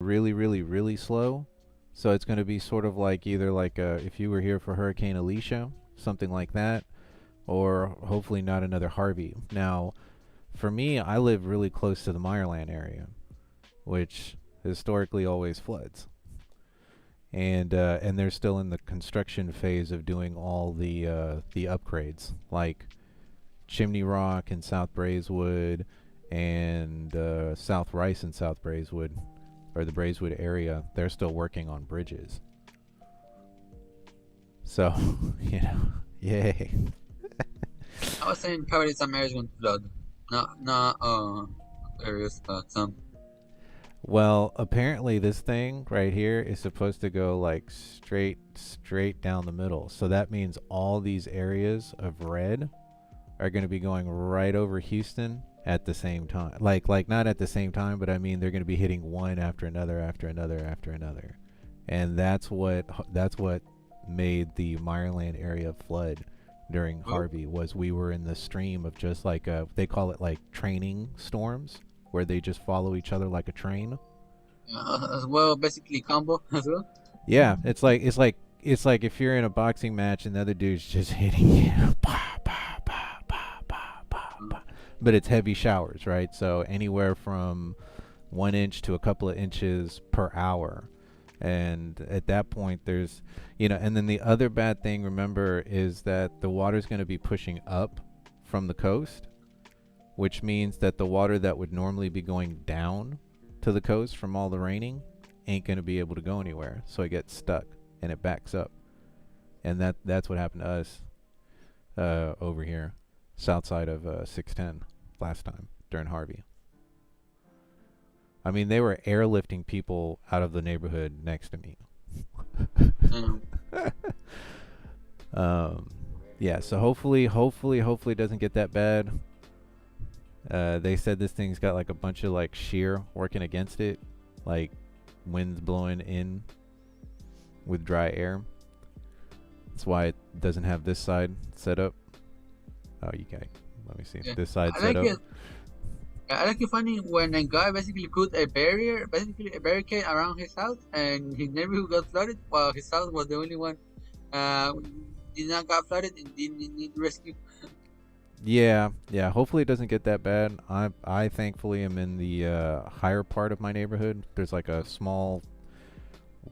really, really, really slow. So it's going to be sort of like either like if you were here for Hurricane Alicia, something like that, or hopefully not another Harvey. Now, for me, I live really close to the Meyerland area, which historically always floods. And they're still in the construction phase of doing all the upgrades, like Chimney Rock and South Braeswood, and South Rice and South Braeswood, or the Braeswood area. They're still working on bridges. So, yay. I was saying probably some areas going to flood. Not areas, but some. Well, apparently this thing right here is supposed to go like straight down the middle. So that means all these areas of red are going to be going right over Houston at the same time. Like not at the same time, but I mean they're going to be hitting one after another after another after another. And that's what made the Meyerland area flood during Oh, Harvey. Was we were in the stream of just like they call it like training storms, where they just follow each other like a train. as well, basically combo as well. Yeah, it's like if you're in a boxing match and the other dude's just hitting you, bah, bah, bah, bah, bah, bah, bah. But it's heavy showers, right? So anywhere from 1 inch to a couple of inches per hour. And at that point, and then the other bad thing, remember, is that the water's going to be pushing up from the coast, which means that the water that would normally be going down to the coast from all the raining ain't going to be able to go anywhere. So it gets stuck and it backs up. And that's what happened to us over here, south side of 610 last time during Harvey. I mean, they were airlifting people out of the neighborhood next to me. Um, um, yeah, so hopefully it doesn't get that bad. They said this thing's got like a bunch of like shear working against it, like winds blowing in with dry air. That's why it doesn't have this side set up. Oh, you got it. Let me see. yeah. This side I set like up. it. I like it funny when a guy basically put a barrier, basically a barricade around his house, and his neighborhood got flooded, while his house was the only one uh, did not got flooded and didn't need rescue. Yeah. Hopefully it doesn't get that bad. I thankfully am in the higher part of my neighborhood. There's like a small,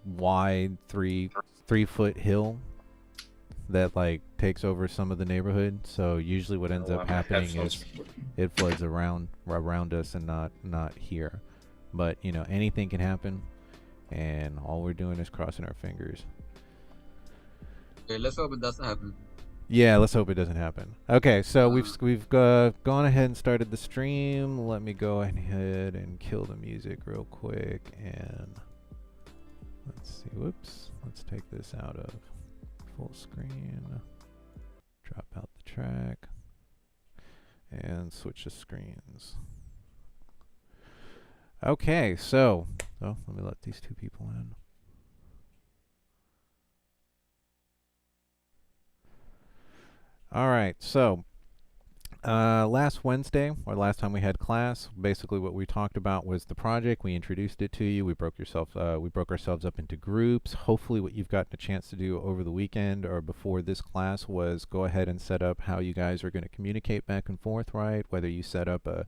wide 3 foot hill that like takes over some of the neighborhood. So usually what ends Oh, up my happening headphones. is it floods around us and not here. But anything can happen, and all we're doing is crossing our fingers. Okay, let's hope it doesn't happen. Yeah, let's hope it doesn't happen. Okay, so Uh, we've gone ahead and started the stream. Let me go ahead and kill the music real quick, and let's see. Whoops. Let's take this out of full screen. Drop out the track and switch the screens. Okay, so let me let these two people in. All right, so last Wednesday, or last time we had class, basically what we talked about was the project. We introduced it to you. We broke ourselves up into groups. Hopefully what you've gotten a chance to do over the weekend or before this class was go ahead and set up how you guys are going to communicate back and forth, right? Whether you set up a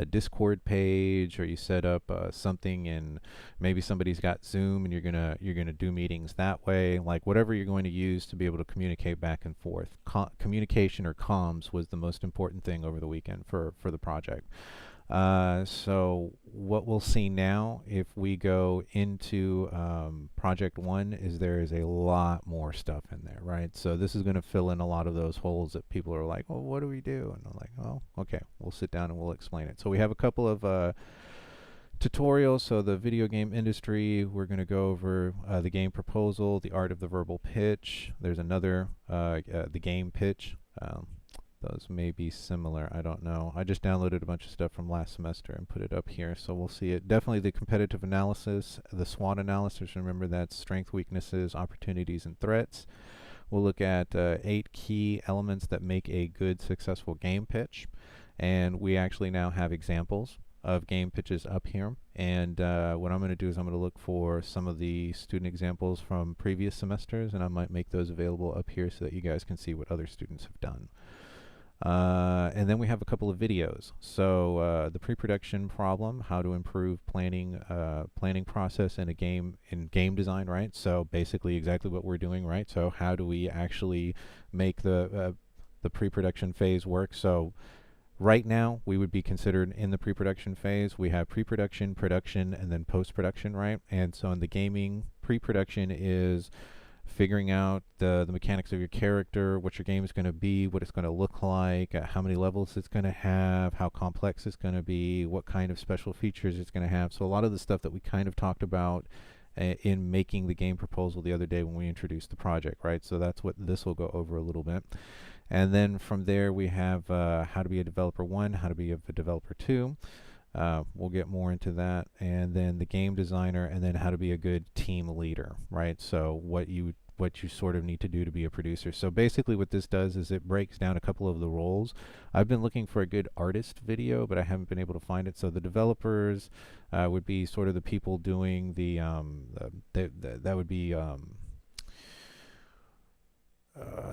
Discord page, or you set up something, and maybe somebody's got Zoom and you're gonna do meetings that way. Like whatever you're going to use to be able to communicate back and forth. Communication, or comms, was the most important thing over the weekend for the project. So what we'll see now, if we go into project one, is there is a lot more stuff in there, right? So this is going to fill in a lot of those holes that people are like, well, what do we do? And I'm like, oh, okay, we'll sit down and we'll explain it. So we have a couple of tutorials. So the video game industry, we're going to go over the game proposal, the art of the verbal pitch. There's another, the game pitch. Those may be similar. I don't know. I just downloaded a bunch of stuff from last semester and put it up here, so we'll see it. Definitely the competitive analysis, the SWOT analysis. Remember, that's strengths, weaknesses, opportunities, and threats. We'll look at 8 key elements that make a good, successful game pitch. And we actually now have examples of game pitches up here. And what I'm going to do is I'm going to look for some of the student examples from previous semesters, and I might make those available up here so that you guys can see what other students have done. And then we have a couple of videos. So the pre-production problem, how to improve planning process in game design, right? So basically exactly what we're doing, right? So how do we actually make the pre-production phase work? So right now, we would be considered in the pre-production phase. We have pre-production, production, and then post-production, right? And so in the gaming, pre-production is figuring out the mechanics of your character, what your game is going to be, what it's going to look like, how many levels it's going to have, how complex it's going to be, what kind of special features it's going to have. So a lot of the stuff that we kind of talked about in making the game proposal the other day when we introduced the project, right? So that's what this will go over a little bit. And then from there we have how to be a developer 1, how to be a developer 2. We'll get more into that. And then the game designer, and then how to be a good team leader, right? So what you sort of need to do to be a producer. So basically what this does is it breaks down a couple of the roles. I've been looking for a good artist video, but I haven't been able to find it. So the developers would be sort of the people doing that would be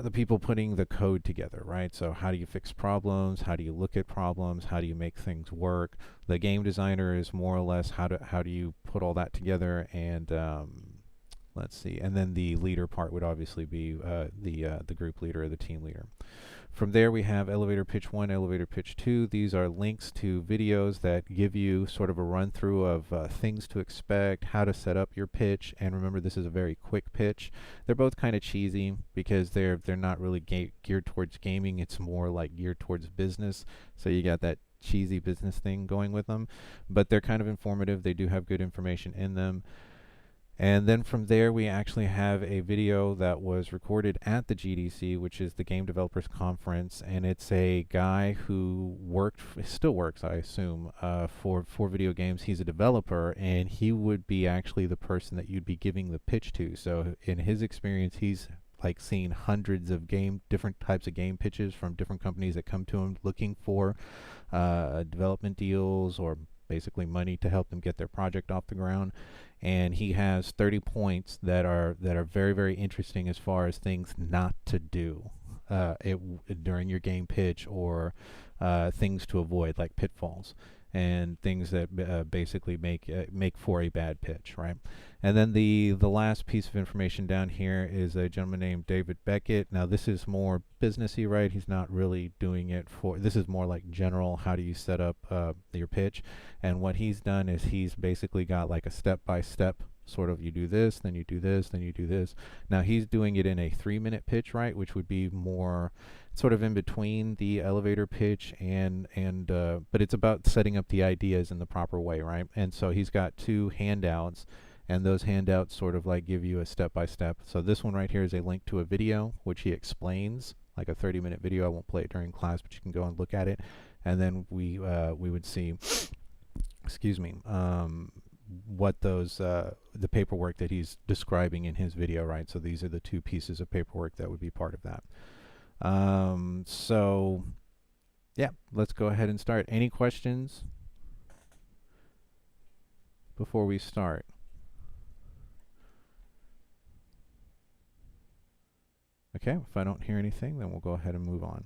the people putting the code together, right? So how do you fix problems? How do you look at problems? How do you make things work? The game designer is more or less how do you put all that together? And let's see. And then the leader part would obviously be the group leader or the team leader. From there, we have elevator pitch 1, elevator pitch 2. These are links to videos that give you sort of a run through of things to expect, how to set up your pitch. And remember, this is a very quick pitch. They're both kind of cheesy because they're not really geared towards gaming. It's more like geared towards business. So you got that cheesy business thing going with them. But they're kind of informative. They do have good information in them. And then from there, we actually have a video that was recorded at the GDC, which is the Game Developers Conference, and it's a guy who still works, I assume, for video games. He's a developer, and he would be actually the person that you'd be giving the pitch to. So in his experience, he's like seen hundreds of different types of game pitches from different companies that come to him looking for development deals or basically money to help them get their project off the ground. And he has 30 points that are very, very interesting as far as things not to do during your game pitch, or things to avoid, like pitfalls and things that basically make for a bad pitch, right? And then the last piece of information down here is a gentleman named David Beckett. Now this is more businessy, right? He's not really doing it for. This is more like general. How do you set up your pitch? And what he's done is he's basically got like a step-by-step sort of, you do this, then you do this, then you do this. Now he's doing it in a 3-minute pitch, right? Which would be more sort of in between the elevator pitch and but it's about setting up the ideas in the proper way, right? And so he's got 2 handouts, and those handouts sort of like give you a step-by-step. So this one right here is a link to a video which he explains, like a 30-minute video. I won't play it during class, but you can go and look at it. And then we would see, excuse me, what those the paperwork that he's describing in his video, right? So these are the 2 pieces of paperwork that would be part of that. So yeah, let's go ahead and start. Any questions before we start? Okay, if I don't hear anything, then we'll go ahead and move on.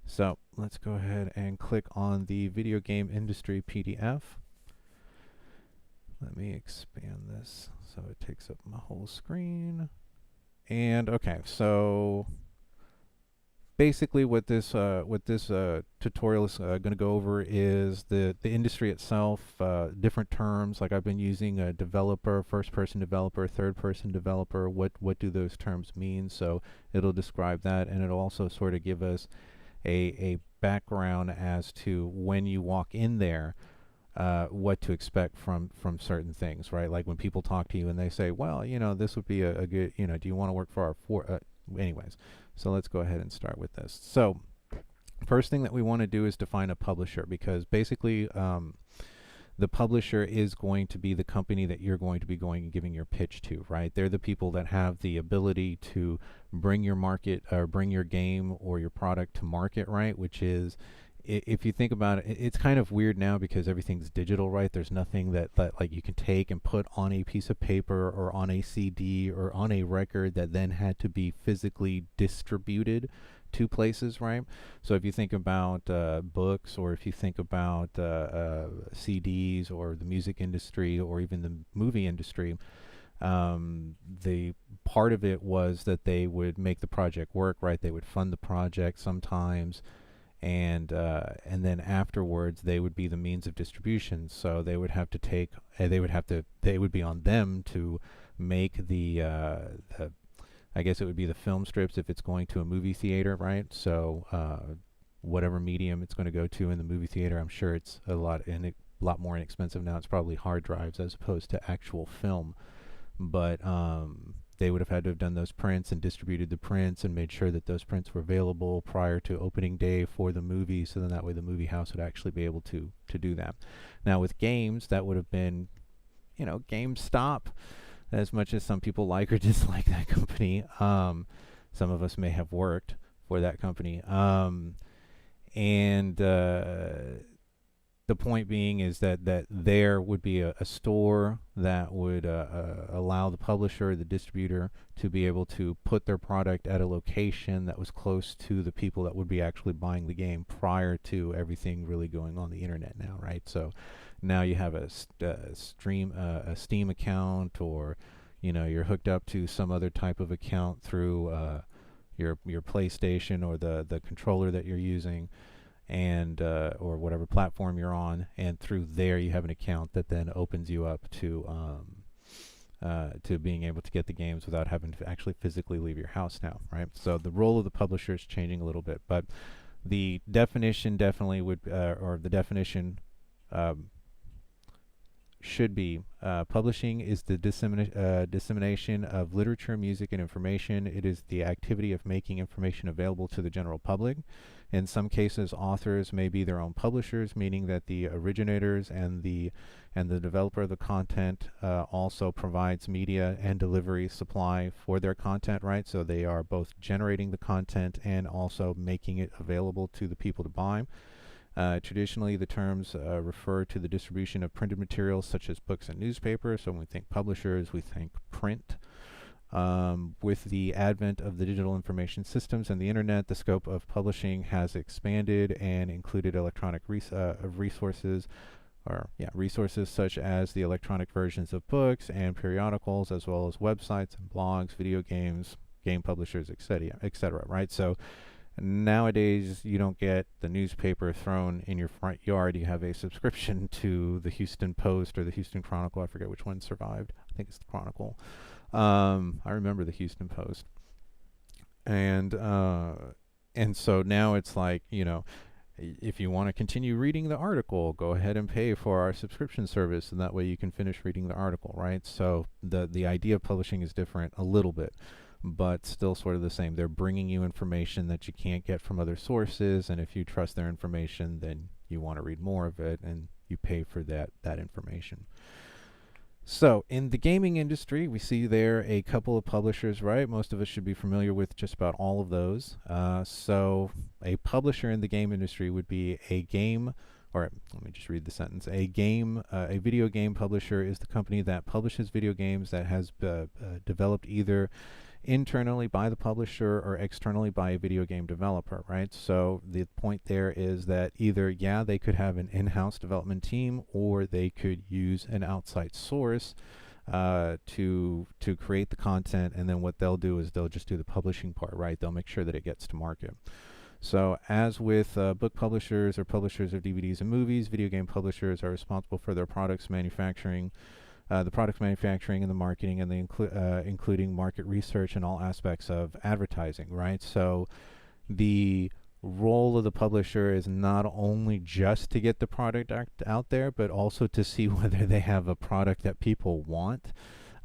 So let's go ahead and click on the video game industry PDF. Let me expand this so it takes up my whole screen. And okay, so basically what this tutorial is going to go over is the industry itself, different terms. Like I've been using a developer, first-person developer, third-person developer. What do those terms mean? So it'll describe that, and it'll also sort of give us a background as to when you walk in there, what to expect from certain things, right? Like when people talk to you and they say, well, this would be a good, do you want to work for our anyways. So let's go ahead and start with this. So first thing that we want to do is define a publisher, because basically the publisher is going to be the company that you're going to be going and giving your pitch to, right? They're the people that have the ability to bring your market or bring your game or your product to market, right? Which is if you think about it, it's kind of weird now because everything's digital, right? There's nothing that like you can take and put on a piece of paper or on a CD or on a record that then had to be physically distributed to places, right? So if you think about books, or if you think about CDs, or the music industry, or even the movie industry, the part of it was that they would make the project work, right? They would fund the project sometimes, and then afterwards they would be the means of distribution. So they would have to take, they would be on them to make the I guess it would be the film strips if it's going to a movie theater, right? So whatever medium it's going to go to in the movie theater, I'm sure it's a lot more inexpensive now. It's probably hard drives as opposed to actual film, but they would have had to have done those prints and distributed the prints and made sure that those prints were available prior to opening day for the movie, so then that way the movie house would actually be able to do that. Now with games, that would have been, GameStop, as much as some people like or dislike that company. Some of us may have worked for that company. And the point being is that there would be a store that would allow the publisher, the distributor, to be able to put their product at a location that was close to the people that would be actually buying the game prior to everything really going on the internet now, right? So now you have a Steam account, or you're hooked up to some other type of account through your PlayStation or the controller that you're using, and or whatever platform you're on, and through there you have an account that then opens you up to being able to get the games without having to actually physically leave your house now, right? So the role of the publisher is changing a little bit, but the definition definitely would, or the definition should be, publishing is the dissemination of literature, music, and information. It is the activity of making information available to the general public. In some cases, authors may be their own publishers, meaning that the originators and the developer of the content also provides media and delivery supply for their content, right? So they are both generating the content and also making it available to the people to buy. Traditionally, the terms refer to the distribution of printed materials such as books and newspapers. So when we think publishers, we think print. With the advent of the digital information systems and the internet, the scope of publishing has expanded and included electronic resources, resources such as the electronic versions of books and periodicals, as well as websites and blogs, video games, game publishers, etc. Right? So nowadays, you don't get the newspaper thrown in your front yard. You have a subscription to the Houston Post or the Houston Chronicle. I forget which one survived. I think it's the Chronicle. I remember the Houston Post. And so now it's like, if you want to continue reading the article, go ahead and pay for our subscription service, and that way you can finish reading the article, right? So the idea of publishing is different a little bit, but still sort of the same. They're bringing you information that you can't get from other sources, and if you trust their information, then you want to read more of it, and you pay for that information. So in the gaming industry, we see there a couple of publishers, right? Most of us should be familiar with just about all of those. So a publisher in the game industry would be a game, or let me just read the sentence. A video game publisher is the company that publishes video games that has developed either internally by the publisher or externally by a video game developer, right? So the point there is that either, they could have an in-house development team, or they could use an outside source to create the content, and then what they'll do is they'll just do the publishing part, right? They'll make sure that it gets to market. So as with book publishers or publishers of DVDs and movies, video game publishers are responsible for their products manufacturing, the product manufacturing and the marketing, and the including market research and all aspects of advertising, right? So the role of the publisher is not only just to get the product out there, but also to see whether they have a product that people want.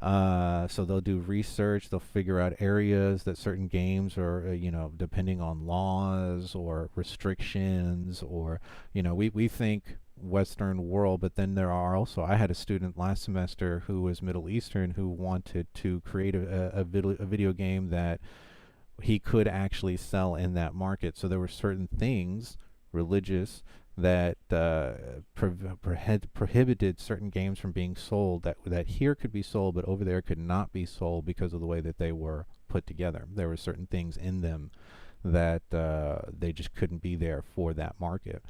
So they'll do research, they'll figure out areas that certain games are, depending on laws or restrictions, or, we think Western world, but then there are also, I had a student last semester who was Middle Eastern who wanted to create a video game that he could actually sell in that market. So there were certain things religious, that prohibited certain games from being sold, that here could be sold but over there could not be sold because of the way that they were put together. There were certain things in them that they just couldn't be there for that market.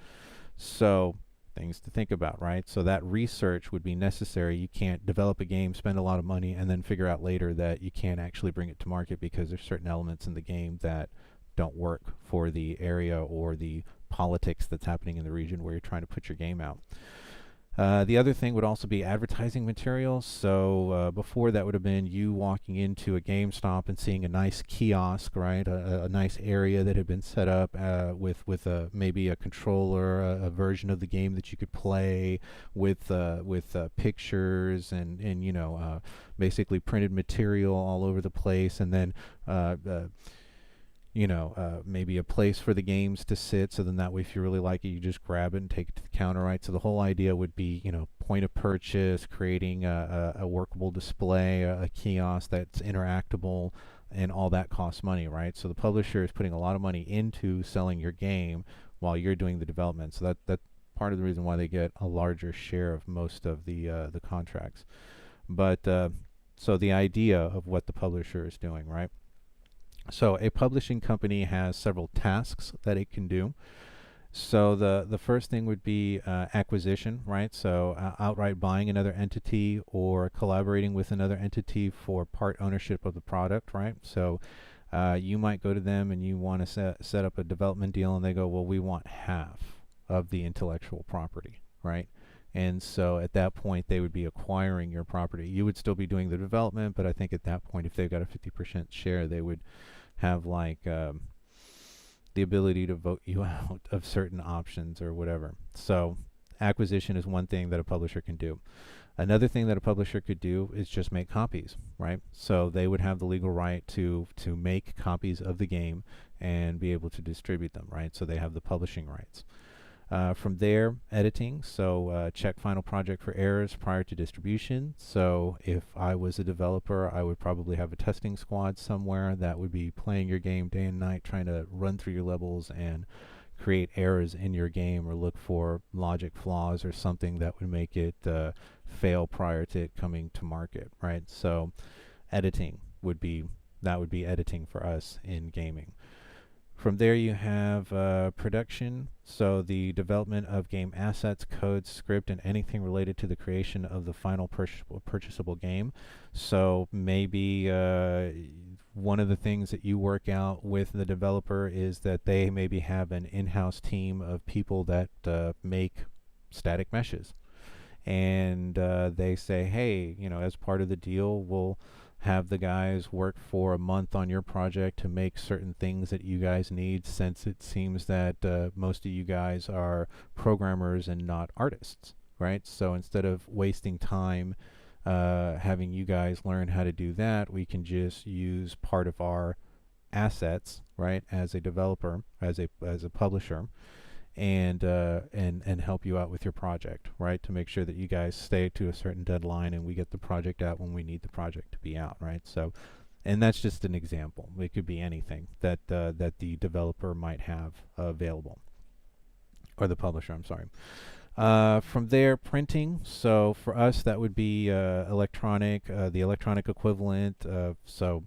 So things to think about, right? So that research would be necessary. You can't develop a game, spend a lot of money, and then figure out later that you can't actually bring it to market because there's certain elements in the game that don't work for the area or the politics that's happening in the region where you're trying to put your game out. The other thing would also be advertising materials. So before, that would have been you walking into a GameStop and seeing a nice kiosk, right? A nice area that had been set up with maybe a controller, a version of the game that you could play with pictures and basically printed material all over the place, and then maybe a place for the games to sit. So then that way, if you really like it, you just grab it and take it to the counter, right? So the whole idea would be, point of purchase, creating a workable display, a kiosk that's interactable, and all that costs money, right? So the publisher is putting a lot of money into selling your game while you're doing the development. So that's part of the reason why they get a larger share of most of the contracts. But so the idea of what the publisher is doing, right? So a publishing company has several tasks that it can do. So the first thing would be acquisition, right? So outright buying another entity or collaborating with another entity for part ownership of the product, right? So you might go to them and you want to set up a development deal, and they go, well, we want half of the intellectual property, right? And so at that point, they would be acquiring your property. You would still be doing the development, but I think at that point, if they've got a 50% share, they would have like the ability to vote you out of certain options or whatever. So acquisition is one thing that a publisher can do. Another thing that a publisher could do is just make copies, right? So they would have the legal right to make copies of the game and be able to distribute them, right? So they have the publishing rights. From there, editing. So check final project for errors prior to distribution. So if I was a developer, I would probably have a testing squad somewhere that would be playing your game day and night, trying to run through your levels and create errors in your game, or look for logic flaws or something that would make it fail prior to it coming to market, right? So editing would be editing for us in gaming. From there, you have production, so the development of game assets, code, script, and anything related to the creation of the final purchasable game. So maybe one of the things that you work out with the developer is that they maybe have an in-house team of people that make static meshes. And they say, hey, as part of the deal, we'll have the guys work for a month on your project to make certain things that you guys need, since it seems that most of you guys are programmers and not artists, right? So instead of wasting time having you guys learn how to do that, we can just use part of our assets, right, as a developer, as a publisher, and help you out with your project, right, to make sure that you guys stay to a certain deadline and we get the project out when we need the project to be out, right? So, and that's just an example. It could be anything that that the developer might have available, or the publisher, I'm sorry. From there, printing. So for us, that would be electronic, the electronic equivalent. So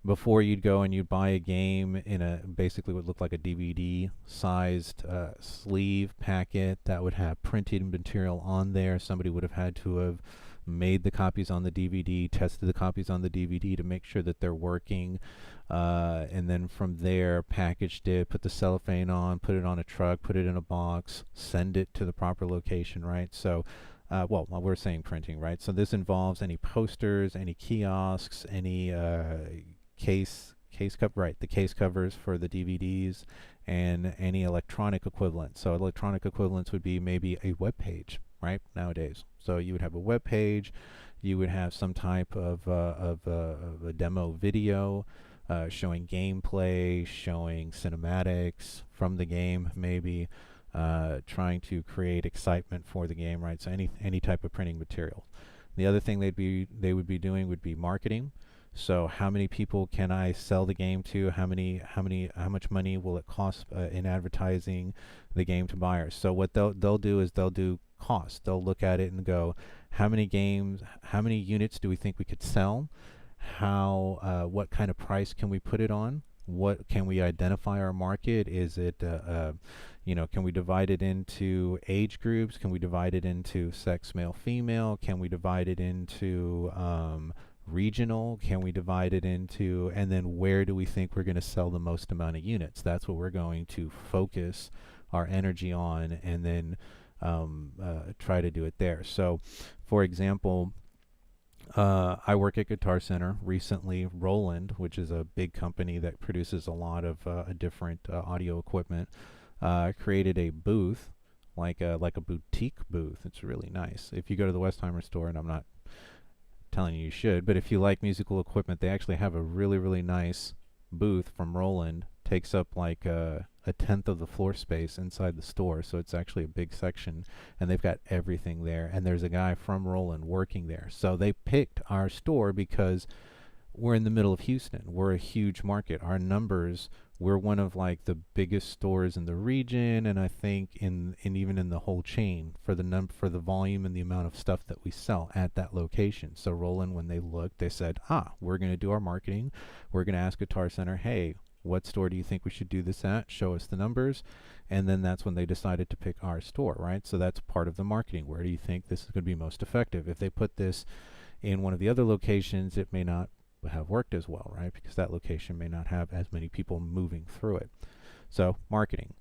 before, you'd go and you'd buy a game in a basically what looked like a DVD sized sleeve packet that would have printed material on there. Somebody would have had to have made the copies on the DVD, tested the copies on the DVD to make sure that they're working, and then from there packaged it, put the cellophane on, put it on a truck, put it in a box, send it to the proper location, right? So well, we're saying printing, right? So this involves any posters, any kiosks, any case cover, right? The case covers for the DVDs, and any electronic equivalent. So electronic equivalents would be maybe a web page, right? Nowadays, so you would have a web page, you would have some type of a demo video showing gameplay, showing cinematics from the game, maybe trying to create excitement for the game, right? So any type of printing material. The other thing they would be doing would be marketing. So how many people can I sell the game to? How much money will it cost in advertising the game to buyers? So what they'll do is they'll do cost. They'll look at it and go, how many units do we think we could sell? What kind of price can we put it on? What can we identify our market? Is it, can we divide it into age groups? Can we divide it into sex, male, female? Can we divide it into regional? Can we divide it into, and then where do we think we're going to sell the most amount of units? That's what we're going to focus our energy on, and then try to do it there. So, for example, I work at Guitar Center. Recently, Roland, which is a big company that produces a lot of different audio equipment, created a booth, like a boutique booth. It's really nice. If you go to the Westheimer store, and I'm not telling you should, but if you like musical equipment, they actually have a really, really nice booth from Roland. Takes up like a tenth of the floor space inside the store, so it's actually a big section, and they've got everything there. And there's a guy from Roland working there. So they picked our store because we're in the middle of Houston. We're a huge market. Our numbers, we're one of like the biggest stores in the region, and I think even in the whole chain for for the volume and the amount of stuff that we sell at that location. So Roland, when they looked, they said, we're going to do our marketing. We're going to ask Guitar Center, hey, what store do you think we should do this at? Show us the numbers. And then that's when they decided to pick our store, right? So that's part of the marketing. Where do you think this is going to be most effective? If they put this in one of the other locations, it may not have worked as well, right? Because that location may not have as many people moving through it. So marketing.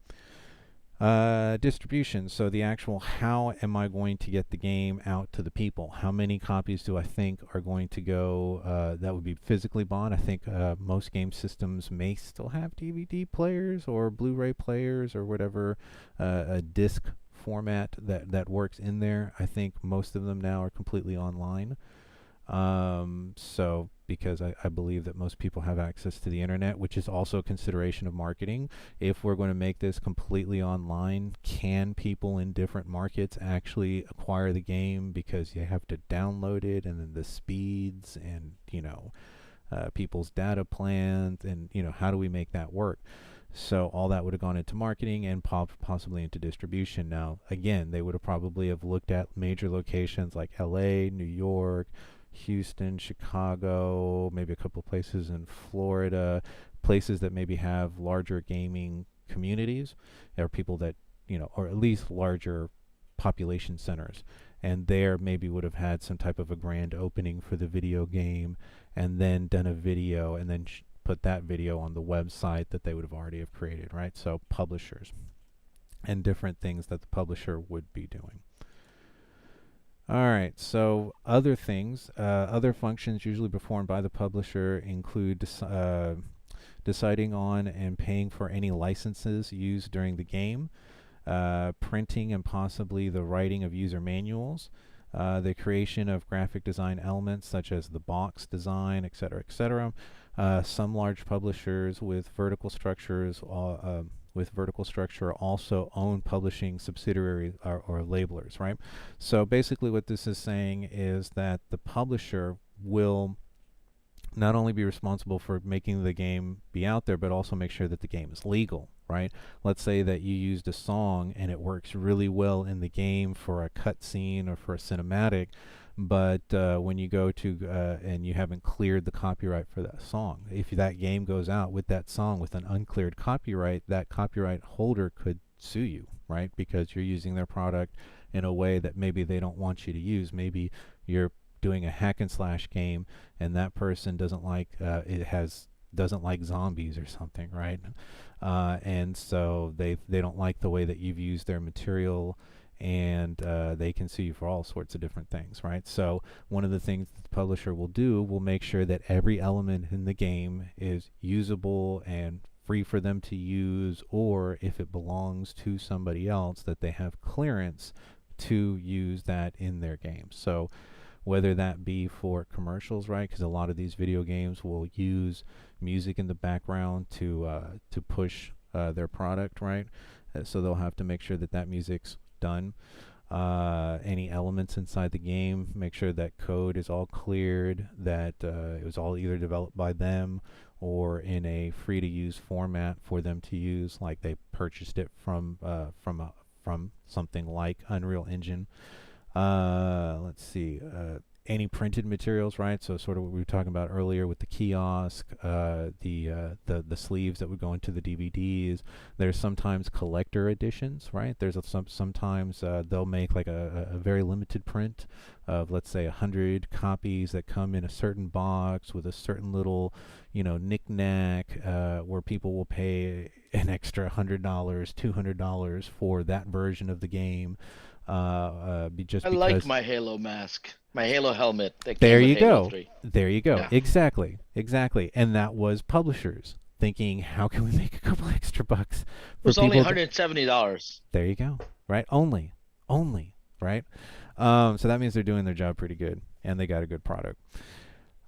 Distribution. So the actual, how am I going to get the game out to the people? How many copies do I think are going to go that would be physically bought? I think most game systems may still have DVD players or Blu-ray players or whatever a disc format that works in there. I think most of them now are completely online. So because I believe that most people have access to the internet, which is also a consideration of marketing. If we're going to make this completely online, can people in different markets actually acquire the game? Because you have to download it, and then the speeds, and people's data plans, and how do we make that work? So all that would have gone into marketing and possibly into distribution. Now, again, they would have probably have looked at major locations like LA, New York, Houston, Chicago, maybe a couple places in Florida, places that maybe have larger gaming communities, or people that, or at least larger population centers. And there maybe would have had some type of a grand opening for the video game, and then done a video, and then put that video on the website that they would have already have created, right? So publishers and different things that the publisher would be doing. All right, so other things, other functions usually performed by the publisher include deciding on and paying for any licenses used during the game, printing and possibly the writing of user manuals, the creation of graphic design elements such as the box design, etc., etc. Some large publishers with vertical structures also own publishing subsidiaries or labelers, right? So basically what this is saying is that the publisher will not only be responsible for making the game be out there, but also make sure that the game is legal, right? Let's say that you used a song and it works really well in the game for a cutscene or for a cinematic, but when you go to and you haven't cleared the copyright for that song, if that game goes out with that song with an uncleared copyright, that copyright holder could sue you, right? Because you're using their product in a way that maybe they don't want you to use. Maybe you're doing a hack and slash game, and that person doesn't like doesn't like zombies or something, right? And so they don't like the way that you've used their material, and they can sue you for all sorts of different things, right? So one of the things that the publisher will do will make sure that every element in the game is usable and free for them to use, or if it belongs to somebody else, that they have clearance to use that in their game. So whether that be for commercials, right? Because a lot of these video games will use music in the background to push their product, right? So they'll have to make sure that that music's done. any elements inside the game, make sure that code is all cleared, that it was all either developed by them or in a free-to-use format for them to use, like they purchased it from something like Unreal Engine. Let's see. Any printed materials, right? So sort of what we were talking about earlier with the kiosk, the sleeves that would go into the DVDs. There's sometimes collector editions, right? Sometimes they'll make like a very limited print of, let's say, 100 copies that come in a certain box with a certain little, knick-knack, where people will pay an extra $100, $200 for that version of the game. I Just like because. my Halo mask, my Halo helmet that came There with you Halo go. 3. There you go. Yeah. Exactly. Exactly. And that was publishers thinking, how can we make a couple extra bucks It for was only people? $170. There you go. Right. Only. Right. So that means they're doing their job pretty good, and they got a good product.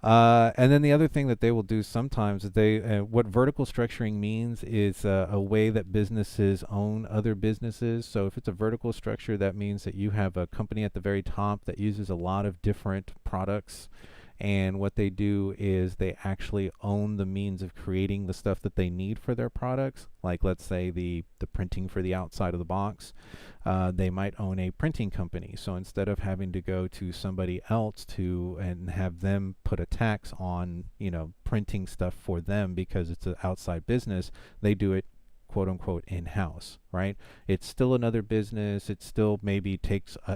And then the other thing that they will do sometimes is what vertical structuring means is a way that businesses own other businesses. So if it's a vertical structure, that means that you have a company at the very top that uses a lot of different products. And what they do is they actually own the means of creating the stuff that they need for their products. Like, let's say the printing for the outside of the box. They might own a printing company. So instead of having to go to somebody else and have them put a tax on, printing stuff for them because it's an outside business, they do it quote unquote in-house, right? It's still another business. It still maybe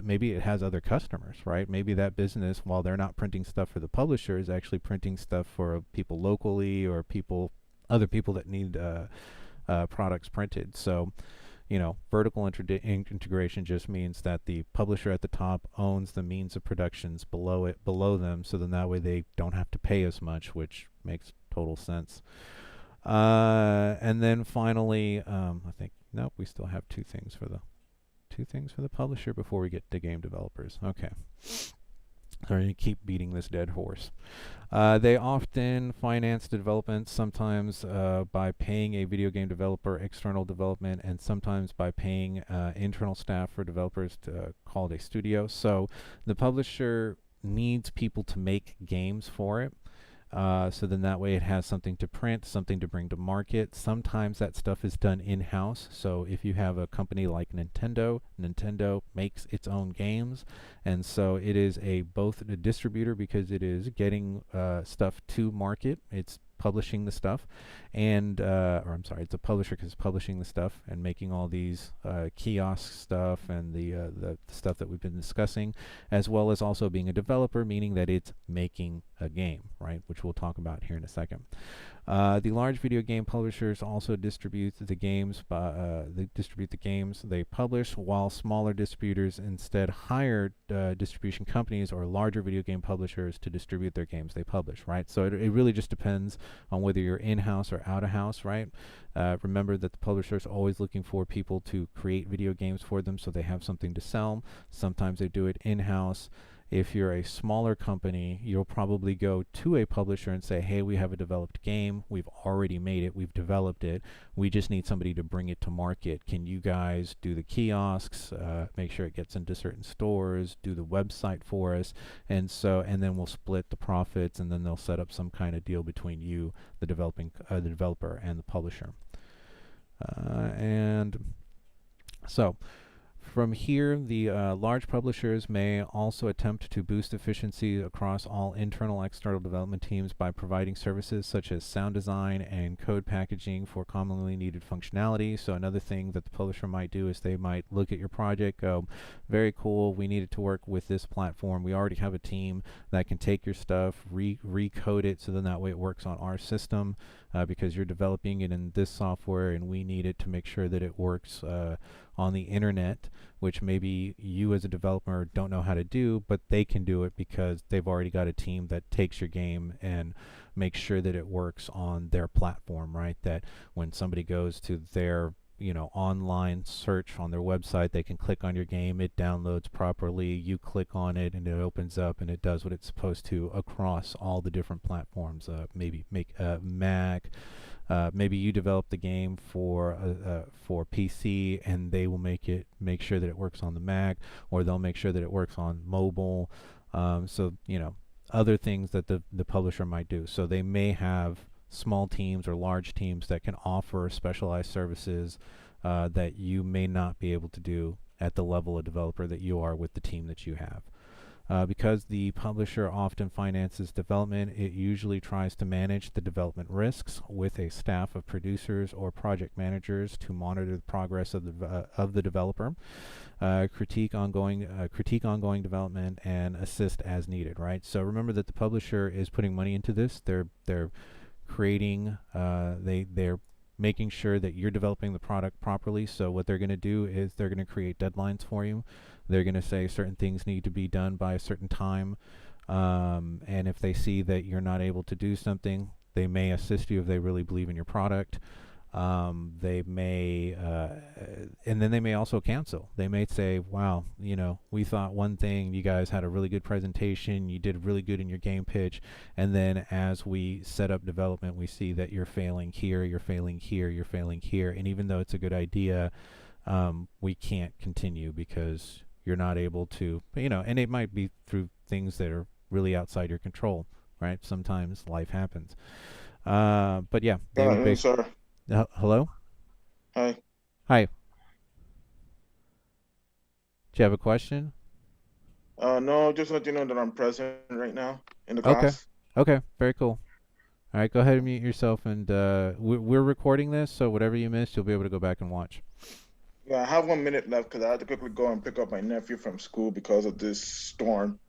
maybe it has other customers, right? Maybe that business, while they're not printing stuff for the publisher, is actually printing stuff for people locally or other people that need products printed. So, vertical integration just means that the publisher at the top owns the means of productions below them, so then that way they don't have to pay as much, which makes total sense. And then finally, I think nope, we still have two things for the publisher before we get to game developers. Okay. Sorry to keep beating this dead horse. They often finance development, sometimes by paying a video game developer external development, and sometimes by paying internal staff for developers called a studio. So the publisher needs people to make games for it. So then that way it has something to print, something to bring to market. Sometimes that stuff is done in-house. So if you have a company like Nintendo makes its own games. And so it is both a distributor because it is getting stuff to market. It's publishing the stuff, or I'm sorry, it's a publisher because it's publishing the stuff and making all these kiosk stuff and the stuff that we've been discussing, as well as also being a developer, meaning that it's making a game, right? Which we'll talk about here in a second. The large video game publishers also distribute the games. They publish, while smaller distributors instead hire distribution companies or larger video game publishers to distribute their games they publish, right? So it really just depends on whether you're in-house or out-of-house, right? Remember that the publisher is always looking for people to create video games for them so they have something to sell. Sometimes they do it in-house. If you're a smaller company, you'll probably go to a publisher and say, hey, we have a developed game. We've already made it. We've developed it. We just need somebody to bring it to market. Can you guys do the kiosks, make sure it gets into certain stores, do the website for us? And then we'll split the profits, and then they'll set up some kind of deal between you, the developer, and the publisher. From here, the large publishers may also attempt to boost efficiency across all internal and external development teams by providing services such as sound design and code packaging for commonly needed functionality. So another thing that the publisher might do is they might look at your project, go, very cool, we need it to work with this platform. We already have a team that can take your stuff, recode it, so then that way it works on our system because you're developing it in this software and we need it to make sure that it works on the internet, which maybe you as a developer don't know how to do, but they can do it because they've already got a team that takes your game and makes sure that it works on their platform, right? That when somebody goes to their online search on their website, they can click on your game, it downloads properly, you click on it and it opens up and it does what it's supposed to across all the different platforms, maybe make Mac, Maybe you develop the game for PC, and they will make sure that it works on the Mac, or they'll make sure that it works on mobile. So other things that the publisher might do. So they may have small teams or large teams that can offer specialized services that you may not be able to do at the level of developer that you are with the team that you have. Because the publisher often finances development, it usually tries to manage the development risks with a staff of producers or project managers to monitor the progress of the developer, critique ongoing development, and assist as needed. Right. So remember that the publisher is putting money into this. They're creating. They're making sure that you're developing the product properly. So what they're going to do is they're going to create deadlines for you. They're going to say certain things need to be done by a certain time. And if they see that you're not able to do something, they may assist you if they really believe in your product. They may, and then they may also cancel. They may say, wow, we thought one thing, you guys had a really good presentation, you did really good in your game pitch, and then as we set up development, we see that you're failing here, you're failing here, you're failing here, and even though it's a good idea, we can't continue because you're not able to, and it might be through things that are really outside your control, right? Sometimes life happens. But yeah, they would basically... Sir. Hello? Hi. Hi. Do you have a question? No, just let you know that I'm present right now in the Okay. class. Okay. Very cool. All right. Go ahead and mute yourself. And we're recording this, so whatever you missed, you'll be able to go back and watch. Yeah, I have 1 minute left because I had to quickly go and pick up my nephew from school because of this storm.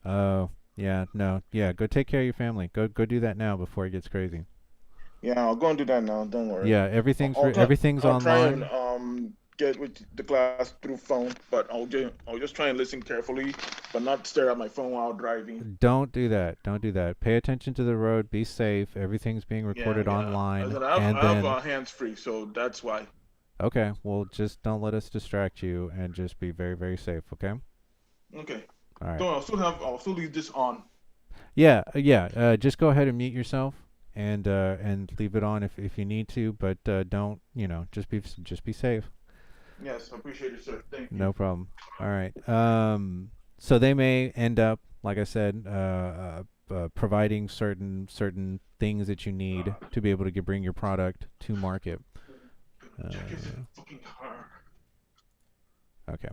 Oh, yeah. No. Yeah. Go take care of your family. Go do that now before it gets crazy. Yeah, I'll go and do that now. Don't worry. Yeah. Everything's I'll try online. and get with the class through phone, but I'll just try and listen carefully, but not stare at my phone while driving. Don't do that. Don't do that. Pay attention to the road. Be safe. Everything's being recorded online. I and have then hands free, so that's why. okay. Well, just don't let us distract you, and just be very, very safe. Okay. Okay. All right. So I'll still leave this on. Yeah. Just go ahead and mute yourself, and leave it on if you need to, but don't, just be safe. Yes, I appreciate it, sir. Thank you. No problem. All right. So they may end up, like I said, providing certain things that you need to be able to bring your product to market. Check his fucking car. Okay.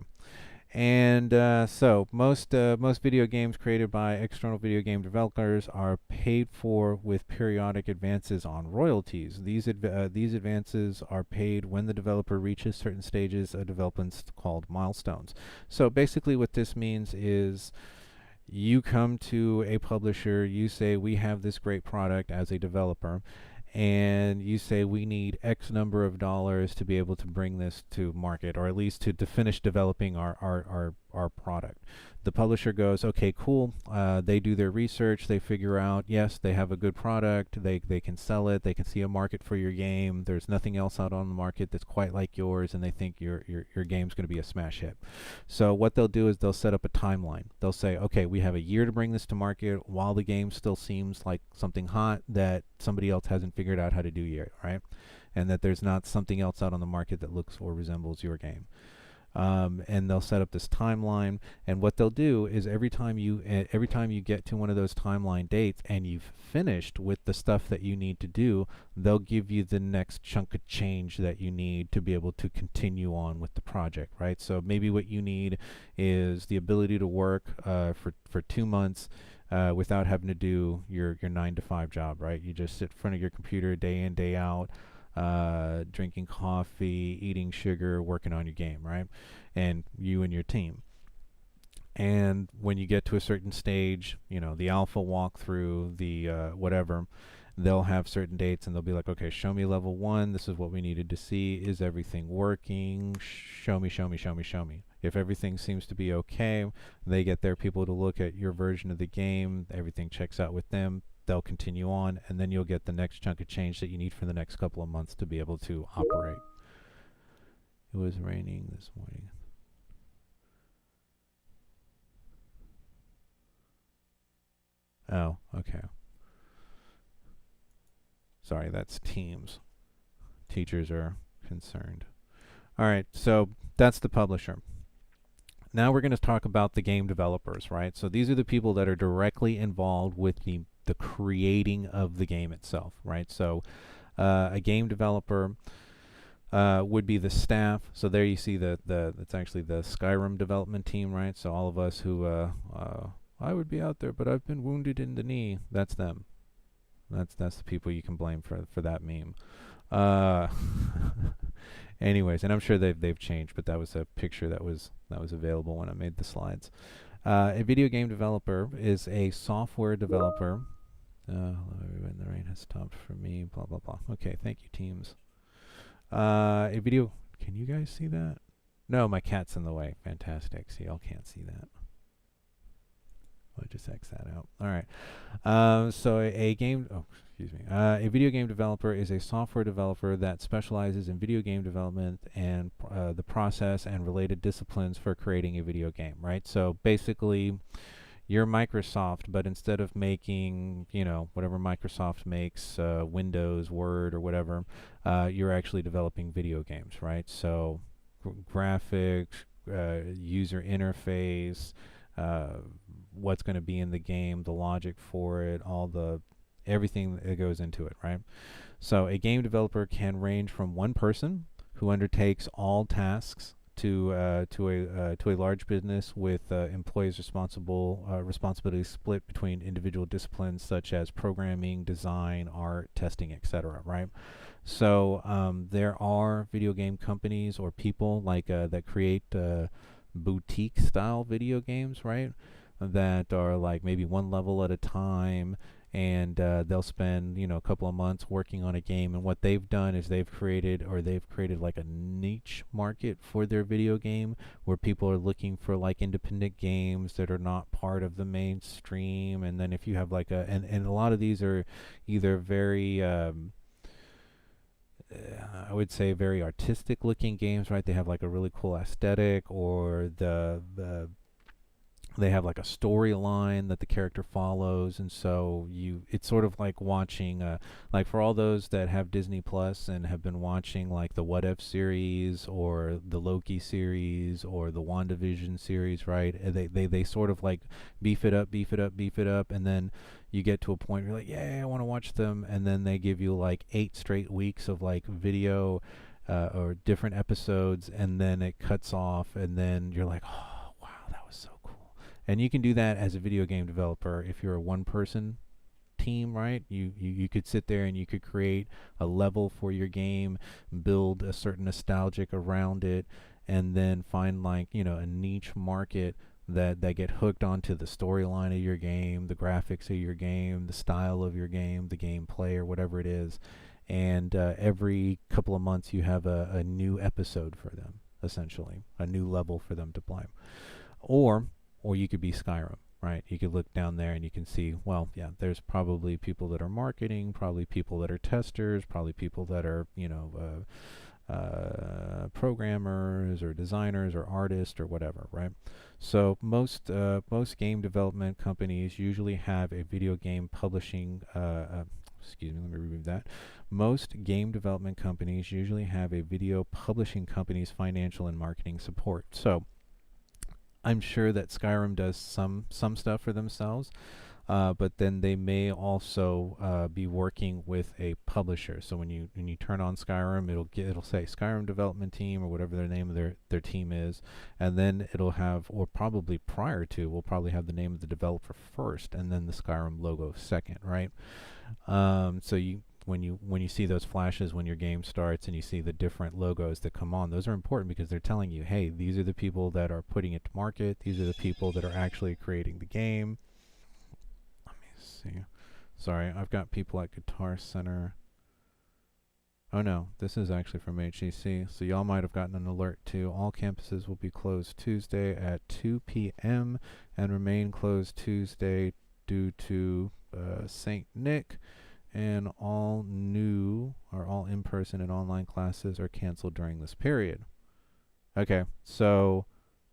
And so most video games created by external video game developers are paid for with periodic advances on royalties. These advances are paid when the developer reaches certain stages of development called milestones. So basically what this means is you come to a publisher, you say, we have this great product as a developer, and you say we need X number of dollars to be able to bring this to market, or at least to finish developing our product. The publisher goes, okay, cool. They do their research. They figure out, yes, they have a good product. They can sell it. They can see a market for your game. There's nothing else out on the market that's quite like yours, and they think your game's going to be a smash hit. So what they'll do is they'll set up a timeline. They'll say, okay, we have a year to bring this to market while the game still seems like something hot that somebody else hasn't figured out how to do yet, right? And that there's not something else out on the market that looks or resembles your game. And they'll set up this timeline, and what they'll do is every time you get to one of those timeline dates and you've finished with the stuff that you need to do, they'll give you the next chunk of change that you need to be able to continue on with the project, right? So maybe what you need is the ability to work for 2 months without having to do your 9 to 5 job, right? You just sit in front of your computer day in, day out, drinking coffee, eating sugar, working on your game, right? And you and your team. And when you get to a certain stage, the alpha walkthrough, the whatever, they'll have certain dates, and they'll be like, okay, show me level 1. This is what we needed to see. Is everything working? Show me. If everything seems to be okay, they get their people to look at your version of the game. Everything checks out with them. They'll continue on, and then you'll get the next chunk of change that you need for the next couple of months to be able to operate. It was raining this morning. Oh, okay. Sorry, that's teams. Teachers are concerned. All right, so that's the publisher. Now we're going to talk about the game developers, right? So these are the people that are directly involved with the creating of the game itself, right? So a game developer would be the staff. So there you see that's actually the Skyrim development team, right? So all of us who I would be out there, but I've been wounded in the knee. That's them. That's the people you can blame for that meme. Anyways, and I'm sure they've changed, but that was a picture that was available when I made the slides. A video game developer is a software developer. When the rain has stopped for me, blah blah blah. Okay, thank you, teams. A video. Can you guys see that? No, my cat's in the way. Fantastic. See, y'all can't see that. I'll just X that out. All right. So a game. Oh, excuse me. A video game developer is a software developer that specializes in video game development and the process and related disciplines for creating a video game. Right. So basically, you're Microsoft, but instead of making, whatever Microsoft makes, Windows, Word, or whatever, you're actually developing video games, right? So graphics, user interface, what's going to be in the game, the logic for it, everything that goes into it, right? So a game developer can range from one person who undertakes all tasks to a large business with employees responsibility split between individual disciplines such as programming, design, art, testing, etc. Right? So there are video game companies or people like that create boutique style video games, right? That are like maybe one level at a time, and they'll spend a couple of months working on a game, and what they've done is they've created like a niche market for their video game where people are looking for like independent games that are not part of the mainstream. And then if you have like and a lot of these are either very I would say very artistic looking games, right? They have like a really cool aesthetic, or they have like a storyline that the character follows, and so it's sort of like watching like for all those that have Disney Plus and have been watching like the What If series or the Loki series or the WandaVision series, right? They sort of like beef it up, and then you get to a point where you're like, yeah, I want to watch them, and then they give you like 8 straight weeks of like video or different episodes, and then it cuts off, and then you're like, oh wow, that was so cool. And you can do that as a video game developer if you're a one-person team, right? You could sit there and you could create a level for your game, build a certain nostalgic around it, and then find like a niche market that get hooked onto the storyline of your game, the graphics of your game, the style of your game, the gameplay, or whatever it is. And every couple of months you have a new episode for them, essentially, a new level for them to play. Or you could be Skyrim, right? You could look down there and you can see, well, yeah, there's probably people that are marketing, probably people that are testers, probably people that are, programmers or designers or artists or whatever, right? So most game development companies usually have a video game publishing. Excuse me, let me remove that. Most game development companies usually have a video publishing company's financial and marketing support. So I'm sure that Skyrim does some stuff for themselves, but then they may also be working with a publisher. So when you turn on Skyrim, it'll say Skyrim development team or whatever their name of their team is, and then it'll have, or probably prior to, we'll probably have the name of the developer first, and then the Skyrim logo second, right? So when you see those flashes when your game starts and you see the different logos that come on, those are important because they're telling you, hey, these are the people that are putting it to market. These are the people that are actually creating the game. Let me see. Sorry, I've got people at Guitar Center. Oh no, this is actually from HEC. So y'all might have gotten an alert too. All campuses will be closed Tuesday at 2 p.m. and remain closed Tuesday due to St. Nick. And all new or all in-person and online classes are canceled during this period. Okay, so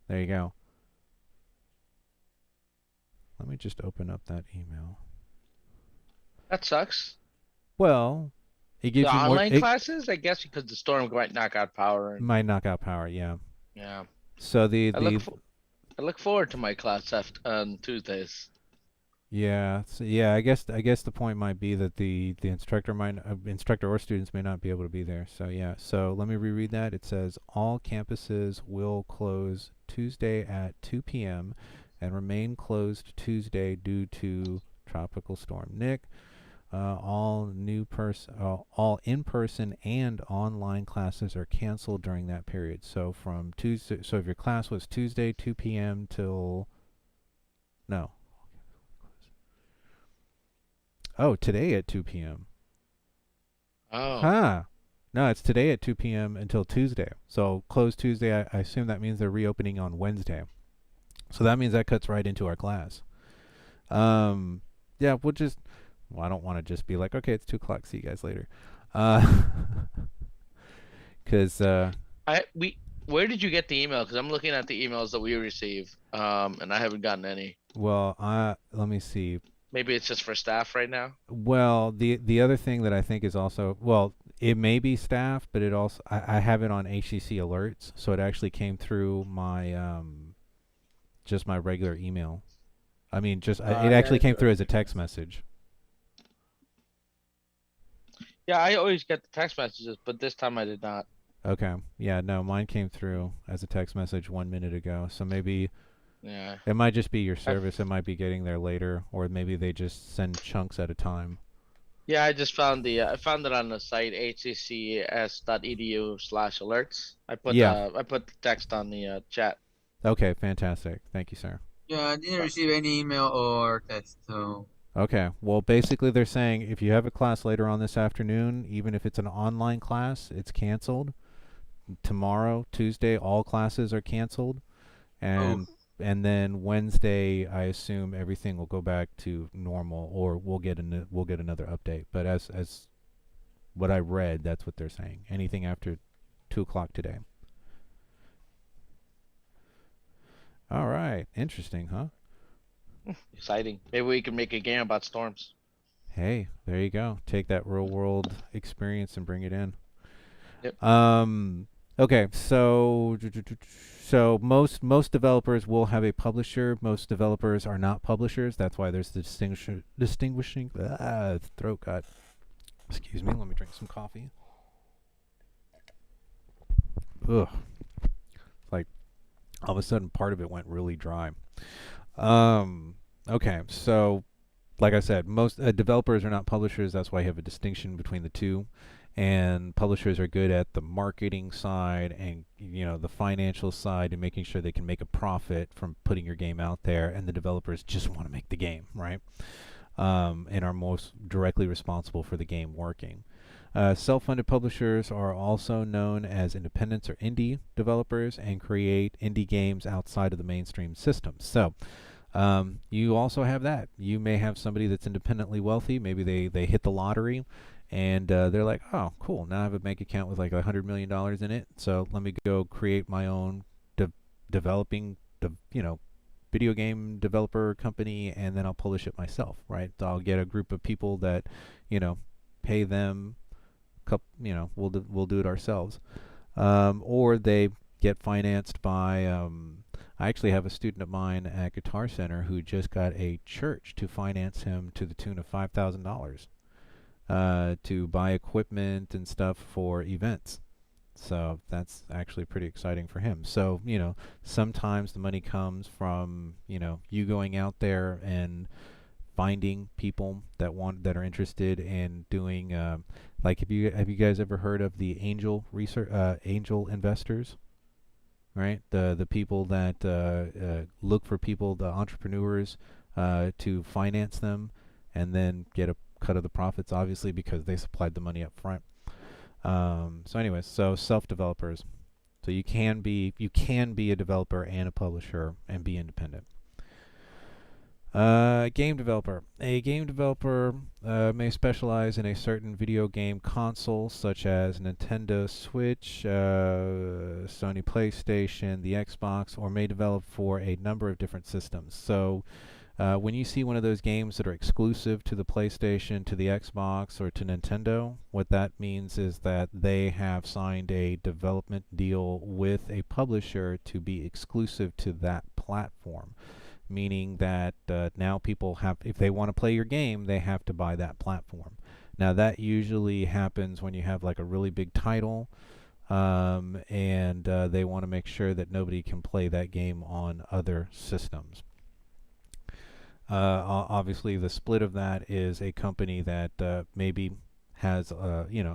there you go. Let me just open up that email. That sucks. Well, It The gives you more. online It classes, I guess, because the storm might knock out power. And might knock out power. Yeah. yeah, So I look forward to my class on Tuesdays. yeah, so yeah. I guess the point might be that the instructor or students may not be able to be there. So yeah. So let me reread that. It says all campuses will close Tuesday at 2 p.m. and remain closed Tuesday due to Tropical Storm Nick. All in-person and online classes are canceled during that period. So from Tuesday. So if your class was Tuesday 2 p.m. till no. Oh, today at 2 p.m. Oh, Huh. No, it's today at 2 p.m. until Tuesday. So closed Tuesday, I assume that means they're reopening on Wednesday. So that means that cuts right into our class. Yeah, well, I don't want to just be like, okay, it's 2 o'clock, see you guys later. Because, where did you get the email? Because I'm looking at the emails that we receive, and I haven't gotten any. well, let me see. Maybe it's just for staff right now. Well, the other thing that I think is also, well, it may be staff, but it also, I have it on HCC alerts, so it actually came through my, just my regular email. I mean, it actually came through as a text message. Yeah, I always get the text messages, but this time I did not. Okay. Yeah, no, mine came through as a text message 1 minute ago, so maybe Yeah. it might just be your service. It might be getting there later, or maybe they just send chunks at a time. Yeah, I just found I found it on the site hccs.edu/alerts. I put the text on the chat. Okay, fantastic. Thank you, sir. Yeah, I didn't receive any email or text. So Okay, well, basically they're saying if you have a class later on this afternoon, even if it's an online class, it's canceled. Tomorrow, Tuesday, all classes are canceled, and then Wednesday, I assume everything will go back to normal, or we'll get another update. But as what I read, that's what they're saying. Anything after 2 o'clock today. All right, interesting, huh? Exciting. Maybe we can make a game about storms. Hey, there you go. Take that real world experience and bring it in. Yep. Okay, so most developers will have a publisher. Most developers are not publishers. That's why there's the distinguishing throat got. Excuse me. Let me drink some coffee. Ugh. Like all of a sudden part of it went really dry. Okay, so like I said, most developers are not publishers. That's why I have a distinction between the two. And publishers are good at the marketing side and the financial side and making sure they can make a profit from putting your game out there. And the developers just want to make the game, right? And are most directly responsible for the game working. Self-funded publishers are also known as independents or indie developers and create indie games outside of the mainstream system. So you also have that. You may have somebody that's independently wealthy. Maybe they hit the lottery and they're like, oh, cool. Now I have a bank account with like $100 million in it. So let me go create my own developing, video game developer company, and then I'll publish it myself, right? So I'll get a group of people that, pay them. We'll do it ourselves, or they get financed by. I actually have a student of mine at Guitar Center who just got a church to finance him to the tune of $5,000 to buy equipment and stuff for events. So that's actually pretty exciting for him. So sometimes the money comes from you going out there and finding people that are interested in doing like have you guys ever heard of the angel investors, right? The people that look for people, the entrepreneurs, to finance them and then get a cut of the profits, obviously because they supplied the money up front. So anyways, so self-developers. So you can be a developer and a publisher and be independent. Game developer. A game developer may specialize in a certain video game console, such as Nintendo Switch, Sony PlayStation, the Xbox, or may develop for a number of different systems. So When you see one of those games that are exclusive to the PlayStation, to the Xbox, or to Nintendo, what that means is that they have signed a development deal with a publisher to be exclusive to that platform. Meaning that now people have, if they want to play your game, they have to buy that platform. Now that usually happens when you have like a really big title, and they want to make sure that nobody can play that game on other systems. Obviously, the split of that is a company that maybe has,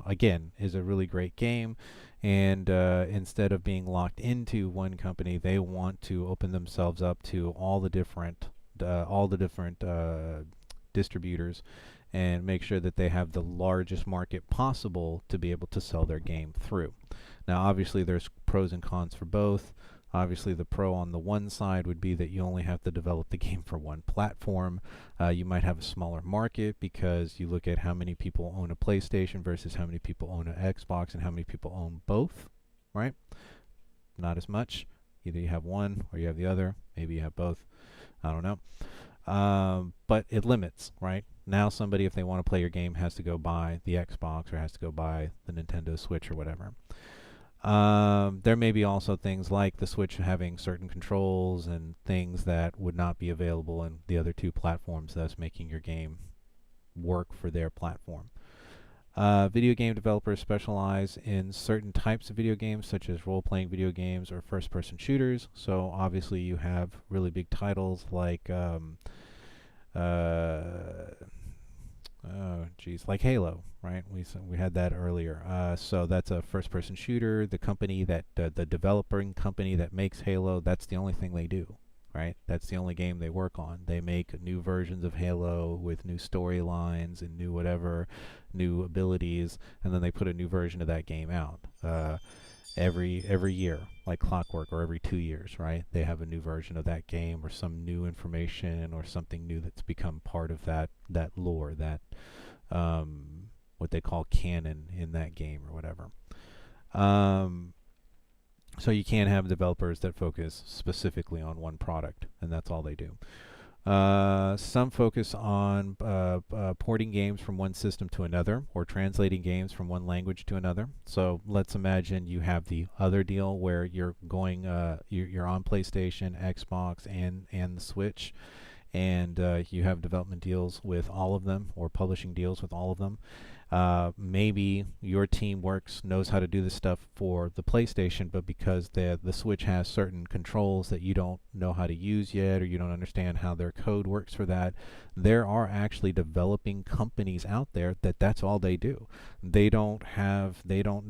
again, is a really great game, and instead of being locked into one company, they want to open themselves up to all the different distributors, and make sure that they have the largest market possible to be able to sell their game through. Now, obviously, there's pros and cons for both. Obviously, the pro on the one side would be that you only have to develop the game for one platform. You might have a smaller market because you look at how many people own a PlayStation versus how many people own an Xbox and how many people own both, right? Not as much. Either you have one or you have the other. Maybe you have both. I don't know. But it limits, right? Now somebody, if they want to play your game, has to go buy the Xbox or has to go buy the Nintendo Switch or whatever. There may be also things like the Switch having certain controls and things that would not be available in the other two platforms, thus making your game work for their platform. Video game developers specialize in certain types of video games, such as role-playing video games or first-person shooters. So obviously you have really big titles like like Halo, right? We had that earlier. So that's a first-person shooter. The company that the developing company that makes Halo, that's the only thing they do, right? That's the only game they work on. They make new versions of Halo with new storylines and new whatever, new abilities, and then they put a new version of that game out every year, like clockwork, or every 2 years, right? They have a new version of that game or some new information or something new that's become part of that lore, that what they call canon in that game or whatever. So you can't have developers that focus specifically on one product, and that's all they do. Some focus on porting games from one system to another, or translating games from one language to another. So let's imagine you have the other deal where you're going, you're on PlayStation, Xbox, and the Switch, and you have development deals with all of them, or publishing deals with all of them. Maybe your team knows how to do this stuff for the PlayStation, but because the Switch has certain controls that you don't know how to use yet, or you don't understand how their code works for that, there are actually developing companies out there that's all they do. They don't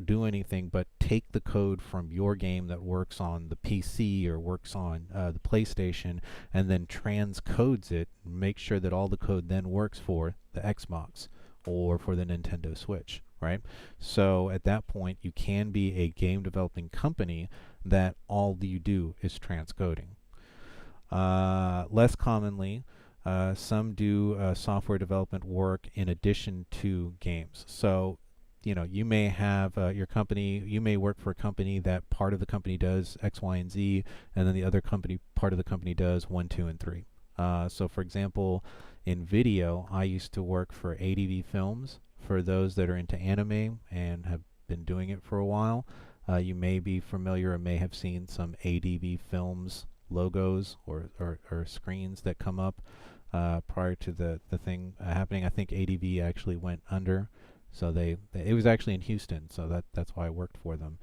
do anything but take the code from your game that works on the PC or works on the PlayStation, and then transcodes it, make sure that all the code then works for the Xbox or for the Nintendo Switch, right? So at that point, you can be a game developing company that all you do is transcoding. Less commonly, some do software development work in addition to games. So, you may have your company, you may work for a company that part of the company does X, Y, and Z, and then the other part of the company does 1, 2, and 3. So for example, in video, I used to work for ADV Films. For those that are into anime and have been doing it for a while, you may be familiar or may have seen some ADV Films logos or screens that come up prior to the thing happening. I think ADV actually went under, so it was actually in Houston, so that's why I worked for them.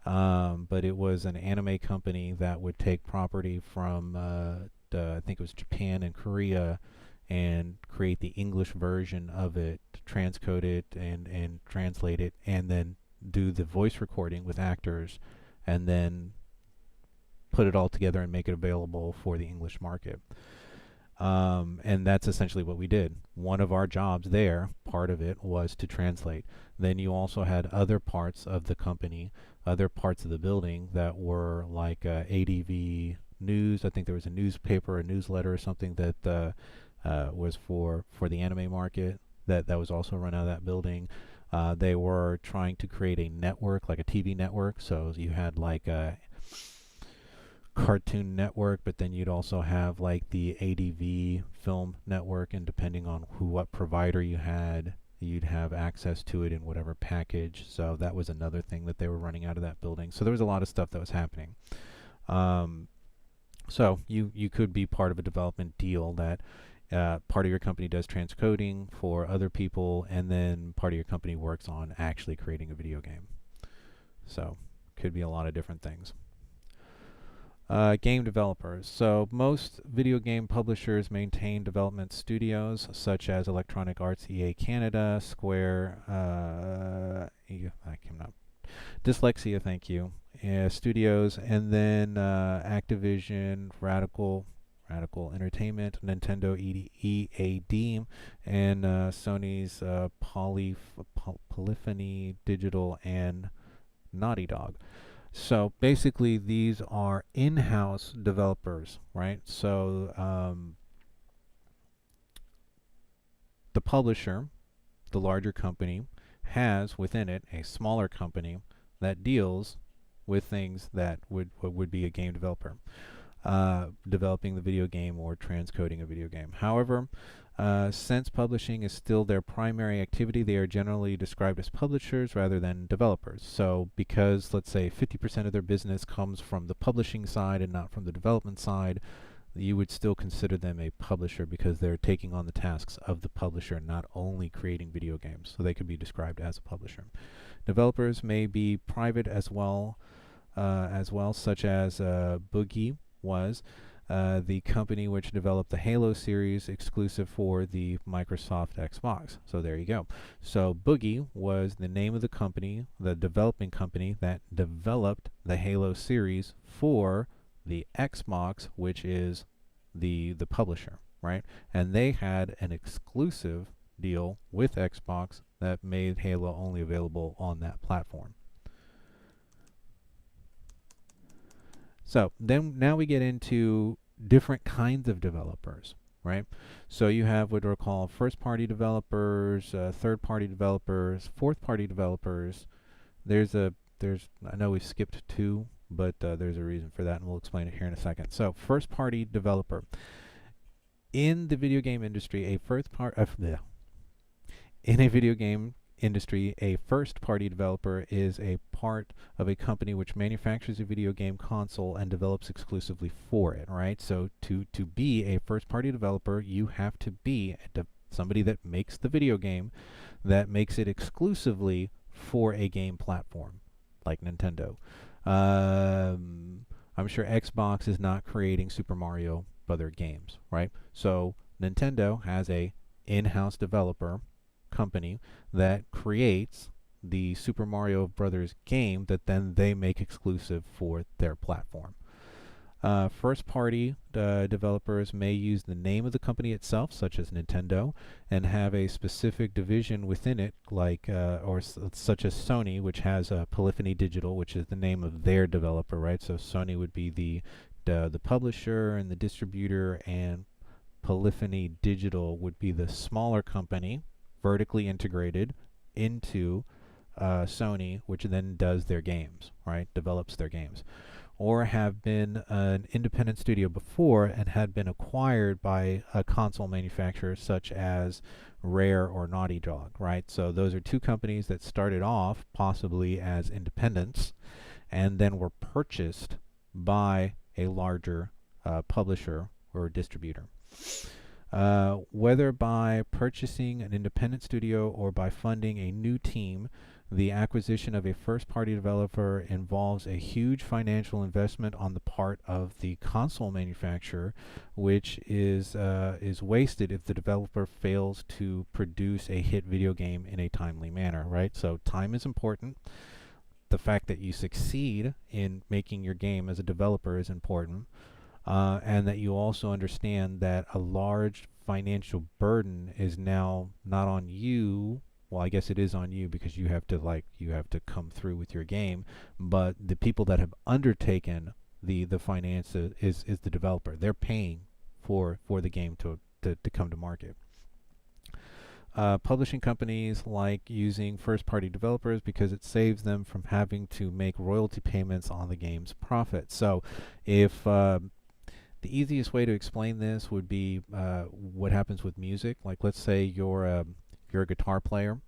But it was an anime company that would take property from I think it was Japan and Korea, and create the English version of it, transcode it and translate it, and then do the voice recording with actors, and then put it all together and make it available for the English market. And that's essentially what we did. One of our jobs there, part of it, was to translate. Then you also had other parts of the company, other parts of the building that were like ADV News. I think there was a newspaper, a newsletter or something that was for the anime market that was also run out of that building. They were trying to create a network, like a TV network. So you had like Cartoon Network, but then you'd also have like the ADV Film Network, and depending on what provider you had, you'd have access to it in whatever package. So that was another thing that they were running out of that building. So there was a lot of stuff that was happening. So you could be part of a development deal that part of your company does transcoding for other people, and then part of your company works on actually creating a video game. So could be a lot of different things. Game developers. So most video game publishers maintain development studios such as Electronic Arts, EA Canada, Square, I cannot, Dyslexia, thank you, Studios, and then Activision, Radical Entertainment, Nintendo, EA Deem, and Sony's Polyphony Digital and Naughty Dog. So basically, these are in-house developers, right? So the publisher, the larger company, has within it a smaller company that deals with things that would be a game developer, developing the video game or transcoding a video game. However, since publishing is still their primary activity, they are generally described as publishers rather than developers. So because, let's say, 50% of their business comes from the publishing side and not from the development side, you would still consider them a publisher because they're taking on the tasks of the publisher, not only creating video games. So they could be described as a publisher. Developers may be private as well, such as Boogie was, the company which developed the Halo series exclusive for the Microsoft Xbox. So there you go. So Boogie was the name of the company, the developing company that developed the Halo series for the Xbox, which is the publisher, right? And they had an exclusive deal with Xbox that made Halo only available on that platform. So then now we get into different kinds of developers, right? So you have what are called first-party developers, third-party developers, fourth-party developers. I know we skipped two, but there's a reason for that, and we'll explain it here in a second. So first-party developer. In the video game industry, in a video game industry, a first-party developer is a part of a company which manufactures a video game console and develops exclusively for it, right? So to be a first-party developer, you have to be somebody that makes the video game, that makes it exclusively for a game platform, like Nintendo. I'm sure Xbox is not creating Super Mario Brother games, right? So Nintendo has a in-house developer company that creates the Super Mario Brothers game that then they make exclusive for their platform. First-party developers may use the name of the company itself, such as Nintendo, and have a specific division within it, like such as Sony, which has Polyphony Digital, which is the name of their developer, right? So Sony would be the publisher and the distributor, and Polyphony Digital would be the smaller company, vertically integrated into Sony, which then does their games, right? Develops their games. Or have been an independent studio before and had been acquired by a console manufacturer such as Rare or Naughty Dog, right? So those are two companies that started off possibly as independents and then were purchased by a larger publisher or distributor. Whether by purchasing an independent studio or by funding a new team, the acquisition of a first-party developer involves a huge financial investment on the part of the console manufacturer, which is wasted if the developer fails to produce a hit video game in a timely manner, right? So time is important. The fact that you succeed in making your game as a developer is important. And that you also understand that a large financial burden is now not on you. Well, I guess it is on you because you have to come through with your game. But the people that have undertaken the finance is the developer. They're paying for the game to come to market. publishing companies like using first-party developers because it saves them from having to make royalty payments on the game's profit. So, if the easiest way to explain this would be what happens with music. Like, let's say you're a guitar player,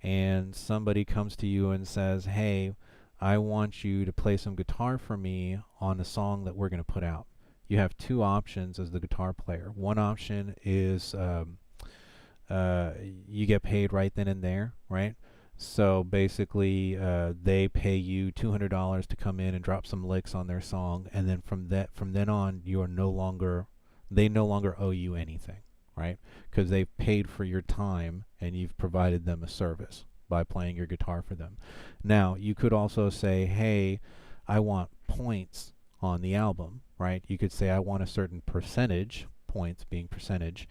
and somebody comes to you and says, "Hey, I want you to play some guitar for me on a song that we're going to put out." You have two options as the guitar player. One option is you get paid right then and there, right? So basically, they pay you $200 to come in and drop some licks on their song, and then from then on, they no longer owe you anything, right? Because they've paid for your time and you've provided them a service by playing your guitar for them. Now, you could also say, "Hey, I want points on the album," right? You could say, "I want a certain percentage," points being percentage.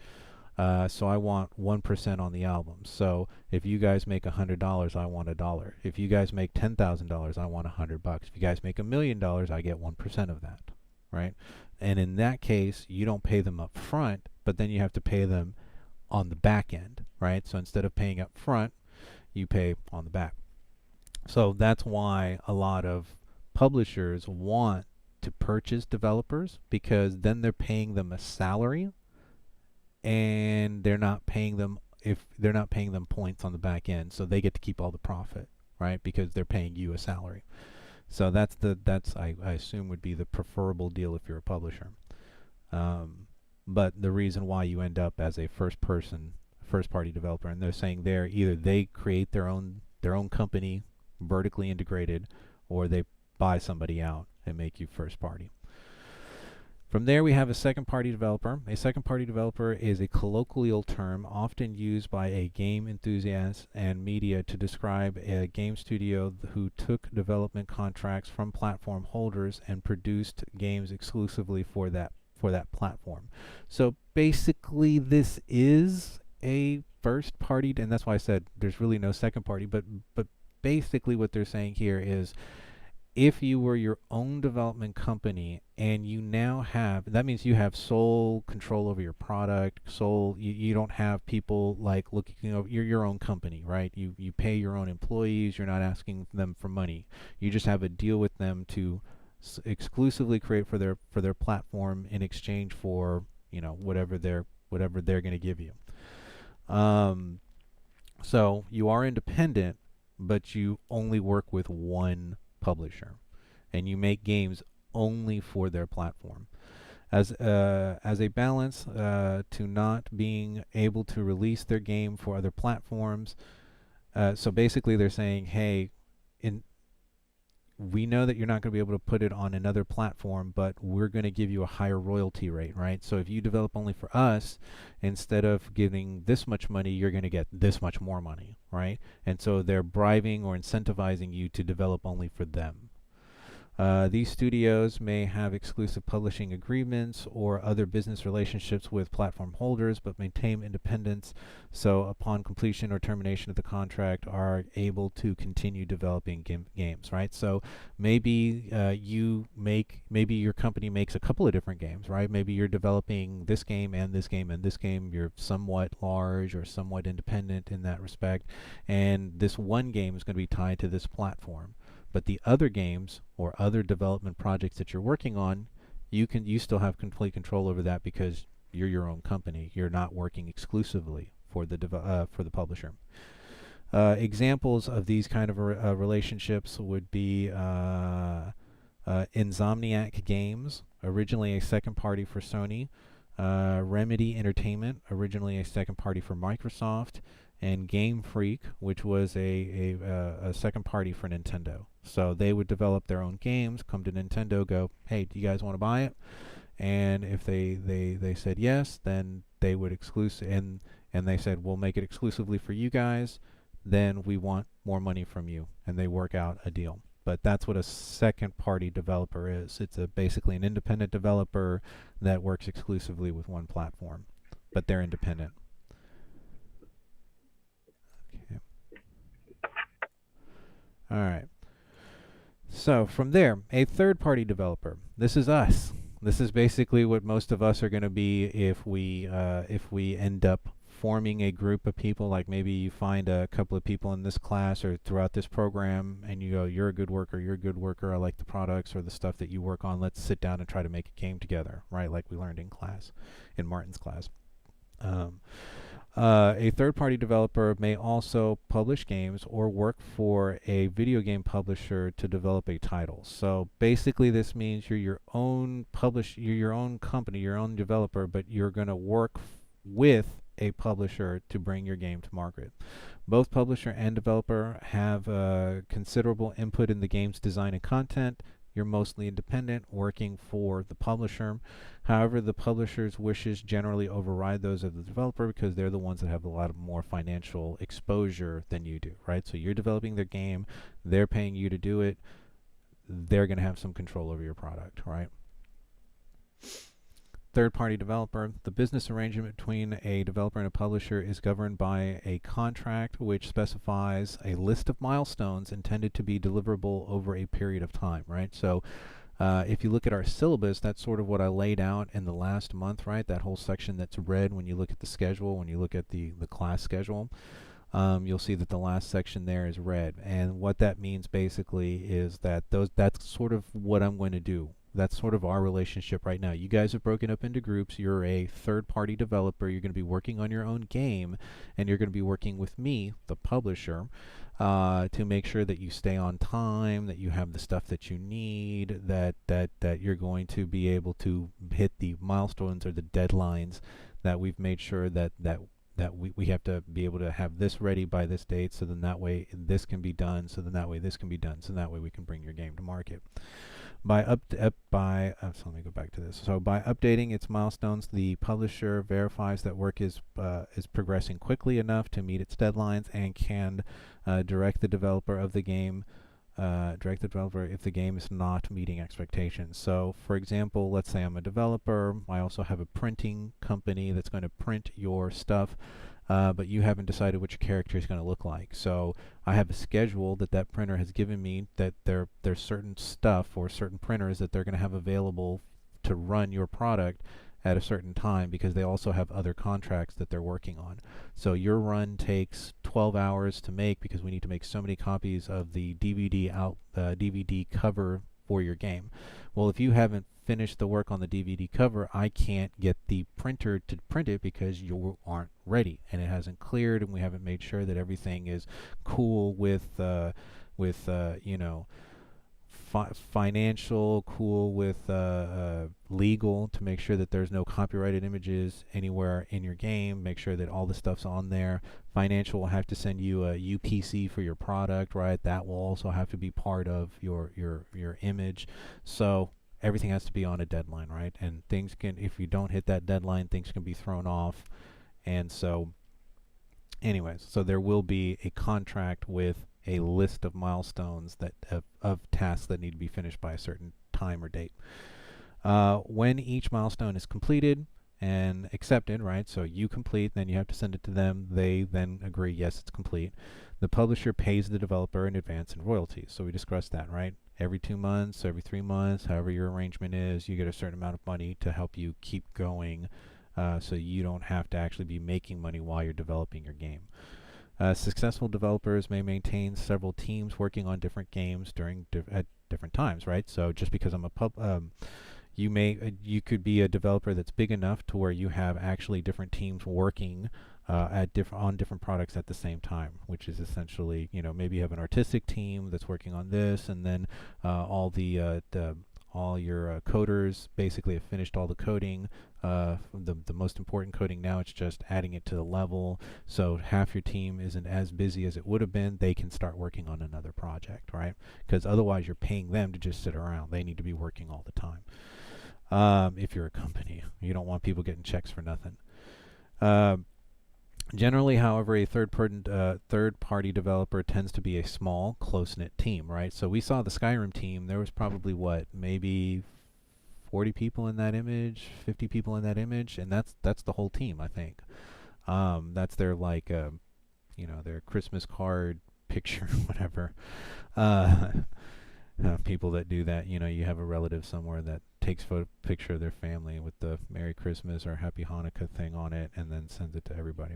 So I want 1% on the album. So if you guys make $100, I want $1. If you guys make $10,000, I want $100. If you guys make $1 million, I get 1% of that, right? And in that case, you don't pay them up front, but then you have to pay them on the back end, right? So instead of paying up front, you pay on the back. So that's why a lot of publishers want to purchase developers, because then they're paying them a salary, and they're not paying them points on the back end, so they get to keep all the profit, right? Because they're paying you a salary. So that's I assume would be the preferable deal if you're a publisher. But the reason why you end up as a first party developer, and they're saying there, either they create their own company, vertically integrated, or they buy somebody out and make you first party. From there, we have a second-party developer. A second-party developer is a colloquial term often used by a game enthusiast and media to describe a game studio who took development contracts from platform holders and produced games exclusively for that platform. So basically, this is a first-party, and that's why I said there's really no second-party. But basically, what they're saying here is, if you were your own development company and you now have, that means you have sole control over your product, you don't have people like looking over, you're your own company, right? You pay your own employees, you're not asking them for money. You just have a deal with them to exclusively create for their platform in exchange for, whatever they're going to give you. So you are independent, but you only work with one publisher, and you make games only for their platform. As a balance to not being able to release their game for other platforms. So basically, they're saying, "Hey, we know that you're not going to be able to put it on another platform, but we're going to give you a higher royalty rate, right? So if you develop only for us, instead of giving this much money, you're going to get this much more money, right?" And so they're bribing or incentivizing you to develop only for them. These studios may have exclusive publishing agreements or other business relationships with platform holders, but maintain independence. So upon completion or termination of the contract, are able to continue developing games, right? So maybe maybe your company makes a couple of different games, right? Maybe you're developing this game and this game and this game. You're somewhat large or somewhat independent in that respect, and this one game is going to be tied to this platform. But the other games or other development projects that you're working on, you still have complete control over that because you're your own company. You're not working exclusively for the publisher. Examples of these kind of relationships would be Insomniac Games, originally a second party for Sony, Remedy Entertainment, originally a second party for Microsoft, and Game Freak, which was a second party for Nintendo. So they would develop their own games, come to Nintendo, go, "Hey, do you guys want to buy it?" And if they said yes, then they would and they said, "We'll make it exclusively for you guys, then we want more money from you," and they work out a deal. But that's what a second party developer is. It's basically an independent developer that works exclusively with one platform, but they're independent. Okay. All right. So from there, a third-party developer. This is us. This is basically what most of us are going to be if we end up forming a group of people, like maybe you find a couple of people in this class or throughout this program, and you go, you're a good worker, I like the products or the stuff that you work on, let's sit down and try to make a game together, right? Like we learned in class, in Martin's class. A third-party developer may also publish games or work for a video game publisher to develop a title. So basically this means you're your own you're your own company, your own developer, but you're going to work with a publisher to bring your game to market. Both publisher and developer have considerable input in the game's design and content. You're mostly independent, working for the publisher. However, the publisher's wishes generally override those of the developer because they're the ones that have a lot more financial exposure than you do, right? So you're developing their game, they're paying you to do it, they're going to have some control over your product, right? Third-party developer. The business arrangement between a developer and a publisher is governed by a contract which specifies a list of milestones intended to be deliverable over a period of time, right? So if you look at our syllabus, that's sort of what I laid out in the last month, right? That whole section that's red when you look at the schedule, when you look at the class schedule. You'll see that the last section there is red. And what that means basically is that that's sort of what I'm going to do. That's sort of our relationship right now. You guys have broken up into groups. You're a third-party developer. You're going to be working on your own game, and you're going to be working with me, the publisher, to make sure that you stay on time, that you have the stuff that you need, that you're going to be able to hit the milestones or the deadlines that we've made sure that we have to be able to have this ready by this date, so then that way this can be done, so then that way this can be done, so that way we can bring your game to market. So let me go back to this. So by updating its milestones, the publisher verifies that work is progressing quickly enough to meet its deadlines and can direct the developer if the game is not meeting expectations. So for example, let's say I'm a developer. I also have a printing company that's going to print your stuff. But you haven't decided what your character is going to look like. So I have a schedule that printer has given me, that there's certain stuff or certain printers that they're going to have available to run your product at a certain time, because they also have other contracts that they're working on. So your run takes 12 hours to make because we need to make so many copies of the DVD cover for your game. Well, if you haven't finished the work on the DVD cover, I can't get the printer to print it because you aren't ready and it hasn't cleared, and we haven't made sure that everything is cool with financial, cool with legal, to make sure that there's no copyrighted images anywhere in your game, make sure that all the stuff's on there. Financial will have to send you a UPC for your product, right? That will also have to be part of your image. So everything has to be on a deadline, right? And things can, if you don't hit that deadline, things can be thrown off. And so anyways, so there will be a contract with a list of milestones that of tasks that need to be finished by a certain time or date. When each milestone is completed and accepted, right? So you complete, then you have to send it to them. They then agree, yes, it's complete. The publisher pays the developer in advance in royalties. So we discussed that, right? Every 2 months, every 3 months, however your arrangement is, you get a certain amount of money to help you keep going, so you don't have to actually be making money while you're developing your game. Successful developers may maintain several teams working on different games at different times, right? So just because I'm you could be a developer that's big enough to where you have actually different teams working on different products at the same time, which is essentially, maybe you have an artistic team that's working on this, and then all your coders basically have finished all the coding. The most important coding now, it's just adding it to the level. So half your team isn't as busy as it would have been. They can start working on another project, right? Because otherwise you're paying them to just sit around. They need to be working all the time. If you're a company, you don't want people getting checks for nothing. Generally, however, a third-party developer tends to be a small, close-knit team, right? So we saw the Skyrim team. There was probably, maybe 40 people in that image, 50 people in that image, and that's the whole team, I think. That's their, their Christmas card picture, whatever. people that do that. You have a relative somewhere that takes a picture of their family with the Merry Christmas or Happy Hanukkah thing on it and then sends it to everybody.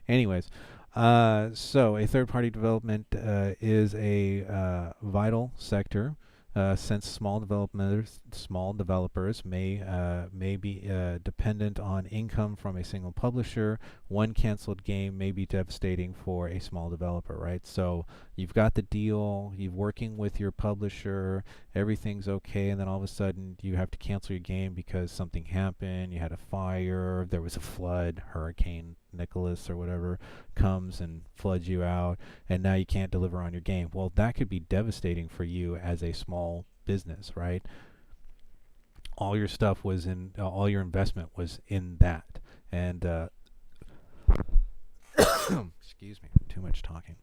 Anyways, so a third-party development is a vital sector. Since small developers may be dependent on income from a single publisher, one canceled game may be devastating for a small developer, right? So you've got the deal, you're working with your publisher, everything's okay, and then all of a sudden you have to cancel your game because something happened, you had a fire, there was a flood, Hurricane Nicholas or whatever comes and floods you out, and now you can't deliver on your game. Well, that could be devastating for you as a small business, right? All your stuff was in, all your investment was in that. And, excuse me, too much talking.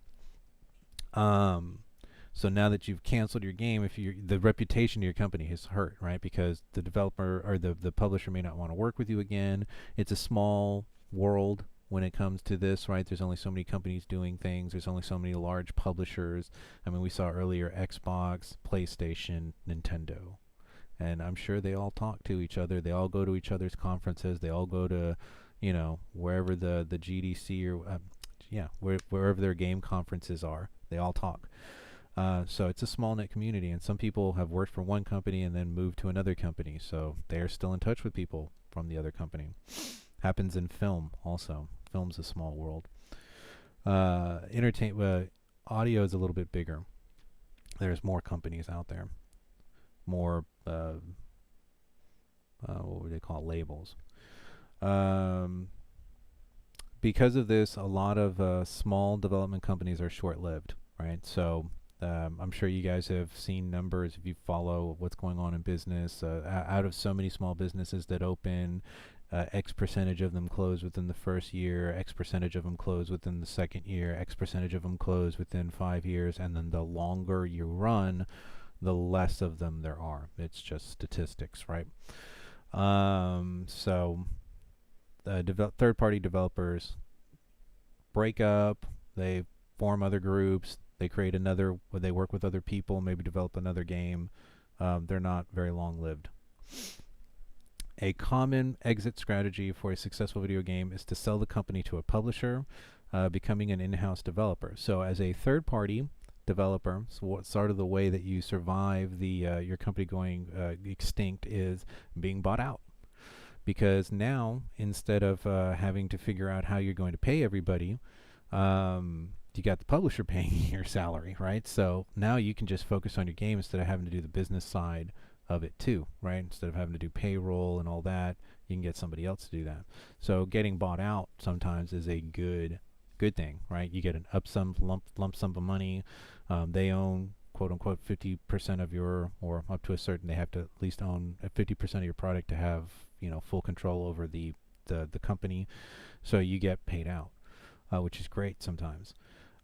So now that you've canceled your game, the reputation of your company is hurt, right? Because the developer or the publisher may not want to work with you again. It's a small world when it comes to this, right? There's only so many companies doing things. There's only so many large publishers. I mean, we saw earlier Xbox, PlayStation, Nintendo. And I'm sure they all talk to each other. They all go to each other's conferences. They all go to, wherever the GDC or, wherever their game conferences are. They all talk. So it's a small-knit community, and some people have worked for one company and then moved to another company. So they're still in touch with people from the other company. Happens in film also. Film's a small world. Audio is a little bit bigger. There's more companies out there. More, what would they call it? Labels. Because of this, a lot of small development companies are short-lived, right? So I'm sure you guys have seen numbers if you follow what's going on in business. Out of so many small businesses that open, X percentage of them close within the first year, X percentage of them close within the second year, X percentage of them close within 5 years, and then the longer you run, the less of them there are. It's just statistics, right? So third-party developers break up, they form other groups, they create another, they work with other people, maybe develop another game. They're not very long-lived. A common exit strategy for a successful video game is to sell the company to a publisher, becoming an in-house developer. So as a third-party developer, so what sort of the way that you survive your company going extinct is being bought out. Because now, instead of having to figure out how you're going to pay everybody, you got the publisher paying your salary, right? So now you can just focus on your game instead of having to do the business side of it too, right? Instead of having to do payroll and all that, you can get somebody else to do that. So getting bought out sometimes is a good thing, right? You get an lump sum of money. They own, quote unquote, 50% of your, or up to a certain, they have to at least own 50% of your product to have, full control over the company. So you get paid out, which is great sometimes.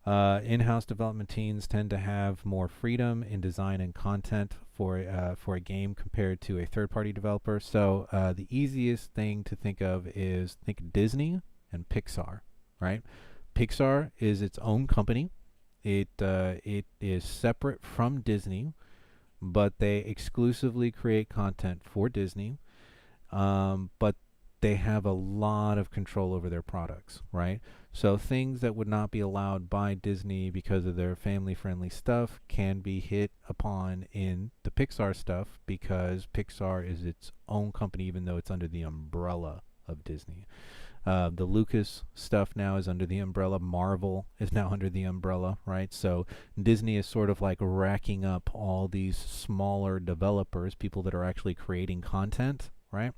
In-house development teams tend to have more freedom in design and content for a game compared to a third-party developer. So the easiest thing to think of is think Disney and Pixar, right? Pixar is its own company. It is separate from Disney, but they exclusively create content for Disney. But they have a lot of control over their products, right? So things that would not be allowed by Disney because of their family-friendly stuff can be hit upon in the Pixar stuff because Pixar is its own company, even though it's under the umbrella of Disney. The Lucas stuff now is under the umbrella. Marvel is now under the umbrella, right? So Disney is sort of like racking up all these smaller developers, people that are actually creating content, right?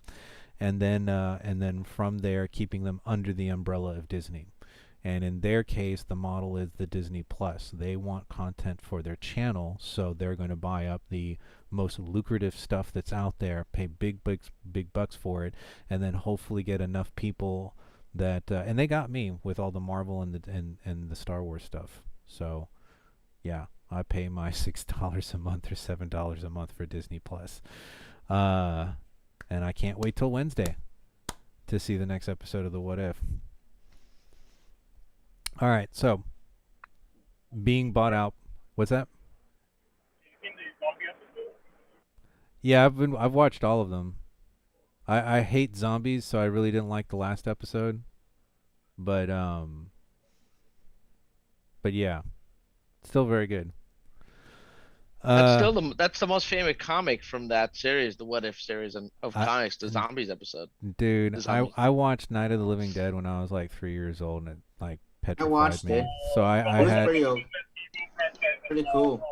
And then from there, keeping them under the umbrella of Disney. And in their case, the model is the Disney Plus. They want content for their channel, so they're going to buy up the most lucrative stuff that's out there, pay big bucks for it, and then hopefully get enough people that. And they got me with all the Marvel and the Star Wars stuff. So, yeah, I pay my $6 a month or $7 a month for Disney Plus. And I can't wait till Wednesday to see the next episode of the What If. All right, so being bought out. What's that? You seen the Zombie Yeah, I've watched all of them. I hate zombies, so I really didn't like the last episode. But yeah, still very good. That's the most famous comic from that series, the What If series of I, comics, the zombies episode. dude, The I zombies. I watched Night of the Living Dead when I was like 3 years old, and it like I petrified watched me. it. So I It was had pretty cool.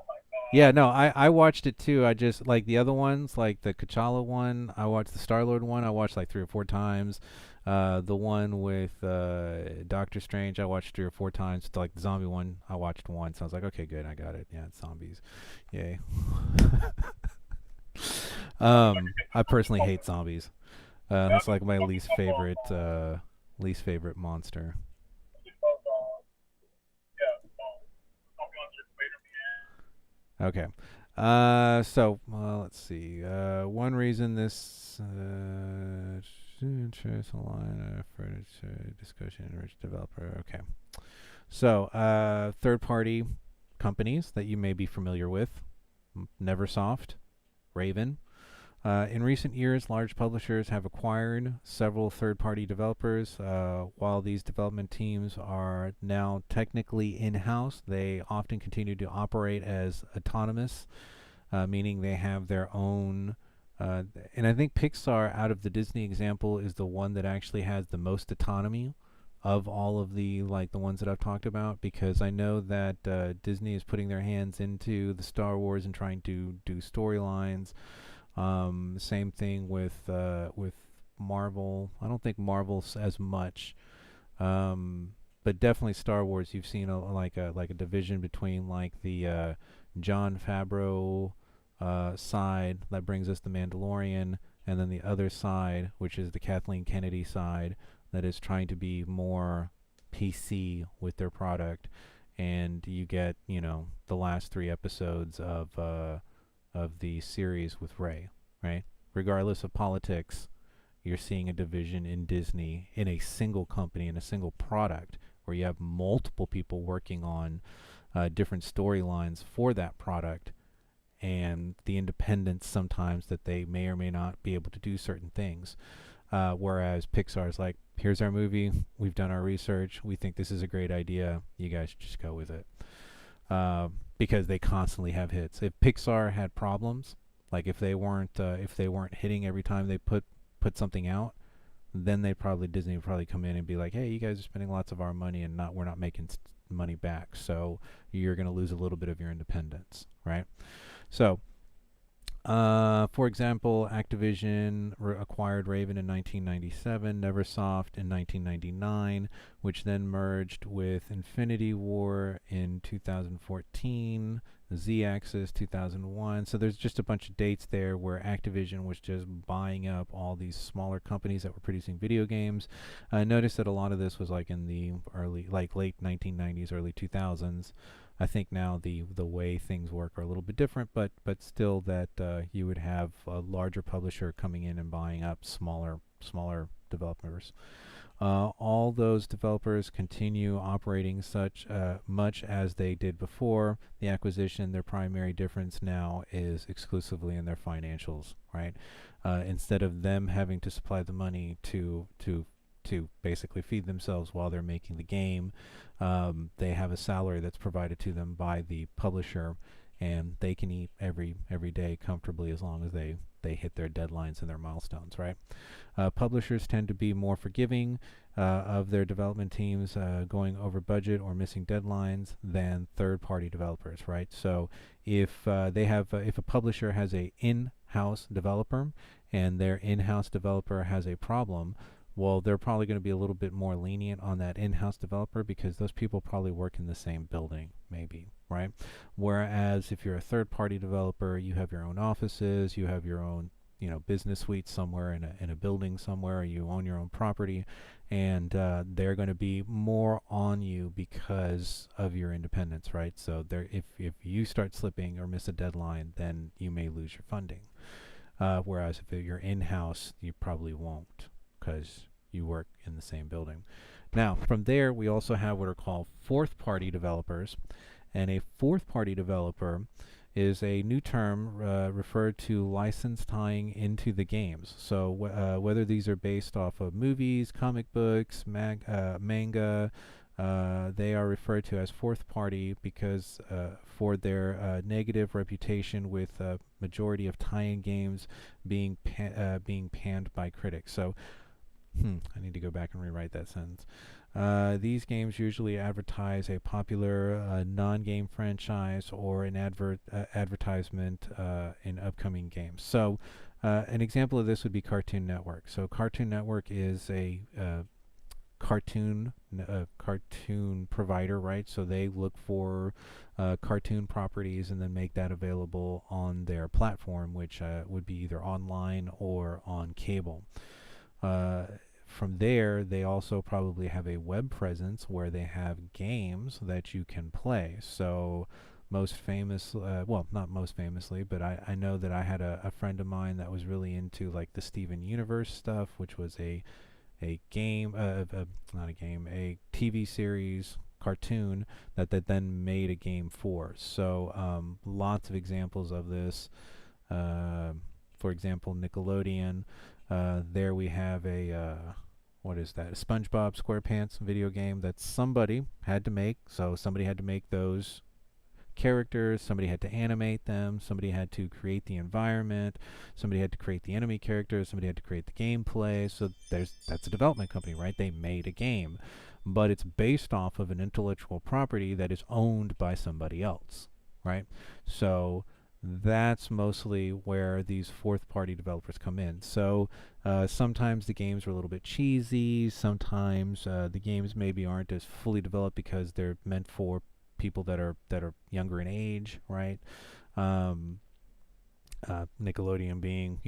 yeah, no, I watched it too. I just like the other ones, like the T'Challa one. I watched the Star Lord one. I watched like 3 or 4 times. The one with Doctor Strange, I watched 3 or 4 times. Like the zombie one, I watched once. I was like, okay, good, I got it. Yeah, it's zombies. Yay. I personally hate zombies. That's like my least favorite monster. Okay. So let's see. One reason this choice line for discussion and rich developer. Okay. So third-party companies that you may be familiar with: Neversoft, Raven. In recent years, large publishers have acquired several third-party developers. While these development teams are now technically in-house, they often continue to operate as autonomous, meaning they have their own. And I think Pixar, out of the Disney example, is the one that actually has the most autonomy of all of the ones that I've talked about, because I know that Disney is putting their hands into the Star Wars and trying to do storylines. Same thing with Marvel. I don't think Marvel's as much, but definitely Star Wars. You've seen a division between like the John Favreau side that brings us the Mandalorian, and then the other side, which is the Kathleen Kennedy side, that is trying to be more PC with their product. And you get the last 3 episodes of the series with Rey, right? Regardless of politics, you're seeing a division in Disney in a single company, in a single product, where you have multiple people working on different storylines for that product, and the independence sometimes that they may or may not be able to do certain things. Whereas Pixar's like, here's our movie, we've done our research, we think this is a great idea, you guys should just go with it. Because they constantly have hits. If Pixar had problems, like if they weren't hitting every time they put something out, then Disney would probably come in and be like, hey, you guys are spending lots of our money and we're not making money back, so you're going to lose a little bit of your independence, right? So for example, Activision acquired Raven in 1997, Neversoft in 1999, which then merged with Infinity War in 2014, Z-Axis 2001. So there's just a bunch of dates there where Activision was just buying up all these smaller companies that were producing video games. Notice that a lot of this was like in the late 1990s, early 2000s. I think now the way things work are a little bit different, but still that you would have a larger publisher coming in and buying up smaller developers. All those developers continue operating such much as they did before the acquisition. Their primary difference now is exclusively in their financials, right? Instead of them having to supply the money to basically feed themselves while they're making the game, they have a salary that's provided to them by the publisher, and they can eat every day comfortably as long as they hit their deadlines and their milestones, right? Publishers tend to be more forgiving of their development teams going over budget or missing deadlines than third-party developers, right? So if if a publisher has a in-house developer and their in-house developer has a problem, well, they're probably going to be a little bit more lenient on that in-house developer because those people probably work in the same building, maybe, right? Whereas if you're a third-party developer, you have your own offices, you have your own, business suite somewhere in a building somewhere, you own your own property, and they're going to be more on you because of your independence, right? So if you start slipping or miss a deadline, then you may lose your funding. Whereas if you're in-house, you probably won't, because you work in the same building. Now, from there, we also have what are called fourth-party developers. And a fourth-party developer is a new term referred to license tying into the games. So whether these are based off of movies, comic books, manga, they are referred to as fourth party because for their negative reputation with majority of tie-in games being panned by critics. So I need to go back and rewrite that sentence. These games usually advertise a popular non-game franchise or an advertisement in upcoming games. So an example of this would be Cartoon Network. So Cartoon Network is a cartoon provider, right? So they look for cartoon properties and then make that available on their platform, which would be either online or on cable. From there, they also probably have a web presence where they have games that you can play. So most famous, well, not most famously, but I know that I had a friend of mine that was really into like the Steven Universe stuff, which was a game, not a game, a TV series cartoon that then made a game for. So lots of examples of this. For example, Nickelodeon. There we have a what is that? A SpongeBob SquarePants video game that somebody had to make. So somebody had to make those characters, somebody had to animate them, somebody had to create the environment, somebody had to create the enemy characters, somebody had to create the gameplay. So that's a development company, right? They made a game, but it's based off of an intellectual property that is owned by somebody else, right? So that's mostly where these fourth party developers come in. So sometimes the games are a little bit cheesy, sometimes the games maybe aren't as fully developed because they're meant for people that are younger in age, right? Nickelodeon being,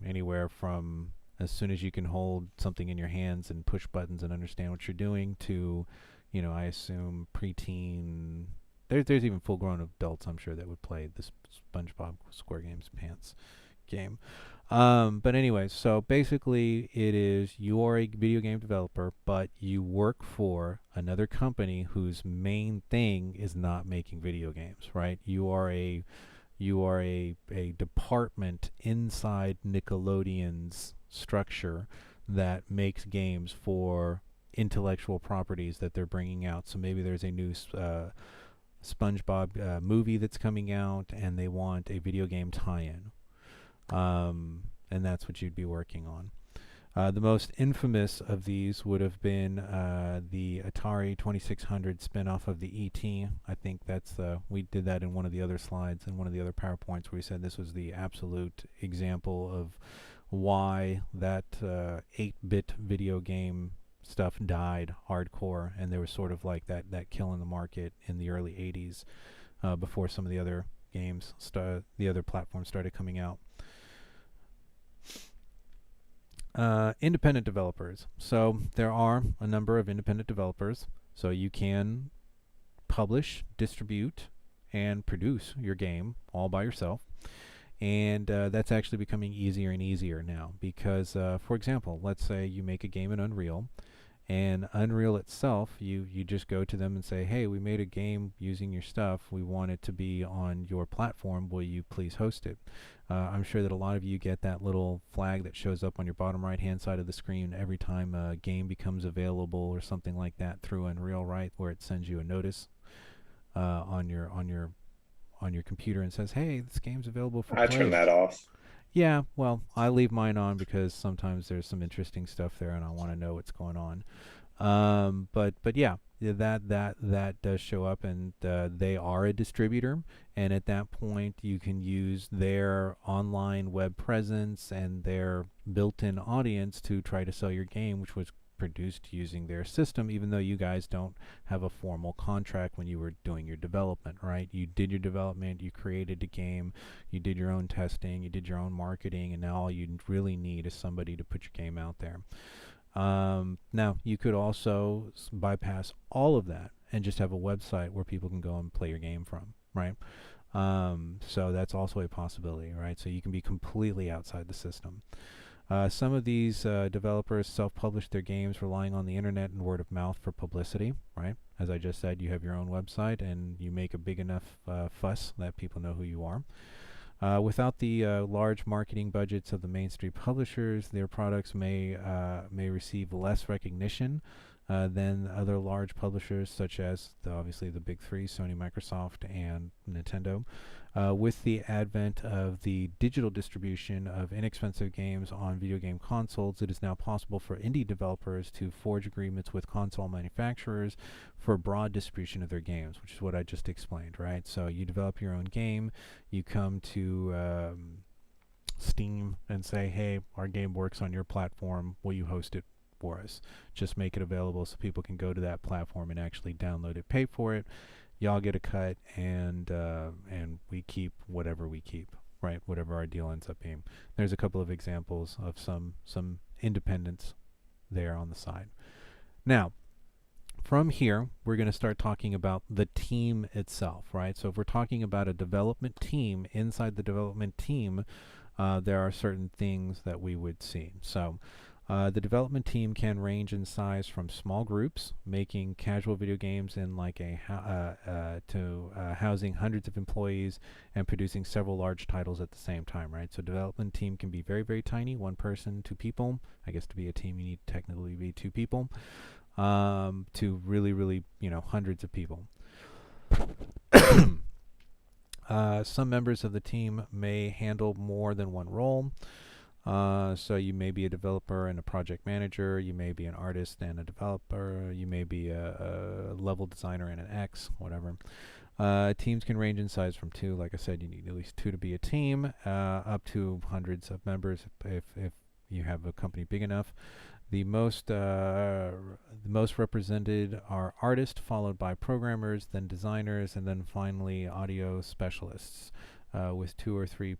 anywhere from as soon as you can hold something in your hands and push buttons and understand what you're doing to, I assume preteen. There's even full-grown adults, I'm sure, that would play this SpongeBob SquarePants game. But anyway, so basically it is you are a video game developer, but you work for another company whose main thing is not making video games, right? You are a department inside Nickelodeon's structure that makes games for intellectual properties that they're bringing out. So maybe there's a new SpongeBob movie that's coming out and they want a video game tie-in. And that's what you'd be working on. The most infamous of these would have been the Atari 2600 spin-off of the E.T. I think that's we did that in one of the other slides, in one of the other PowerPoints, where we said this was the absolute example of why that 8-bit video game stuff died hardcore, and there was sort of like that kill in the market in the early 80s before some of the other games, the other platforms started coming out. Independent developers. So there are a number of independent developers. So you can publish, distribute, and produce your game all by yourself. And that's actually becoming easier and easier now because, for example, let's say you make a game in Unreal, and Unreal itself, you just go to them and say, hey, we made a game using your stuff. We want it to be on your platform. Will you please host it? I'm sure that a lot of you get that little flag that shows up on your bottom right-hand side of the screen every time a game becomes available or something like that through Unreal, right, where it sends you a notice on your computer and says, hey, this game's available for play. I turn that off. Yeah, well, I leave mine on because sometimes there's some interesting stuff there and I want to know what's going on. But yeah, that does show up, and they are a distributor, and at that point you can use their online web presence and their built-in audience to try to sell your game, which was produced using their system, even though you guys don't have a formal contract when you were doing your development, right? You did your development, you created the game, you did your own testing, you did your own marketing, and now all you really need is somebody to put your game out there. Now, you could also bypass all of that and just have a website where people can go and play your game from, right? So that's also a possibility, right? So you can be completely outside the system. Some of these developers self-publish their games relying on the internet and word of mouth for publicity, right? As I just said, you have your own website and you make a big enough fuss that people know who you are. Without the large marketing budgets of the mainstream publishers, their products may receive less recognition than other large publishers, such as obviously the big three: Sony, Microsoft, and Nintendo. With the advent of the digital distribution of inexpensive games on video game consoles, it is now possible for indie developers to forge agreements with console manufacturers for broad distribution of their games, which is what I just explained, right? So you develop your own game, you come to Steam and say, hey, our game works on your platform, will you host it for us? Just make it available so people can go to that platform and actually download it, pay for it. Y'all get a cut, and we keep whatever we keep, right? Whatever our deal ends up being. There's a couple of examples of some independence there on the side. Now, from here, we're going to start talking about the team itself, right? So if we're talking about a development team, inside the development team, there are certain things that we would see. So the development team can range in size from small groups making casual video games in like to housing hundreds of employees and producing several large titles at the same time, right? So development team can be very, very tiny, one person, two people. I guess to be a team you need to technically be two people, to really, really, hundreds of people. Some members of the team may handle more than one role. So you may be a developer and a project manager, you may be an artist and a developer, you may be a level designer and an X, whatever. Teams can range in size from two. Like I said, you need at least two to be a team, up to hundreds of members if you have a company big enough. The most represented are artists, followed by programmers, then designers, and then finally audio specialists. With two or three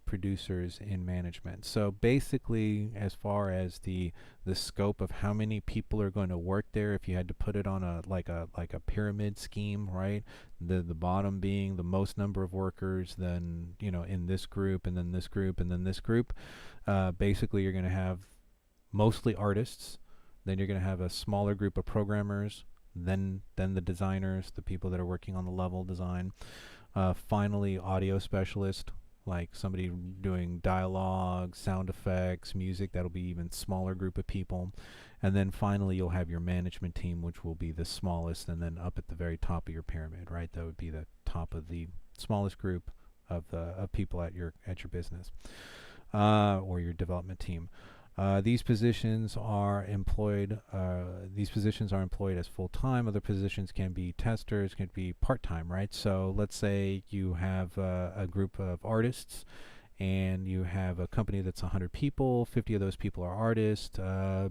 producers in management. So basically, as far as the scope of how many people are going to work there, if you had to put it on a pyramid scheme, right? The bottom being the most number of workers, then in this group, and then this group, and then this group. Basically, you're going to have mostly artists. Then you're going to have a smaller group of programmers. Then the designers, the people that are working on the level design. Finally, audio specialist, like somebody doing dialogue, sound effects, music. That'll be even smaller group of people. And then finally, you'll have your management team, which will be the smallest, and then up at the very top of your pyramid, right? That would be the top of the smallest group of people at your business or your development team. These positions are employed. As full time. Other positions can be testers, can be part time, right? So let's say you have a group of artists, and you have a company that's 100 people. 50 of those people are artists.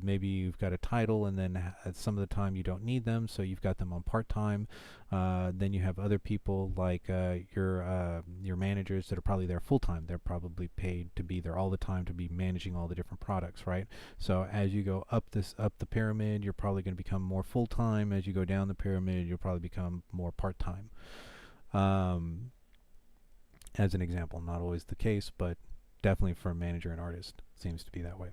Maybe you've got a title, and then some of the time you don't need them, so you've got them on part time. Then you have other people like your managers that are probably there full time. They're probably paid to be there all the time to be managing all the different products, right? So as you go up the pyramid, you're probably going to become more full time. As you go down the pyramid, you'll probably become more part time. As an example, not always the case, but definitely for a manager and artist, seems to be that way.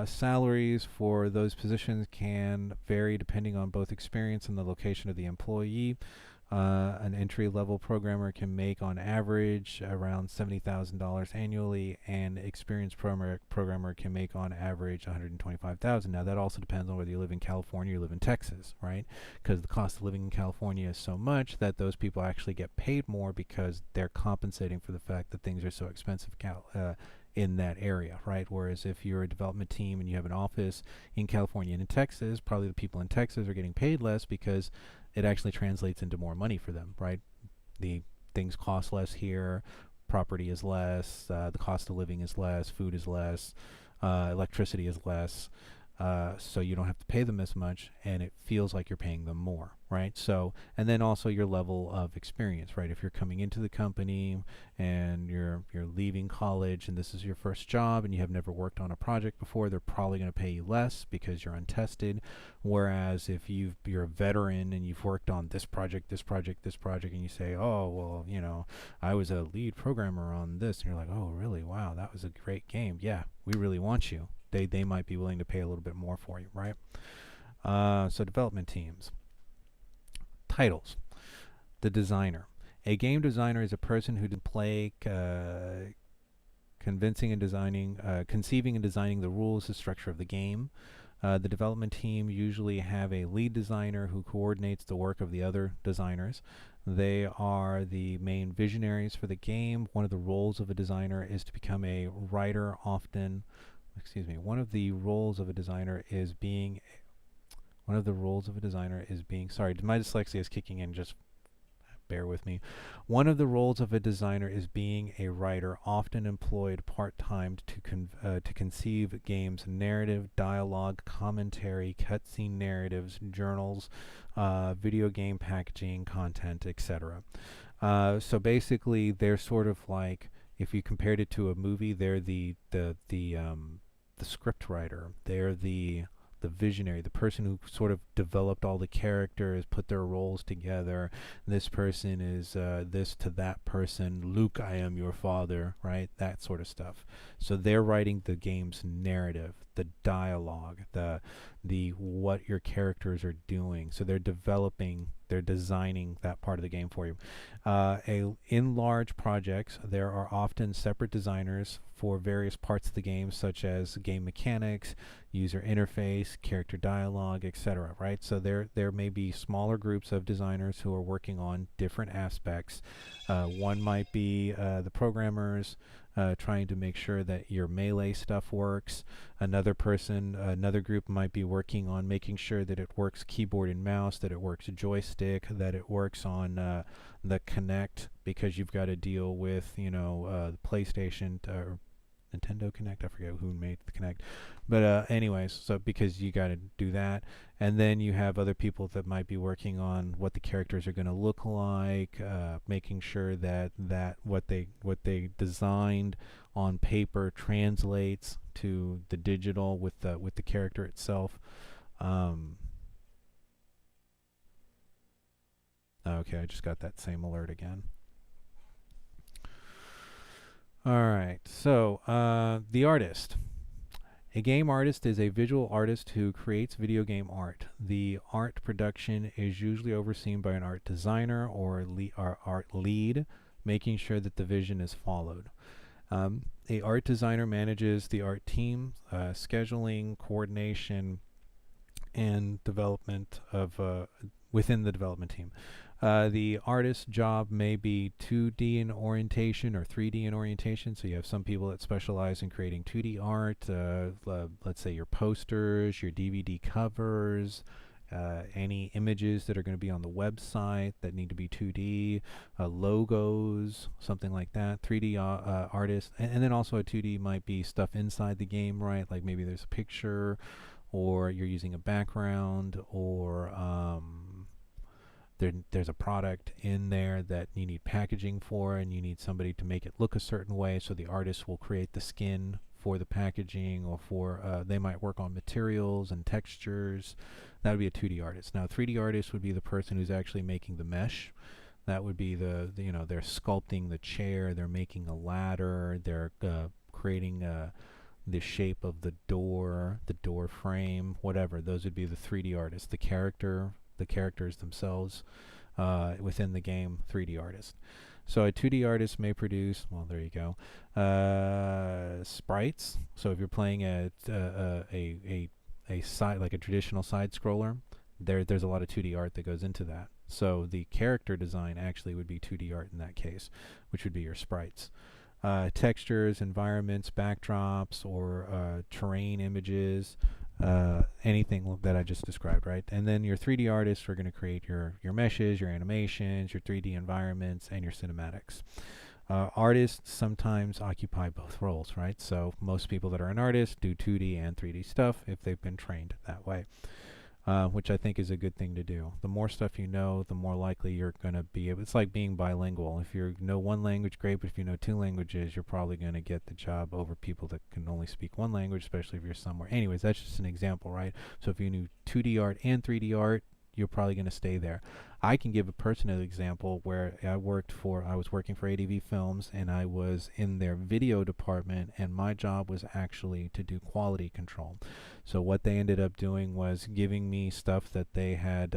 Salaries for those positions can vary depending on both experience and the location of the employee. An entry-level programmer can make on average around $70,000 annually, and experienced programmer can make on average $125,000. Now that also depends on whether you live in California or you live in Texas, right? Because the cost of living in California is so much that those people actually get paid more because they're compensating for the fact that things are so expensive in that area, right? Whereas if you're a development team and you have an office in California and in Texas, probably the people in Texas are getting paid less because it actually translates into more money for them, right? The things cost less here, property is less, the cost of living is less, food is less, electricity is less, so you don't have to pay them as much, and it feels like you're paying them more, right? So, and then also your level of experience, right? If you're coming into the company and you're leaving college and this is your first job and you have never worked on a project before, they're probably going to pay you less because you're untested. Whereas if you're a veteran and you've worked on this project, and you say, oh, well, I was a lead programmer on this, and you're like, oh, really? Wow, that was a great game. Yeah, we really want you. They might be willing to pay a little bit more for you, right? So development teams. Titles. The designer. A game designer is a person who can play, conceiving and designing the rules, the structure of the game. The development team usually have a lead designer who coordinates the work of the other designers. They are the main visionaries for the game. One of the roles of a designer is to become a writer often. One of the roles of a designer is being. Sorry, my dyslexia is kicking in. Just bear with me. One of the roles of a designer is being a writer, often employed part-time to conceive games, narrative, dialogue, commentary, cutscene narratives, journals, video game packaging, content, etc. So basically, they're sort of like, if you compared it to a movie, they're the script writer. They're the visionary, the person who sort of developed all the characters, put their roles together. This person is this to that person. Luke, I am your father, right? That sort of stuff. So they're writing the game's narrative, the dialogue, the what your characters are doing. So they're designing that part of the game for you. In large projects, there are often separate designers for various parts of the game, such as game mechanics, user interface, character dialogue, etc. Right? So there may be smaller groups of designers who are working on different aspects. One might be the programmers, trying to make sure that your melee stuff works. Another group might be working on making sure that it works keyboard and mouse, that it works joystick, that it works on the Kinect, because you've got to deal with, the PlayStation or Nintendo Kinect. I forget who made the Kinect. But anyways, so because you got to do that. And then you have other people that might be working on what the characters are going to look like, making sure that what they designed on paper translates to the digital with the character itself. Okay, I just got that same alert again. All right, so the artist. A game artist is a visual artist who creates video game art. The art production is usually overseen by an art designer or art lead, making sure that the vision is followed. A art designer manages the art team, scheduling, coordination, and development of within the development team. The artist's job may be 2D in orientation or 3D in orientation. So you have some people that specialize in creating 2D art. Let's say your posters, your DVD covers, any images that are going to be on the website that need to be 2D, logos, something like that. 3D artist, and then also a 2D might be stuff inside the game, right? Like maybe there's a picture, or you're using a background, or there's a product in there that you need packaging for, and you need somebody to make it look a certain way, so the artist will create the skin for the packaging, or for they might work on materials and textures. That would be a 2D artist. Now, a 3D artist would be the person who's actually making the mesh. That would be they're sculpting the chair, they're making a ladder, they're creating the shape of the door frame, whatever. Those would be the 3D artists. The characters themselves within the game, 3D artist. So a 2D artist may produce, well, there you go, sprites. So if you're playing a side, like a traditional side scroller, there's a lot of 2D art that goes into that. So the character design actually would be 2D art in that case, which would be your sprites. Textures, environments, backdrops, or terrain images, anything that I just described, right? And then your 3D artists are going to create your meshes, your animations, your 3D environments, and your cinematics. Artists sometimes occupy both roles, right? So most people that are an artist do 2D and 3D stuff if they've been trained that way, which I think is a good thing to do. The more stuff you know, the more likely you're going to be able. It's like being bilingual. If you know one language, great, but if you know two languages, you're probably going to get the job over people that can only speak one language, especially if you're somewhere. Anyways, that's just an example, right? So if you knew 2D art and 3D art, you're probably going to stay there. I can give a personal example where I was working for ADV Films, and I was in their video department, and my job was actually to do quality control. So what they ended up doing was giving me stuff that they had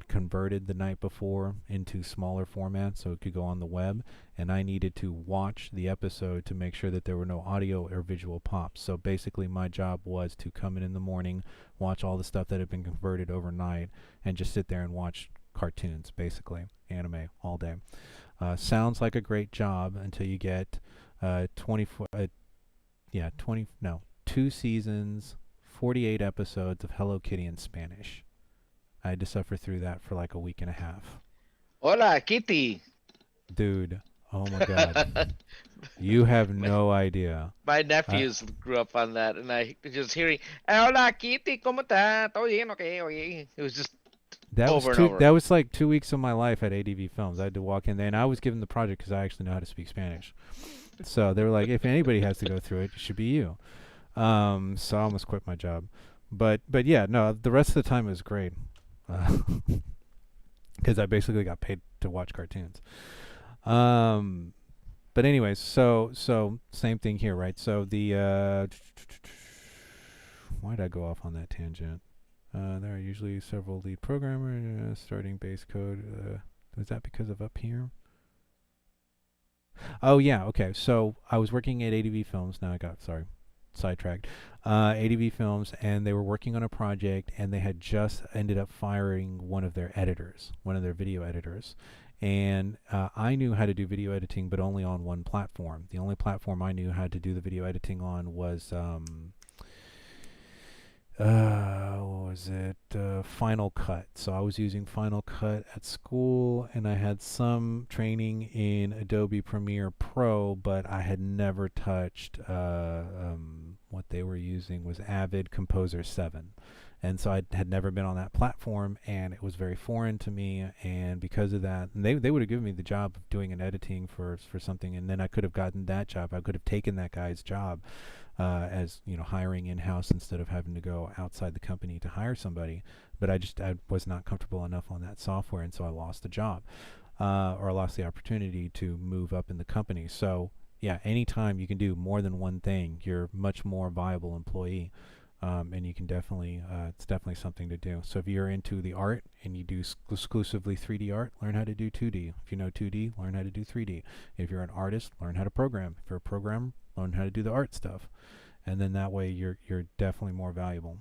converted the night before into smaller formats so it could go on the web, and I needed to watch the episode to make sure that there were no audio or visual pops. So basically my job was to come in the morning, watch all the stuff that had been converted overnight, and just sit there and watch cartoons, basically anime all day. Sounds like a great job until you get 2 seasons, 48 episodes of Hello Kitty in Spanish. I had to suffer through that for like a week and a half. Hola, Kitty. Dude, oh my God. You have no idea. My nephews grew up on that, and I just hearing, Hola, Kitty, ¿cómo está? ¿Todo bien? Okay, okay. It was just over and over. That was like 2 weeks of my life at ADV Films. I had to walk in there, and I was given the project because I actually know how to speak Spanish. So they were like, if anybody has to go through it, it should be you. So I almost quit my job. But yeah, no, the rest of the time was great. Because I basically got paid to watch cartoons. But anyways, so same thing here, right? So the why did I go off on that tangent? There are usually several lead programmers starting base code. Was that because of up here? Oh yeah, okay. So I was working at ADV Films. Now I got sidetracked. ADV Films, and they were working on a project, and they had just ended up firing one of their video editors. And I knew how to do video editing, but only on one platform. The only platform I knew how to do the video editing on was Final Cut. So I was using Final Cut at school, and I had some training in Adobe Premiere Pro, but I had never touched what they were using was Avid Composer 7. And so I had never been on that platform, and it was very foreign to me. And because of that, and they would have given me the job of doing an editing for something, and then I could have gotten that job. I could have taken that guy's job as hiring in-house instead of having to go outside the company to hire somebody. But I was not comfortable enough on that software, and so I lost the job, or I lost the opportunity to move up in the company. So yeah, anytime you can do more than one thing, you're a much more viable employee. And you can definitely, it's definitely something to do. So if you're into the art and you do exclusively 3D art, learn how to do 2D. If you know 2D, learn how to do 3D. If you're an artist, learn how to program. If you're a programmer, learn how to do the art stuff. And then that way you're definitely more valuable.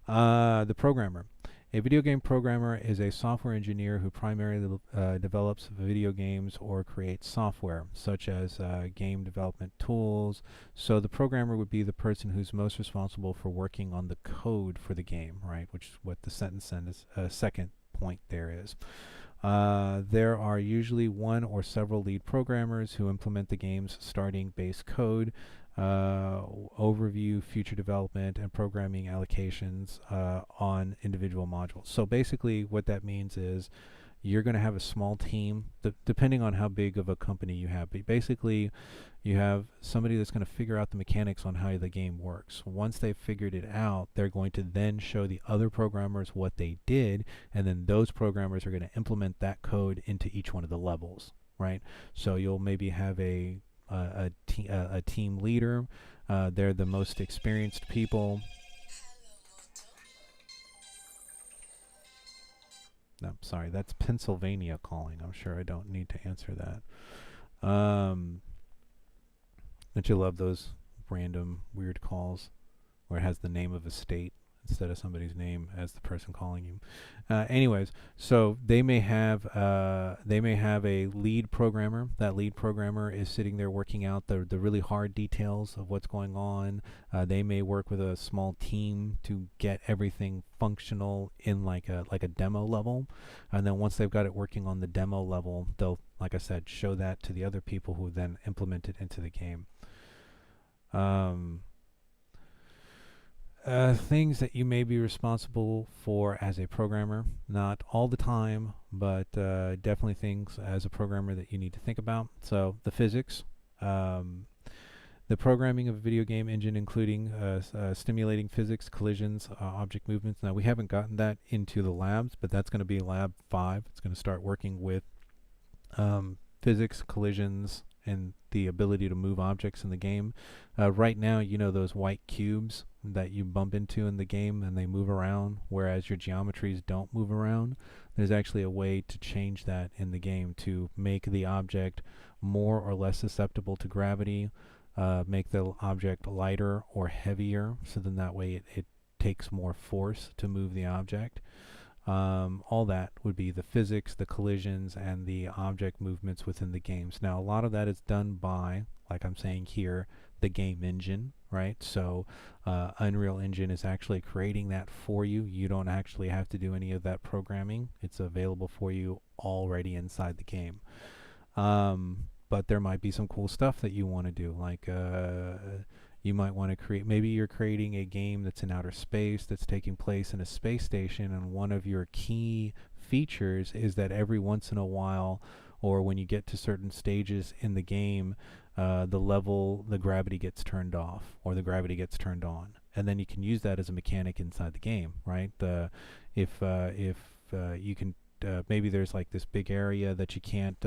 The programmer. A video game programmer is a software engineer who primarily develops video games or creates software, such as game development tools. So the programmer would be the person who's most responsible for working on the code for the game, right? Which is what the second point there is. There are usually one or several lead programmers who implement the game's starting base code, overview future development, and programming allocations on individual modules. So basically what that means is you're going to have a small team, depending on how big of a company you have. But basically you have somebody that's going to figure out the mechanics on how the game works. Once they've figured it out, they're going to then show the other programmers what they did, and then those programmers are going to implement that code into each one of the levels, right? So you'll maybe have a team leader. They're the most experienced people. No, sorry, that's Pennsylvania calling. I'm sure I don't need to answer that. Don't you love those random weird calls where it has the name of a state instead of somebody's name as the person calling you? Anyways, so they may have a lead programmer. That lead programmer is sitting there working out the really hard details of what's going on. They may work with a small team to get everything functional in like a demo level, and then once they've got it working on the demo level, they'll, like I said, show that to the other people who then implement it into the game. Things that you may be responsible for as a programmer, not all the time, but definitely things as a programmer that you need to think about. So the physics, The programming of a video game engine, including stimulating physics, collisions, object movements. Now, we haven't gotten that into the labs, but that's going to be lab 5. It's going to start working with physics, collisions, and the ability to move objects in the game. Right now, you know those white cubes that you bump into in the game and they move around, whereas your geometries don't move around. There's actually a way to change that in the game to make the object more or less susceptible to gravity, make the object lighter or heavier, so then that way it takes more force to move the object. All that would be the physics, the collisions, and the object movements within the games. Now, a lot of that is done by, like I'm saying here, the game engine, right? So Unreal Engine is actually creating that for you. You don't actually have to do any of that programming. It's available for you already inside the game. But there might be some cool stuff that you want to do, like you might want to create, maybe you're creating a game that's in outer space that's taking place in a space station, and one of your key features is that every once in a while, or when you get to certain stages in the game, the gravity gets turned off or the gravity gets turned on, and then you can use that as a mechanic inside the game, right? If you can, maybe there's like this big area that you can't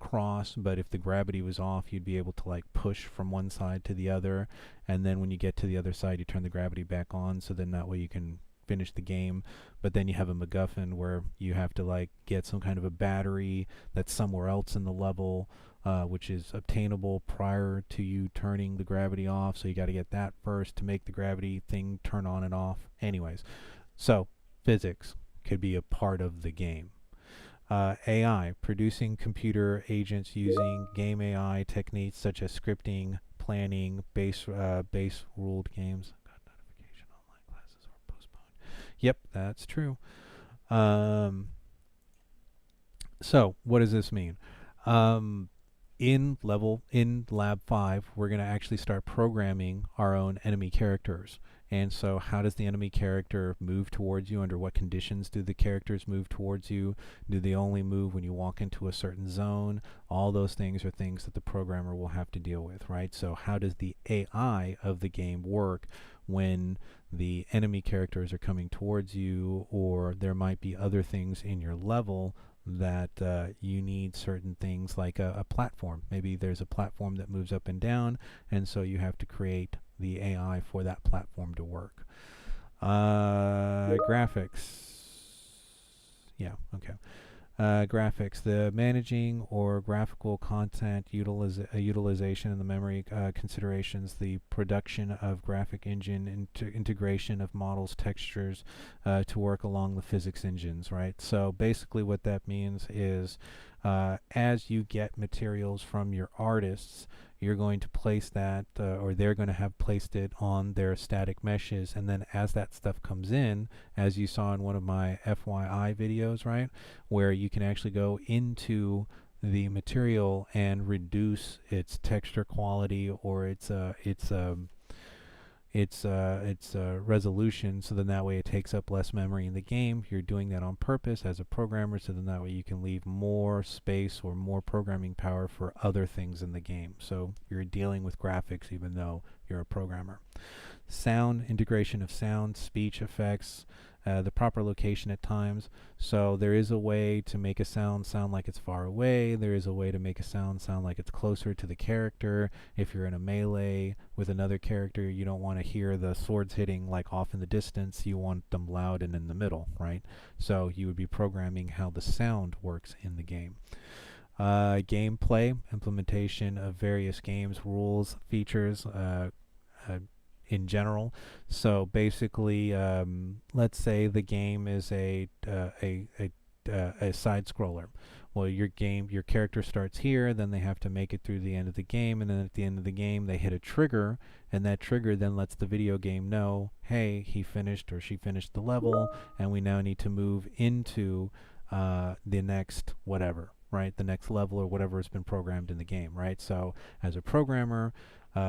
cross, but if the gravity was off, you'd be able to like push from one side to the other, and then when you get to the other side, you turn the gravity back on, so then that way you can finish the game. But then you have a MacGuffin where you have to like get some kind of a battery that's somewhere else in the level, which is obtainable prior to you turning the gravity off, so you got to get that first to make the gravity thing turn on and off. Anyways, so physics could be a part of the game. AI, producing computer agents using game AI techniques such as scripting, planning, base ruled games. Got notification online classes are postponed. Yep, that's true. So what does this mean? In lab 5, we're going to actually start programming our own enemy characters. And so how does the enemy character move towards you? Under what conditions do the characters move towards you? Do they only move when you walk into a certain zone? All those things are things that the programmer will have to deal with, right? So how does the AI of the game work when the enemy characters are coming towards you, or there might be other things in your level that you need certain things like a platform. Maybe there's a platform that moves up and down, and so you have to create the AI for that platform to work. Graphics. Yeah, okay. Graphics, the managing or graphical content utilization and the memory considerations, the production of graphic engine integration of models, textures to work along the physics engines, right? So basically what that means is as you get materials from your artists, you're going to place that, or they're going to have placed it on their static meshes, and then as that stuff comes in, as you saw in one of my FYI videos, right, where you can actually go into the material and reduce its texture quality or its resolution, so then that way it takes up less memory in the game. You're doing that on purpose as a programmer, so then that way you can leave more space or more programming power for other things in the game. So you're dealing with graphics even though you're a programmer. Sound, integration of sound, speech effects, the proper location at times. So there is a way to make a sound like it's far away. There is a way to make a sound like it's closer to the character. If you're in a melee with another character, you don't want to hear the swords hitting like off in the distance. You want them loud and in the middle, right? So you would be programming how the sound works in the game. Gameplay, implementation of various games, rules, features, in general. So basically, let's say the game is a side scroller. Well, your character starts here, then they have to make it through the end of the game, and then at the end of the game they hit a trigger, and that trigger then lets the video game know, hey, he finished or she finished the level, and we now need to move into the next whatever, right? The next level or whatever has been programmed in the game, right? So as a programmer,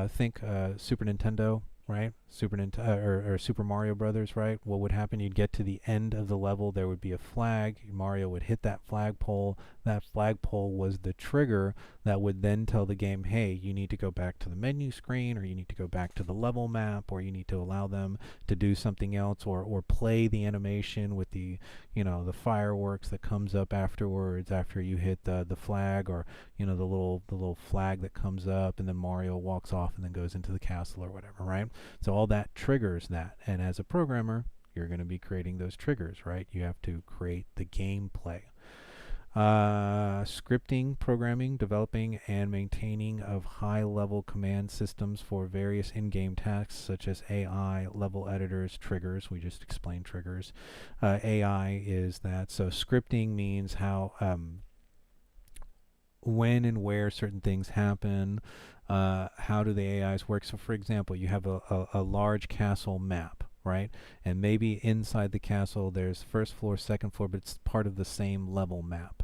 think Super Nintendo right? Or Super Mario Brothers, right? What would happen? You'd get to the end of the level, there would be a flag. Mario would hit that flagpole. That flagpole was the trigger that would then tell the game, hey, you need to go back to the menu screen, or you need to go back to the level map, or you need to allow them to do something else, or play the animation with the, the fireworks that comes up afterwards after you hit the flag, or the little flag that comes up, and then Mario walks off and then goes into the castle or whatever, right? So all that triggers that, and as a programmer, you're going to be creating those triggers, right? You have to create the gameplay. Scripting, programming, developing, and maintaining of high-level command systems for various in-game tasks such as AI, level editors, triggers. We just explained triggers. AI is that. So scripting means how, when and where certain things happen. How do the AIs work? So, for example, you have a large castle map, right? And maybe inside the castle there's first floor, second floor, but it's part of the same level map.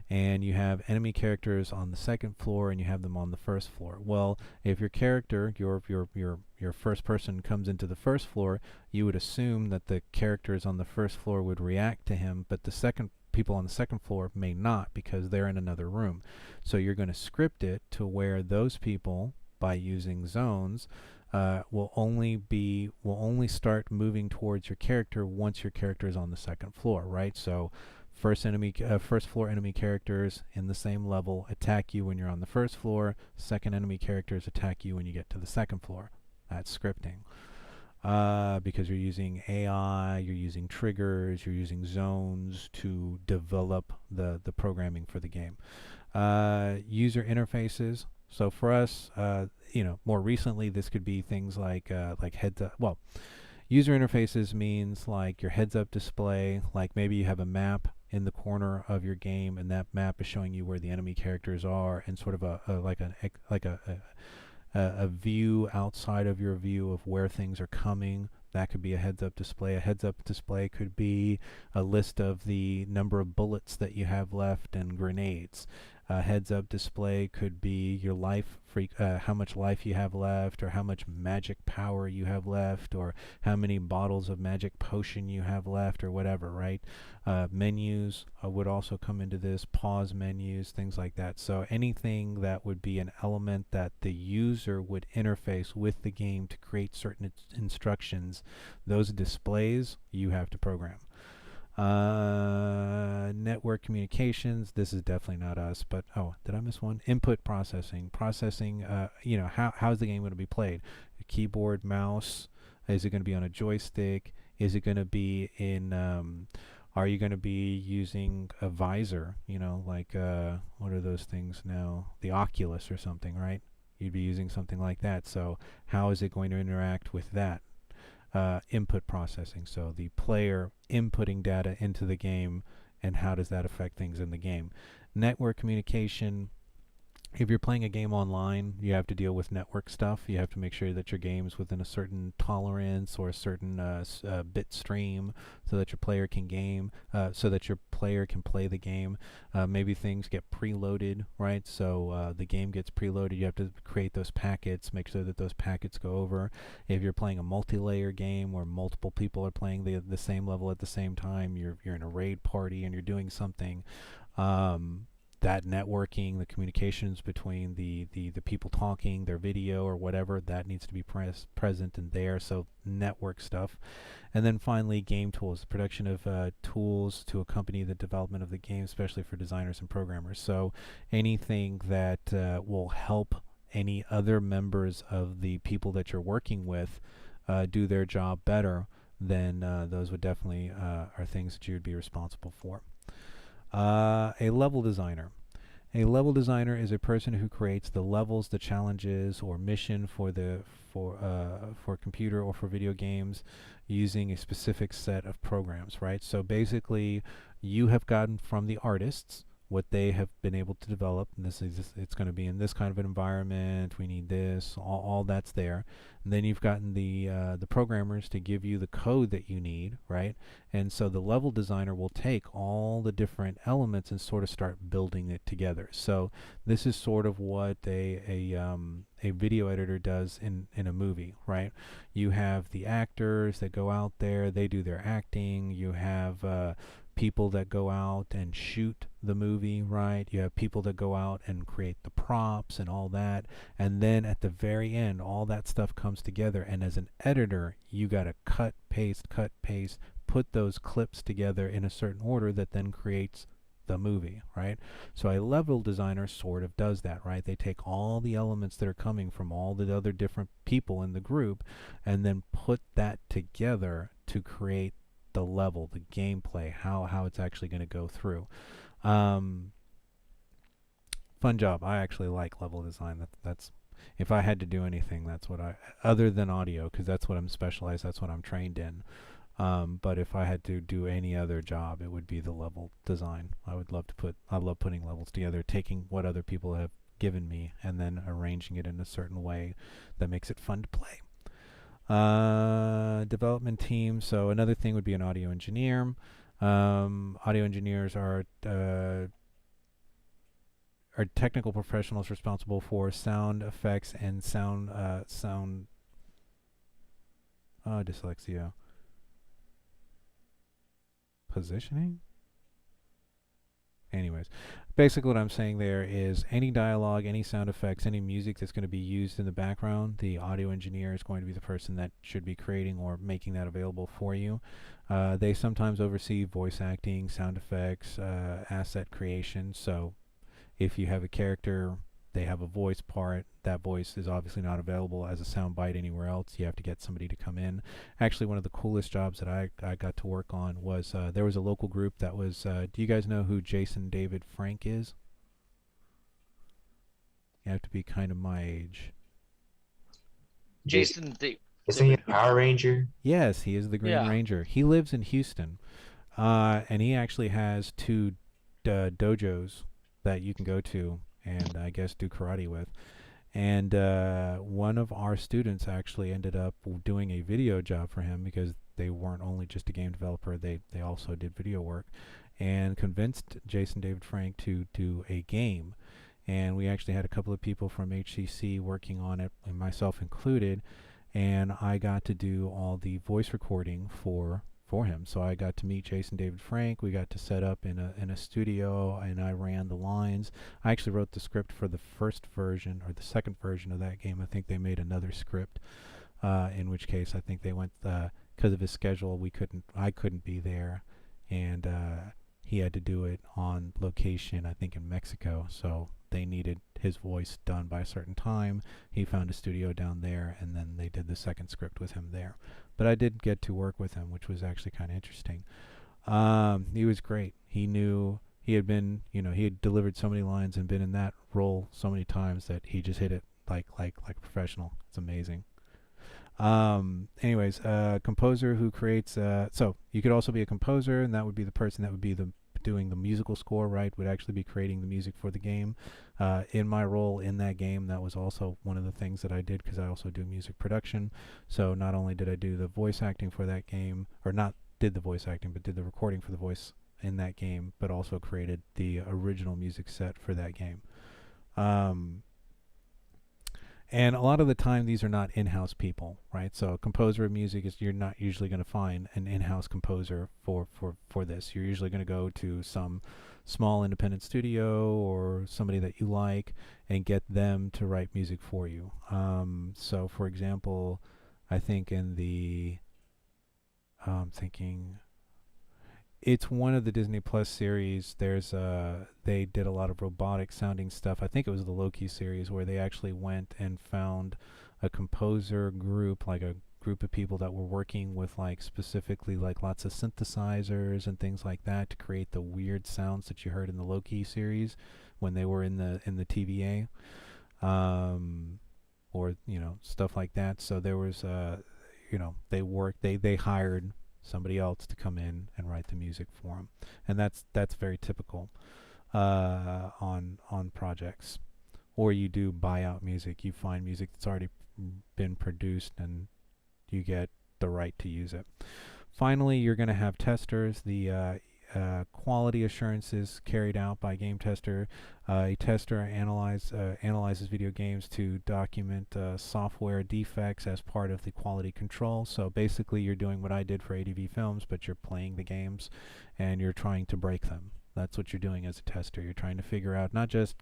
And you have enemy characters on the second floor, and you have them on the first floor. Well, if your character, your first person comes into the first floor, you would assume that the characters on the first floor would react to him, but the people on the second floor may not, because they're in another room. So you're going to script it to where those people, by using zones, will only start moving towards your character once your character is on the second floor, right? So first floor enemy characters in the same level attack you when you're on the first floor. Second enemy characters attack you when you get to the second floor. That's scripting. Because you're using AI, you're using triggers, you're using zones to develop the programming for the game. User interfaces. So for us, more recently, this could be things like heads up. Well, user interfaces means like your heads up display. Like maybe you have a map in the corner of your game, and that map is showing you where the enemy characters are, and sort of a view outside of your view of where things are coming. That could be a heads-up display. A heads-up display could be a list of the number of bullets that you have left and grenades. A heads-up display could be your how much life you have left, or how much magic power you have left, or how many bottles of magic potion you have left, or whatever, right? Menus would also come into this, pause menus, things like that. So anything that would be an element that the user would interface with the game to create certain instructions, those displays you have to program. Network communications, this is definitely not us, but did I miss one? Input processing. How's the game going to be played? A keyboard, mouse? Is it going to be on a joystick? Is it going to be in are you going to be using a visor, what are those things now? The Oculus or something, right? You'd be using something like that. So how is it going to interact with that? Input processing, so the player inputting data into the game, and how does that affect things in the game? Network communication. If you're playing a game online, you have to deal with network stuff. You have to make sure that your game's within a certain tolerance or a certain bit stream, so that your player can play the game. Maybe things get preloaded, right? So the game gets preloaded. You have to create those packets, make sure that those packets go over. If you're playing a multi-layer game where multiple people are playing the same level at the same time, you're in a raid party and you're doing something. That networking, the communications between the people talking, their video or whatever, that needs to be present in there. So network stuff. And then finally, game tools, the production of tools to accompany the development of the game, especially for designers and programmers. So anything that will help any other members of the people that you're working with do their job better, then those would definitely are things that you would be responsible for. A level designer. A level designer is a person who creates the levels, the challenges, or mission for computer or for video games using a specific set of programs, right? So basically, you have gotten from the artists what they have been able to develop. And it's going to be in this kind of an environment. We need this. All that's there. And then you've gotten the programmers to give you the code that you need, right? And so the level designer will take all the different elements and sort of start building it together. So this is sort of what a video editor does in a movie, right? You have the actors that go out there, they do their acting. You have people that go out and shoot the movie, right? You have people that go out and create the props and all that. And then at the very end, all that stuff comes together. And as an editor, you got to cut, paste, put those clips together in a certain order that then creates the movie, right? So a level designer sort of does that, right? They take all the elements that are coming from all the other different people in the group and then put that together to create the level, the gameplay, how it's actually going to go through. Fun job. I actually like level design. That's if I had to do anything, that's what other than audio, because that's what I'm specialized, that's what I'm trained in. But if I had to do any other job, it would be the level design. I love putting levels together, taking what other people have given me and then arranging it in a certain way that makes it fun to play. Development team. So another thing would be an audio engineer. Audio engineers are technical professionals responsible for sound effects and sound dyslexia. Positioning? Anyways, basically what I'm saying there is any dialogue, any sound effects, any music that's going to be used in the background, the audio engineer is going to be the person that should be creating or making that available for you. They sometimes oversee voice acting, sound effects, asset creation. So if you have a character, they have a voice part, that voice is obviously not available as a sound bite anywhere else. You have to get somebody to come in. Actually, one of the coolest jobs that I got to work on was there was a local group that was, do you guys know who Jason David Frank is? You have to be kind of my age. Jason, Isn't he a Power Ranger? Yes, he is the Green Ranger. He lives in Houston, and he actually has two dojos that you can go to and I guess do karate with. And one of our students actually ended up doing a video job for him because they weren't only just a game developer, they also did video work, and convinced Jason David Frank to do a game. And we actually had a couple of people from HCC working on it, and myself included, and I got to do all the voice recording for him. So I got to meet Jason David Frank. We got to set up in a studio, and I ran the lines. I actually wrote the script for the first version or the second version of that game. I think they made another script, in which case I think they went because of his schedule. I couldn't be there, and he had to do it on location, I think in Mexico. So they needed his voice done by a certain time. He found a studio down there, and then they did the second script with him there. But I did get to work with him, which was actually kind of interesting. He was great. He knew he had been, he had delivered so many lines and been in that role so many times that he just hit it like a professional. It's amazing. Anyways, composer who creates. So you could also be a composer, and that would be the person that would be doing the musical score, right? Would actually be creating the music for the game. In my role in that game, that was also one of the things that I did because I also do music production. So not only did I do the voice acting for that game, or not did the voice acting, but did the recording for the voice in that game, but also created the original music set for that game. And a lot of the time, these are not in-house people, right? So a composer of music you're not usually going to find an in-house composer for this. You're usually going to go to some small independent studio or somebody that you like and get them to write music for you. So, for example, I think in the it's one of the Disney Plus series. They did a lot of robotic sounding stuff. I think it was the Loki series where they actually went and found a composer group, like a group of people that were working with specifically lots of synthesizers and things like that to create the weird sounds that you heard in the Loki series when they were in the TVA, or stuff like that. So there was they hired somebody else to come in and write the music for them, and that's very typical. on projects, or you do buyout music. You find music that's already been produced and you get the right to use it. Finally, you're going to have testers. The quality assurance is carried out by a game tester. A tester analyzes video games to document software defects as part of the quality control. So basically, you're doing what I did for ADV Films, but you're playing the games and you're trying to break them. That's what you're doing as a tester. You're trying to figure out not just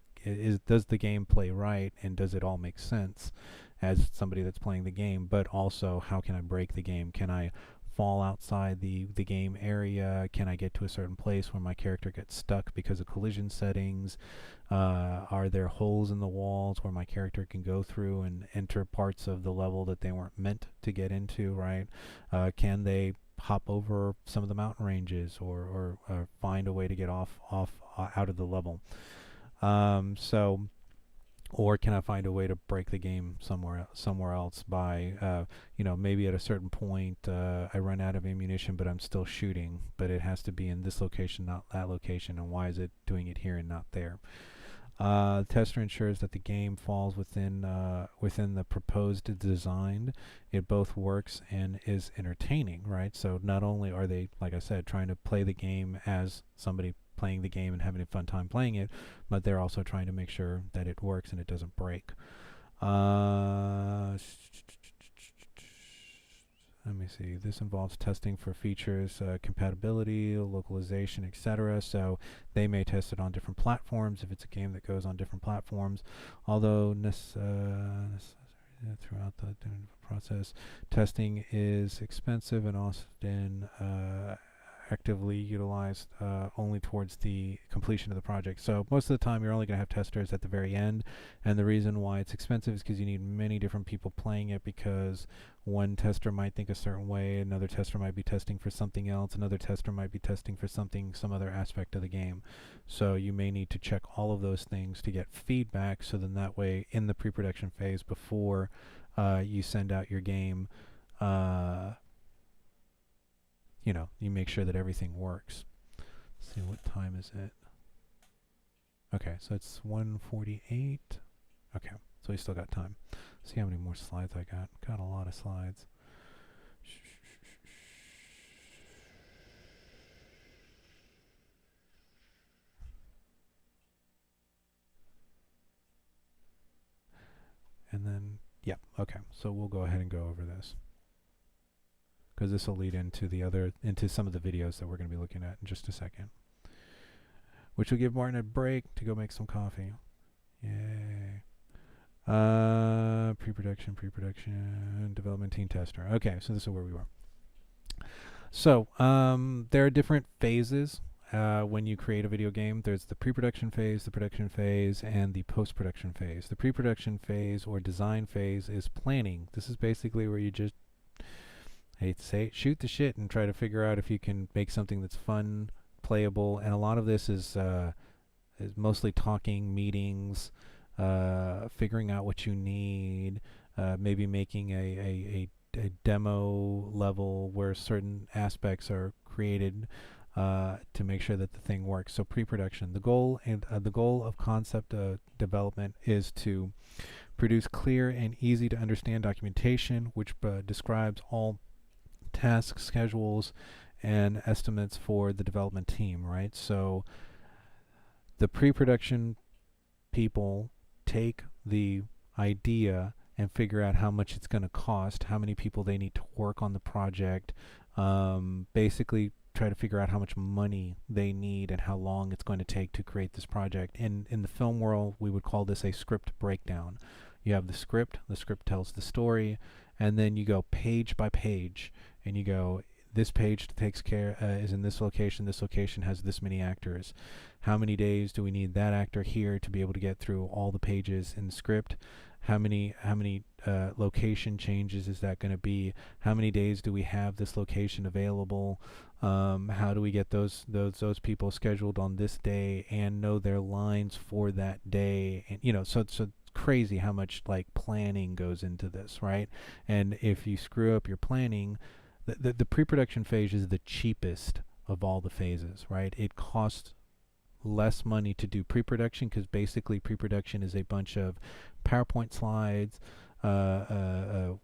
does the game play right and does it all make sense as somebody that's playing the game, but also how can I break the game? Can I fall outside the game area? Can I get to a certain place where my character gets stuck because of collision settings? Are there holes in the walls where my character can go through and enter parts of the level that they weren't meant to get into, right? Can they hop over some of the mountain ranges or find a way to get off out of the level? Or can I find a way to break the game somewhere else by, maybe at a certain point I run out of ammunition, but I'm still shooting, but it has to be in this location, not that location, and why is it doing it here and not there? The tester ensures that the game falls within the proposed design. It both works and is entertaining, right? So not only are they, like I said, trying to play the game as somebody playing the game and having a fun time playing it, but they're also trying to make sure that it works and it doesn't break. Let me see. This involves testing for features, compatibility, localization, etc. So they may test it on different platforms if it's a game that goes on different platforms. Although throughout the process, testing is expensive and often actively utilized only towards the completion of the project. So most of the time you're only going to have testers at the very end, and the reason why it's expensive is because you need many different people playing it, because one tester might think a certain way, another tester might be testing for something else, another tester might be testing for some other aspect of the game. So you may need to check all of those things to get feedback, so then that way in the pre-production phase before you send out your game, you make sure that everything works. Let's see, what time is it? Okay, so it's 1:48. Okay, so we still got time. See how many more slides I got. Got a lot of slides. And then, yeah, okay, so we'll go ahead and go over this, because this will lead into some of the videos that we're going to be looking at in just a second, which will give Martin a break to go make some coffee. Yay. Pre-production, development team tester. Okay, so this is where we were. So there are different phases when you create a video game. There's the pre-production phase, the production phase, and the post-production phase. The pre-production phase or design phase is planning. This is basically where you just, I hate to say it, shoot the shit and try to figure out if you can make something that's fun, playable, and a lot of this is mostly talking, meetings, figuring out what you need, maybe making a demo level where certain aspects are created to make sure that the thing works. So pre-production, the goal of concept development is to produce clear and easy to understand documentation which describes all tasks, schedules, and estimates for the development team, right? So the pre-production people take the idea and figure out how much it's going to cost, how many people they need to work on the project, basically try to figure out how much money they need and how long it's going to take to create this project. In the film world, we would call this a script breakdown. You have the script tells the story, and then you go page by page, and you go, this page takes care, is in this location has this many actors. How many days do we need that actor here to be able to get through all the pages in the script? How many location changes is that going to be? How many days do we have this location available? How do we get those people scheduled on this day and know their lines for that day? And so it's crazy how much like planning goes into this, right? And if you screw up your planning, the pre-production phase is the cheapest of all the phases, right? It costs less money to do pre-production, because basically pre-production is a bunch of PowerPoint slides,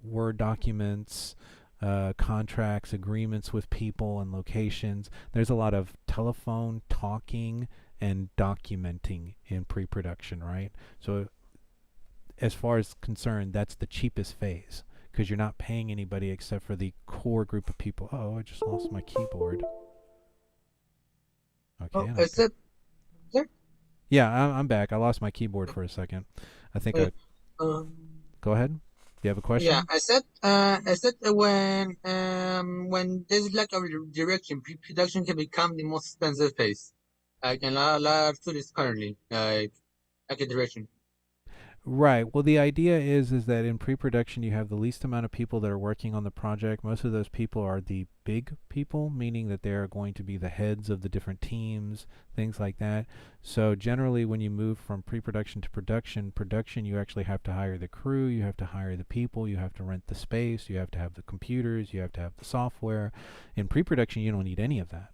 Word documents, contracts, agreements with people and locations. There's a lot of telephone talking and documenting in pre-production, right? So as far as concerned, that's the cheapest phase, because you're not paying anybody except for the core group of people. Oh, I just lost my keyboard. Okay. Oh, except there. Yeah, I'm back. I lost my keyboard for a second. I think I... Um, Go ahead. You have a question? Yeah, except when there's lack of direction, pre-production can become the most expensive phase. Like in a lot of studios currently, like a direction. Right. Well, the idea is that in pre-production you have the least amount of people that are working on the project. Most of those people are the big people, meaning that they're going to be the heads of the different teams, things like that. So generally when you move from pre-production to production you actually have to hire the crew, you have to hire the people, you have to rent the space, you have to have the computers, you have to have the software. In pre-production you don't need any of that,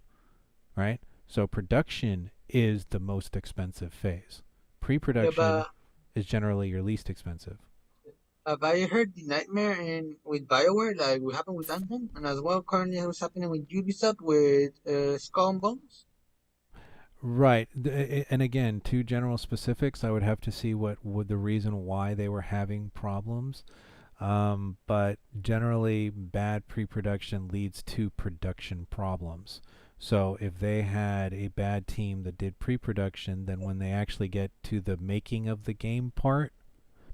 right? So production is the most expensive phase. Pre-production is generally your least expensive. Have I heard the nightmare with BioWare, like what happened with Anthem, and as well currently what's happening with Ubisoft with Skull and Bones? Right. And again, to general specifics, I would have to see what the reason why they were having problems. But generally, bad pre-production leads to production problems. So if they had a bad team that did pre-production, then when they actually get to the making of the game part,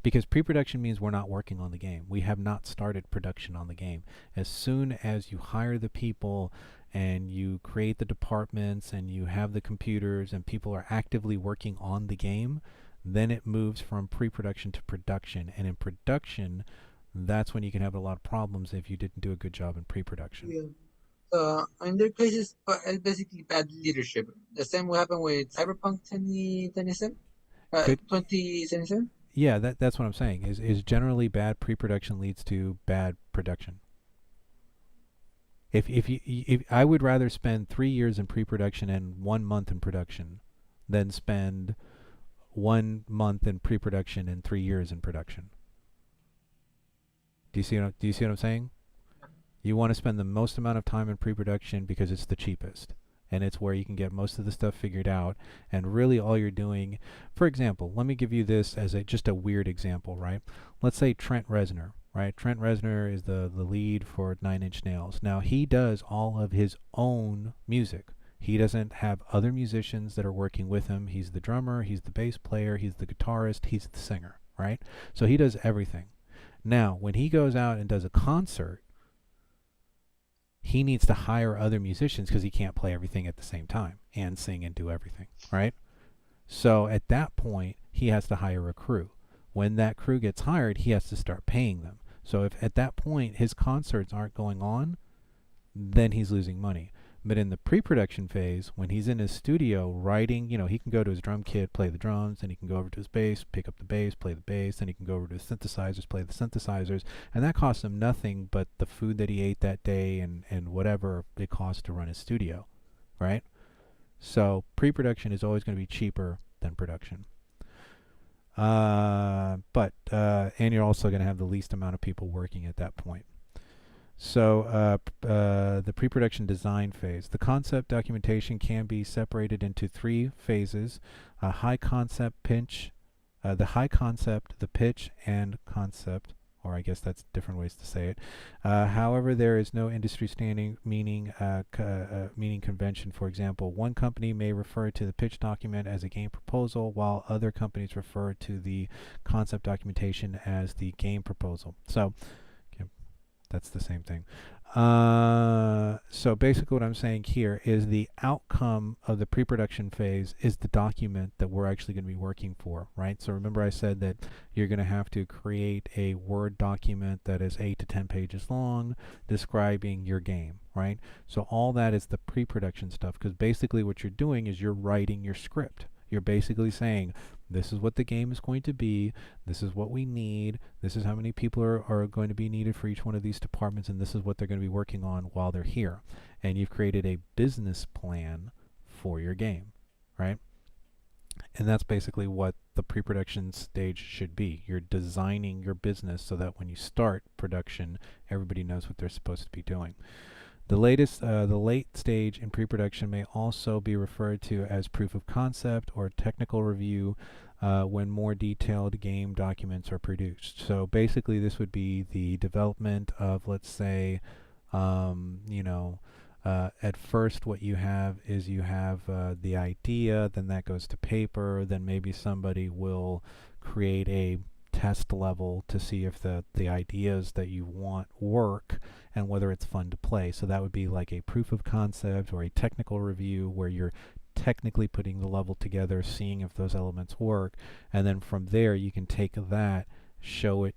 because pre-production means we're not working on the game. We have not started production on the game. As soon as you hire the people and you create the departments and you have the computers and people are actively working on the game, then it moves from pre-production to production. And in production, that's when you can have a lot of problems if you didn't do a good job in pre-production. Yeah. In their cases, it's basically bad leadership. The same will happen with Cyberpunk 2077? 2077? Yeah, that's what I'm saying. Is generally bad pre-production leads to bad production. If I would rather spend 3 years in pre-production and 1 month in production than spend 1 month in pre-production and 3 years in production. Do you see what I'm saying? You want to spend the most amount of time in pre-production because it's the cheapest. And it's where you can get most of the stuff figured out. And really all you're doing... For example, let me give you this as just a weird example, right? Let's say Trent Reznor, right? Trent Reznor is the lead for Nine Inch Nails. Now, he does all of his own music. He doesn't have other musicians that are working with him. He's the drummer, he's the bass player, he's the guitarist, he's the singer, right? So he does everything. Now, when he goes out and does a concert, he needs to hire other musicians because he can't play everything at the same time and sing and do everything, right? So at that point, he has to hire a crew. When that crew gets hired, he has to start paying them. So if at that point his concerts aren't going on, then he's losing money. But in the pre-production phase, when he's in his studio writing, he can go to his drum kit, play the drums, and he can go over to his bass, pick up the bass, play the bass, then he can go over to his synthesizers, play the synthesizers, and that costs him nothing but the food that he ate that day and whatever it costs to run his studio, right? So pre-production is always going to be cheaper than production. And you're also going to have the least amount of people working at that point. So the pre-production design phase. The concept documentation can be separated into 3 phases: the high concept, the pitch, and concept, or I guess that's different ways to say it. However, there is no industry standing meaning convention. For example, one company may refer to the pitch document as a game proposal, while other companies refer to the concept documentation as the game proposal. So that's the same thing. So basically what I'm saying here is the outcome of the pre-production phase is the document that we're actually going to be working for, right? So remember I said that you're going to have to create a Word document that is 8 to 10 pages long describing your game, right? So all that is the pre-production stuff, because basically what you're doing is you're writing your script. You're basically saying, this is what the game is going to be, this is what we need, this is how many people are going to be needed for each one of these departments, and this is what they're going to be working on while they're here. And you've created a business plan for your game, right? And that's basically what the pre-production stage should be. You're designing your business so that when you start production, everybody knows what they're supposed to be doing. The late stage in pre-production may also be referred to as proof of concept or technical review when more detailed game documents are produced. So basically, this would be the development of, let's say, at first what you have is you have the idea, then that goes to paper, then maybe somebody will create a test level to see if the ideas that you want work and whether it's fun to play. So that would be like a proof of concept or a technical review where you're technically putting the level together, seeing if those elements work, and then from there you can take that, show it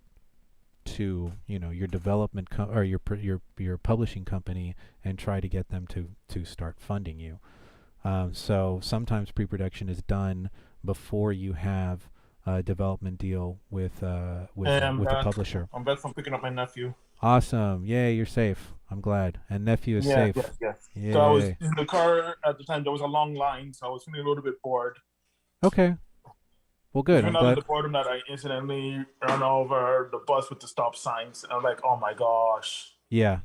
to your development or your publishing company and try to get them to start funding you. So sometimes pre-production is done before you have a development deal with the publisher. I'm back from picking up my nephew. Awesome! Yay, you're safe. I'm glad. And nephew is safe. Yes. Yay. So I was in the car at the time. There was a long line, so I was feeling a little bit bored. Okay. Well, good. Even I'm out of glad. the boredom that I incidentally ran over the bus with the stop signs. I'm like, oh my gosh. Yeah.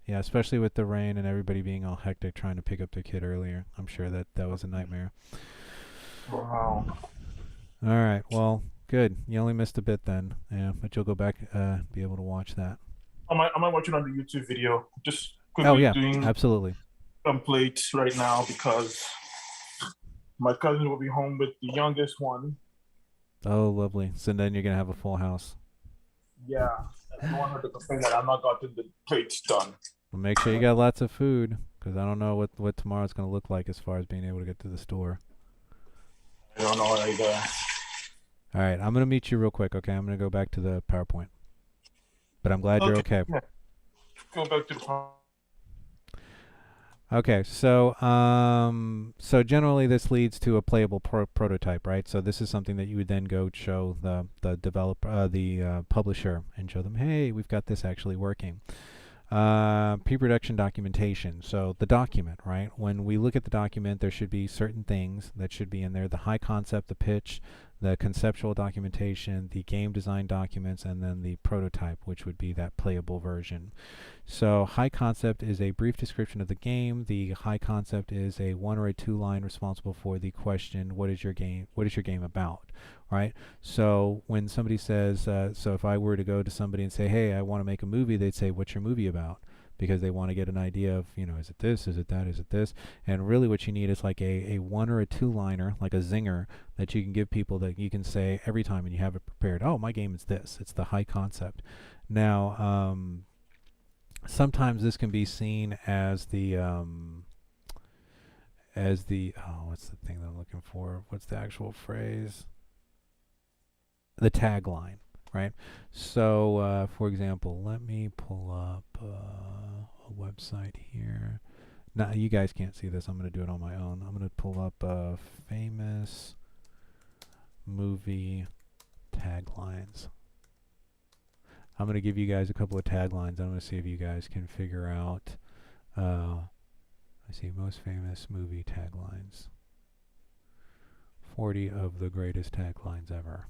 Especially with the rain and everybody being all hectic trying to pick up their kid earlier. I'm sure that was a nightmare. Wow. All right. Well, good. You only missed a bit then. Yeah, but you'll go back be able to watch that. I might watch it on the YouTube video. Just quickly doing absolutely. some plates right now because my cousin will be home with the youngest one. Oh, lovely. So then you're going to have a full house. Yeah. I don't want her to complain that I'm not gotten the plates done. Well, make sure you got lots of food because I don't know what tomorrow's going to look like as far as being able to get to the store. I don't know either. All right. I'm going to meet you real quick, okay? I'm going to go back to the PowerPoint. But I'm glad you're okay. Yeah. Go back to the PowerPoint. Okay, so generally this leads to a playable prototype, right? So this is something that you would then go show the developer, the publisher, and show them, hey, we've got this actually working. Pre-production documentation. So the document, right? When we look at the document, there should be certain things that should be in there: the high concept, the pitch, the conceptual documentation, the game design documents, and then the prototype, which would be that playable version. So high concept is a brief description of the game. The high concept is a 1 or a 2 line responsible for the question, what is your game about, right? So when somebody says, so if I were to go to somebody and say, hey, I want to make a movie, they'd say, what's your movie about? Because they want to get an idea of, is it this, is it that, is it this? And really what you need is like a 1 or a 2 liner, like a zinger, that you can give people that you can say every time and you have it prepared. Oh, my game is this. It's the high concept. Now, sometimes this can be seen as the what's the thing that I'm looking for? What's the actual phrase? The tagline, right? So, for example, let me pull up a website here. Now, you guys can't see this. I'm going to do it on my own. I'm going to pull up a famous movie taglines. I'm going to give you guys a couple of taglines. I'm going to see if you guys can figure out. I see most famous movie taglines. 40 of the greatest taglines ever.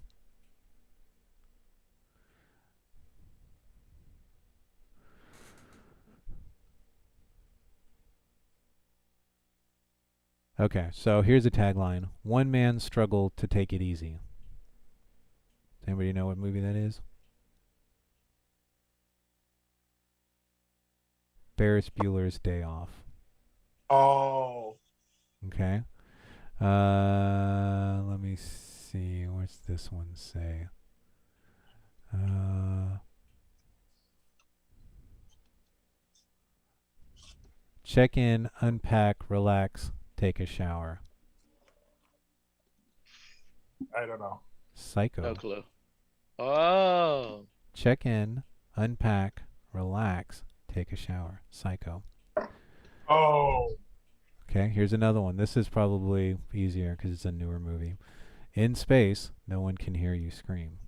Okay, so here's a tagline. One man struggled to take it easy. Does anybody know what movie that is? Ferris Bueller's Day Off. Oh. Okay. Let me see. What's this one say? Check in, unpack, relax, take a shower. I don't know. Psycho. No clue. Oh. Check in, unpack, relax, take a shower. Psycho. Oh. Okay, here's another one. This is probably easier because it's a newer movie. In space, no one can hear you scream.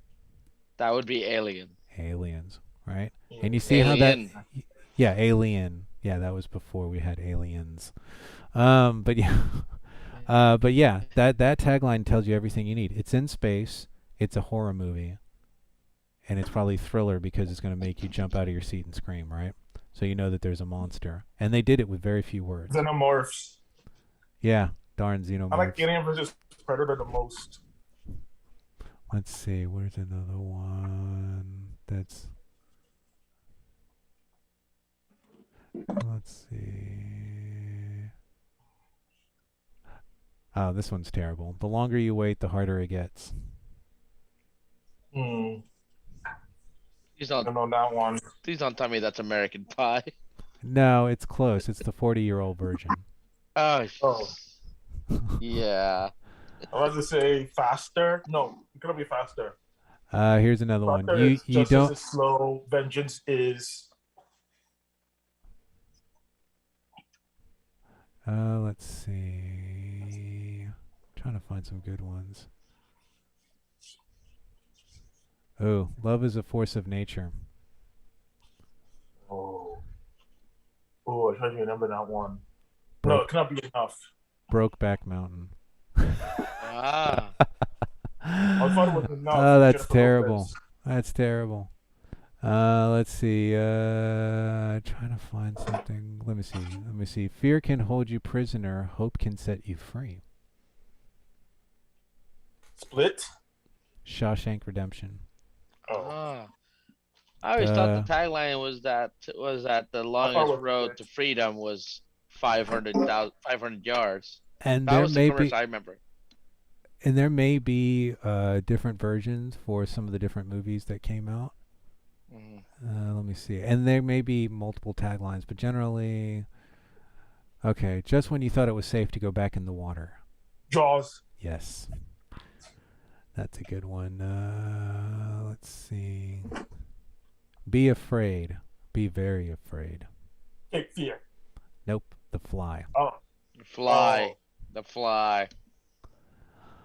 That would be Alien. Aliens, right? And you see how that... Alien. Yeah, Alien. Yeah, that was before we had Aliens. But yeah. But yeah, that tagline tells you everything you need. It's in space. It's a horror movie, and it's probably thriller because it's going to make you jump out of your seat and scream, right? So you know that there's a monster, and they did it with very few words. Xenomorphs. Yeah, darn xenomorphs. I like Alien vs Predator the most. Let's see, where's another one that's... Let's see... Oh, this one's terrible. The longer you wait, the harder it gets. Hmm. Please I don't, don't know that one. please don't tell me that's American Pie. No, it's close. It's the 40-year-old version. Oh, Oh. yeah. I was to say faster. No, it could be faster. Here's another one. Faster You is just don't... as slow. Vengeance is. Let's see. Trying to find some good ones. Oh, love is a force of nature. Oh. Oh, I tried to remember that one. No, Broke, it cannot be enough. Brokeback Mountain. Ah. I thought it was enough. Oh, that's Jennifer terrible. Lopez. That's terrible. Let's see. Trying to find something. Let me see. Let me see. Fear can hold you prisoner. Hope can set you free. Split. Shawshank Redemption. Oh. Ah. I always thought the tagline was that the longest was road good. to freedom was 500 yards. And That there was the may commercial be, I remember. and there may be different versions for some of the different movies that came out. Mhm. Let me see. And there may be multiple taglines, but generally, okay. Just when you thought it was safe to go back in the water. Jaws. Yes. That's a good one. Let's see. Be afraid. Be very afraid. Cape Fear. Nope. The Fly. Oh. Fly. Oh. The Fly.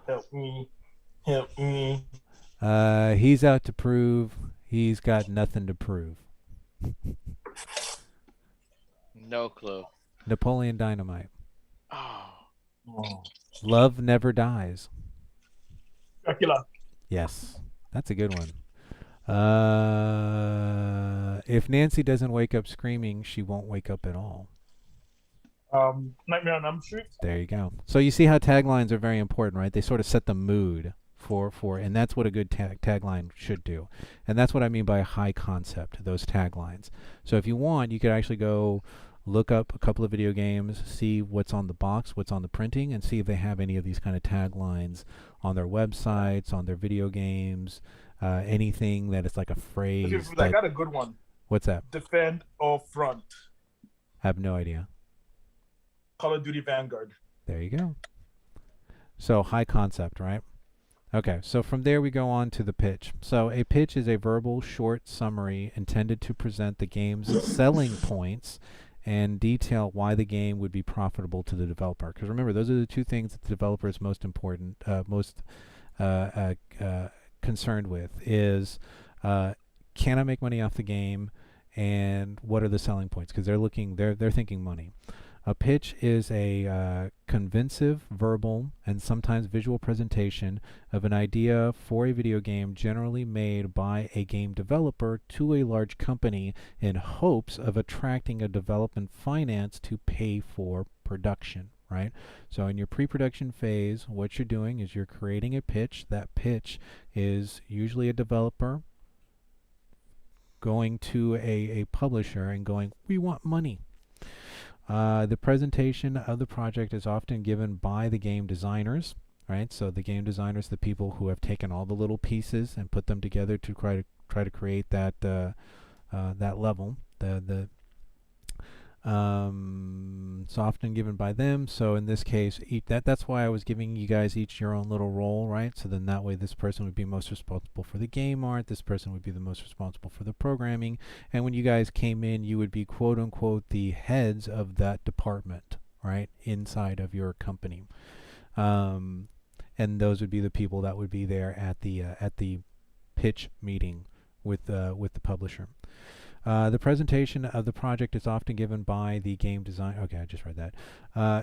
Help me. Help me. He's out to prove he's got nothing to prove. No clue. Napoleon Dynamite. Oh. Oh. Love Never Dies. Dracula. Yes. That's a good one. If Nancy doesn't wake up screaming, she won't wake up at all. Nightmare on Elm Street. There you go. So you see how taglines are very important, right? They sort of set the mood for and that's what a good tagline should do. And that's what I mean by high concept, those taglines. So if you want, you could actually go look up a couple of video games, see what's on the box, what's on the printing, and see if they have any of these kind of taglines on their websites, on their video games, anything that is like a phrase. I got a good one. What's that? Defend or front. Have no idea. Call of Duty Vanguard. There you go. So high concept, right? Okay, so from there we go on to the pitch. So a pitch is a verbal short summary intended to present the game's selling points and detail why the game would be profitable to the developer. Because remember, those are the two things that the developer is most important, concerned with is can I make money off the game, and what are the selling points? Because they're thinking money. A pitch is a convincing verbal and sometimes visual presentation of an idea for a video game generally made by a game developer to a large company in hopes of attracting a development finance to pay for production, right? So in your pre-production phase, what you're doing is you're creating a pitch. That pitch is usually a developer going to a publisher and going, we want money. The presentation of the project is often given by the game designers, right? So the game designers, the people who have taken all the little pieces and put them together to try to create that that level. It's often given by them. So in this case, that's why I was giving you guys each your own little role, right? So then that way this person would be most responsible for the game art, this person would be the most responsible for the programming, and when you guys came in, you would be quote unquote the heads of that department, right, inside of your company. And those would be the people that would be there at the pitch meeting with the publisher. The presentation of the project is often given by the game design. Okay, I just read that.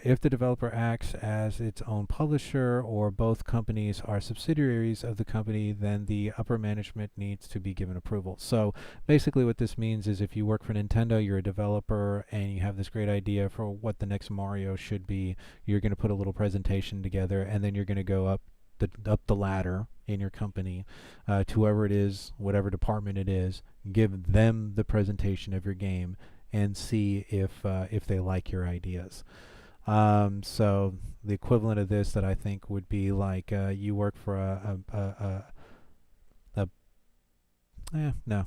If the developer acts as its own publisher or both companies are subsidiaries of the company, then the upper management needs to be given approval. So basically what this means is if you work for Nintendo, you're a developer, and you have this great idea for what the next Mario should be, you're going to put a little presentation together, and then you're going to go up the ladder in your company to whoever it is, whatever department it is, give them the presentation of your game and see if they like your ideas. So the equivalent of this that I think would be like you work for no,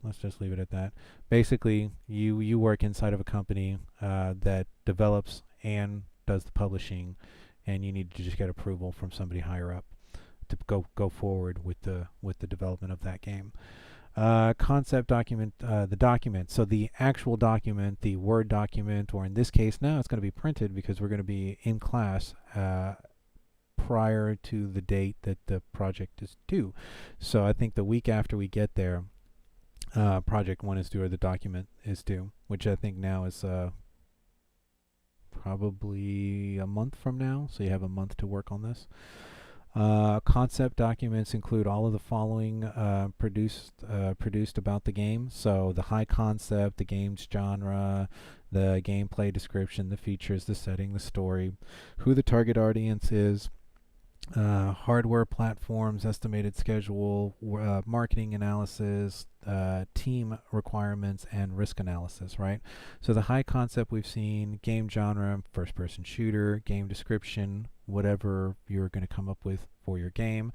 let's just leave it at that. Basically, you work inside of a company that develops and does the publishing, and you need to just get approval from somebody higher up to go forward with the development of that game. Concept document, the document. So the actual document, the Word document, or in this case now it's going to be printed because we're going to be in class prior to the date that the project is due. So I think the week after we get there, project 1 is due, or the document is due, which I think now is probably a month from now, so you have a month to work on this. Concept documents include all of the following produced about the game. So the high concept, the game's genre, the gameplay description, the features, the setting, the story, who the target audience is, hardware platforms, estimated schedule, marketing analysis, team requirements, and risk analysis, right? So the high concept we've seen, game genre, first person shooter, game description, whatever you're going to come up with for your game.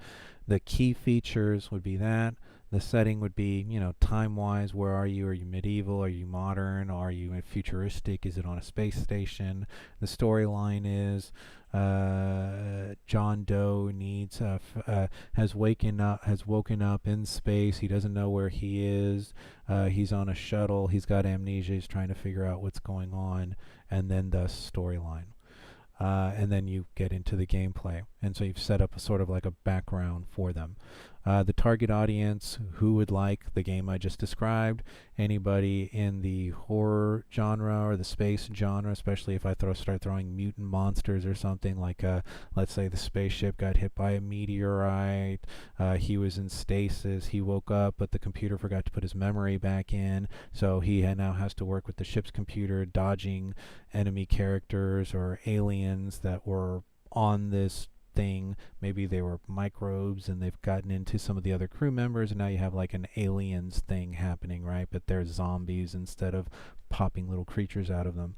The key features would be that. The setting would be, time-wise, where are you? Are you medieval? Are you modern? Are you futuristic? Is it on a space station? The storyline is John Doe has woken up in space. He doesn't know where he is. He's on a shuttle. He's got amnesia. He's trying to figure out what's going on, and then the storyline. And then you get into the gameplay. And so you've set up a sort of like a background for them. The target audience, who would like the game I just described, anybody in the horror genre or the space genre, especially if I start throwing mutant monsters or something like, let's say the spaceship got hit by a meteorite, he was in stasis, he woke up, but the computer forgot to put his memory back in, so he now has to work with the ship's computer, dodging enemy characters or aliens that were on this thing. Maybe they were microbes and they've gotten into some of the other crew members, and now you have like an aliens thing happening, right? But they're zombies instead of popping little creatures out of them.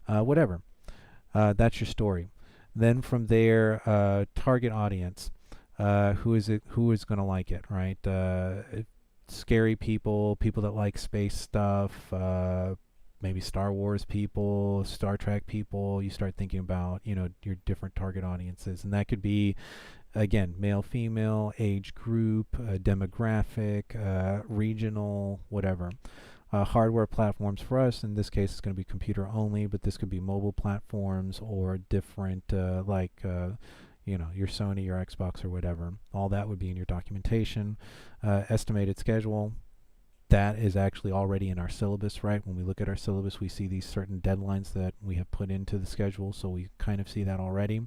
Whatever. That's your story. Then from there, target audience. Who is going to like it, right? Scary people that like space stuff, maybe Star Wars people, Star Trek people. You start thinking about, your different target audiences. And that could be, again, male, female, age group, demographic, regional, whatever. Hardware platforms for us, in this case, it's going to be computer only, but this could be mobile platforms or different, your Sony, your Xbox, or whatever. All that would be in your documentation. Estimated schedule. That is actually already in our syllabus, right? When we look at our syllabus, we see these certain deadlines that we have put into the schedule, so we kind of see that already.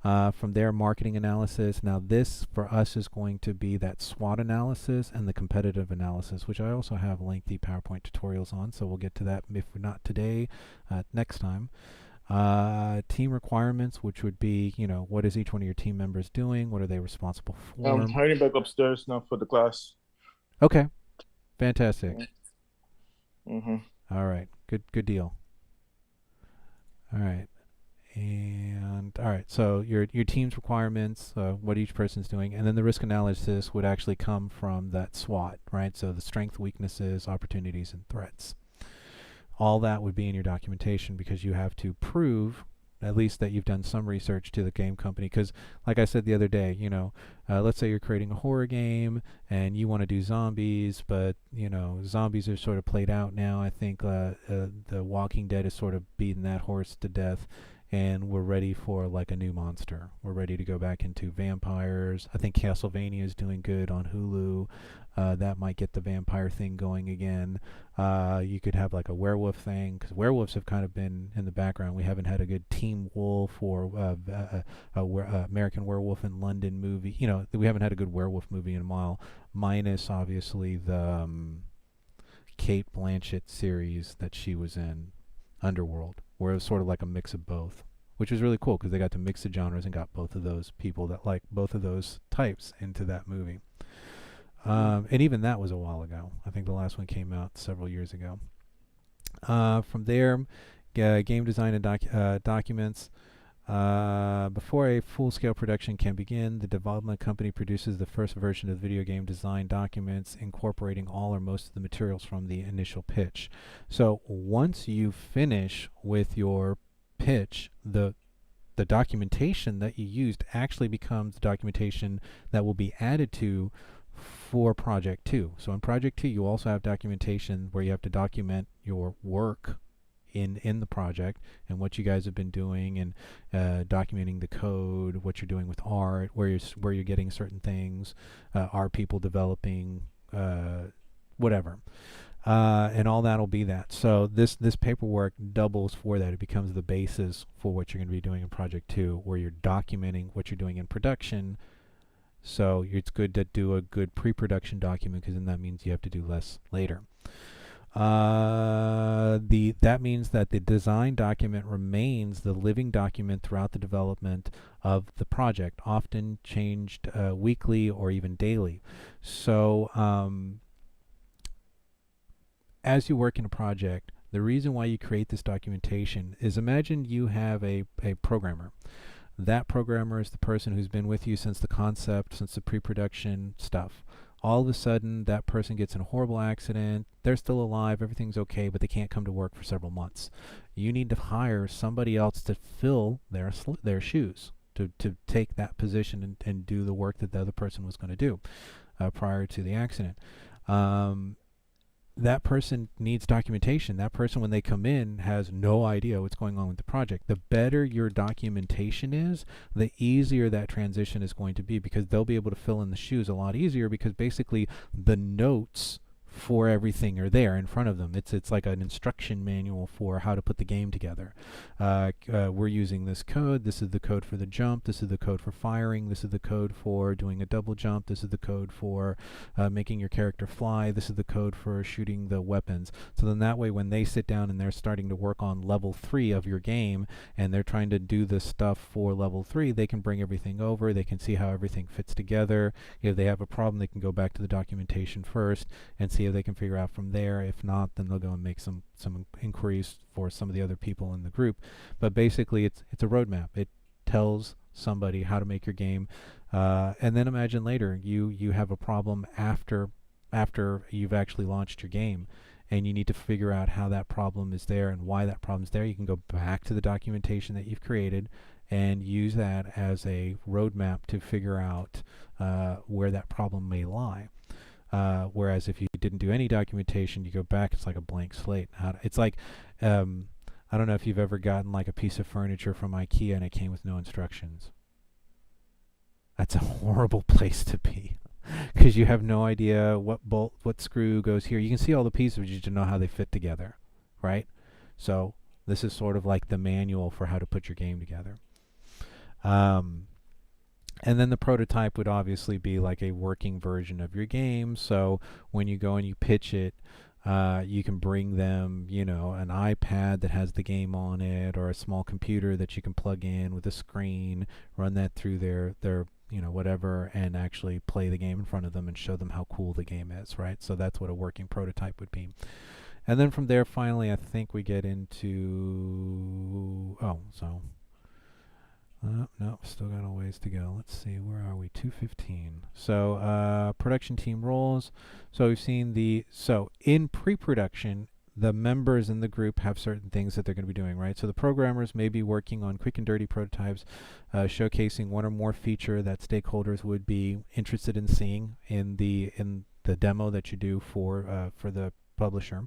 From there, marketing analysis. Now this, for us, is going to be that SWOT analysis and the competitive analysis, which I also have lengthy PowerPoint tutorials on, so we'll get to that, if not today, next time. Team requirements, which would be, what is each one of your team members doing? What are they responsible for? I'm hiding back upstairs now for the class. Okay. Fantastic. Mm-hmm. All right. Good deal. All right. And all right. So your team's requirements, what each person's doing, and then the risk analysis would actually come from that SWOT, right? So the strengths, weaknesses, opportunities, and threats. All that would be in your documentation because you have to prove at least that you've done some research to the game company. Because like I said the other day, let's say you're creating a horror game and you want to do zombies, but zombies are sort of played out now. I think The Walking Dead has sort of beaten that horse to death, and we're ready for like a new monster. We're ready to go back into vampires. I think Castlevania is doing good on Hulu. That might get the vampire thing going again. You could have like a werewolf thing, because werewolves have kind of been in the background. We haven't had a good Team Wolf or American Werewolf in London movie. You know, we haven't had a good werewolf movie in a while, minus obviously the Kate Blanchett series that she was in, Underworld, where it was sort of like a mix of both, which was really cool because they got to mix the genres and got both of those people that like both of those types into that movie. And even that was a while ago. I think the last one came out several years ago. From there, game design and documents. Before a full-scale production can begin, the development company produces the first version of the video game design documents, incorporating all or most of the materials from the initial pitch. So once you finish with your pitch, the documentation that you used actually becomes the documentation that will be added to for Project 2. So in Project 2, you also have documentation where you have to document your work in the project and what you guys have been doing, and documenting the code, what you're doing with art, where you're getting certain things, are people developing, whatever. And all that'll be that. So this paperwork doubles for that. It becomes the basis for what you're going to be doing in Project 2, where you're documenting what you're doing in production. So it's good to do a good pre-production document, because then that means you have to do less later. That means that the design document remains the living document throughout the development of the project, often changed weekly or even daily. So as you work in a project, the reason why you create this documentation is, imagine you have a programmer. That programmer is the person who's been with you since the concept, since the pre-production stuff. All of a sudden, that person gets in a horrible accident. They're still alive. Everything's okay, but they can't come to work for several months. You need to hire somebody else to fill their shoes, to take that position and do the work that the other person was going to do prior to the accident. That person needs documentation. That person, when they come in, has no idea what's going on with the project. The better your documentation is, the easier that transition is going to be, because they'll be able to fill in the shoes a lot easier, because basically the notes for everything are there in front of them. It's like an instruction manual for how to put the game together. We're using this code. This is the code for the jump. This is the code for firing. This is the code for doing a double jump. This is the code for making your character fly. This is the code for shooting the weapons. So then that way, when they sit down and they're starting to work on level 3 of your game, and they're trying to do this stuff for level 3, they can bring everything over. They can see how everything fits together. If they have a problem, they can go back to the documentation first and see if they can figure out from there. If not, then they'll go and make some inquiries for some of the other people in the group. But basically, it's a roadmap. It tells somebody how to make your game, and then imagine later you have a problem after you've actually launched your game, and you need to figure out how that problem is there and why that problem's there. You can go back to the documentation that you've created and use that as a roadmap to figure out where that problem may lie. Whereas if you didn't do any documentation, you go back, it's like a blank slate. It's like, I don't know if you've ever gotten like a piece of furniture from IKEA and it came with no instructions. That's a horrible place to be, because you have no idea what bolt, what screw goes here. You can see all the pieces, but you just don't know how they fit together, right? So this is sort of like the manual for how to put your game together. And then the prototype would obviously be like a working version of your game. So when you go and you pitch it, you can bring them, an iPad that has the game on it, or a small computer that you can plug in with a screen, run that through their whatever, and actually play the game in front of them and show them how cool the game is, right? So that's what a working prototype would be. And then from there, finally, I think we get into, no, still got a ways to go. Let's see, where are we? 2:15. So production team roles. So we've seen so in pre-production, the members in the group have certain things that they're going to be doing, right? So the programmers may be working on quick and dirty prototypes, showcasing one or more feature that stakeholders would be interested in seeing in the demo that you do for the publisher.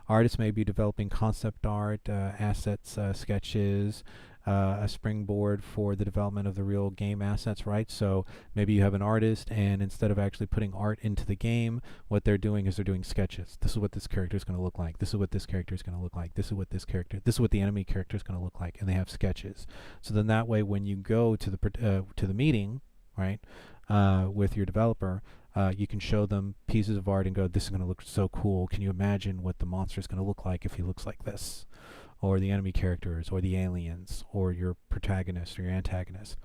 Artists may be developing concept art, assets, sketches, a springboard for the development of the real game assets, right? So maybe you have an artist, and instead of actually putting art into the game, what they're doing is they're doing sketches. This is what this character is going to look like. This is what this character is going to look like. This is what this is what the enemy character is going to look like, and they have sketches. So then that way, when you go to the meeting, right, with your developer, you can show them pieces of art and go, this is going to look so cool. Can you imagine what the monster is going to look like if he looks like this? Or the enemy characters, or the aliens, or your protagonist or your antagonist.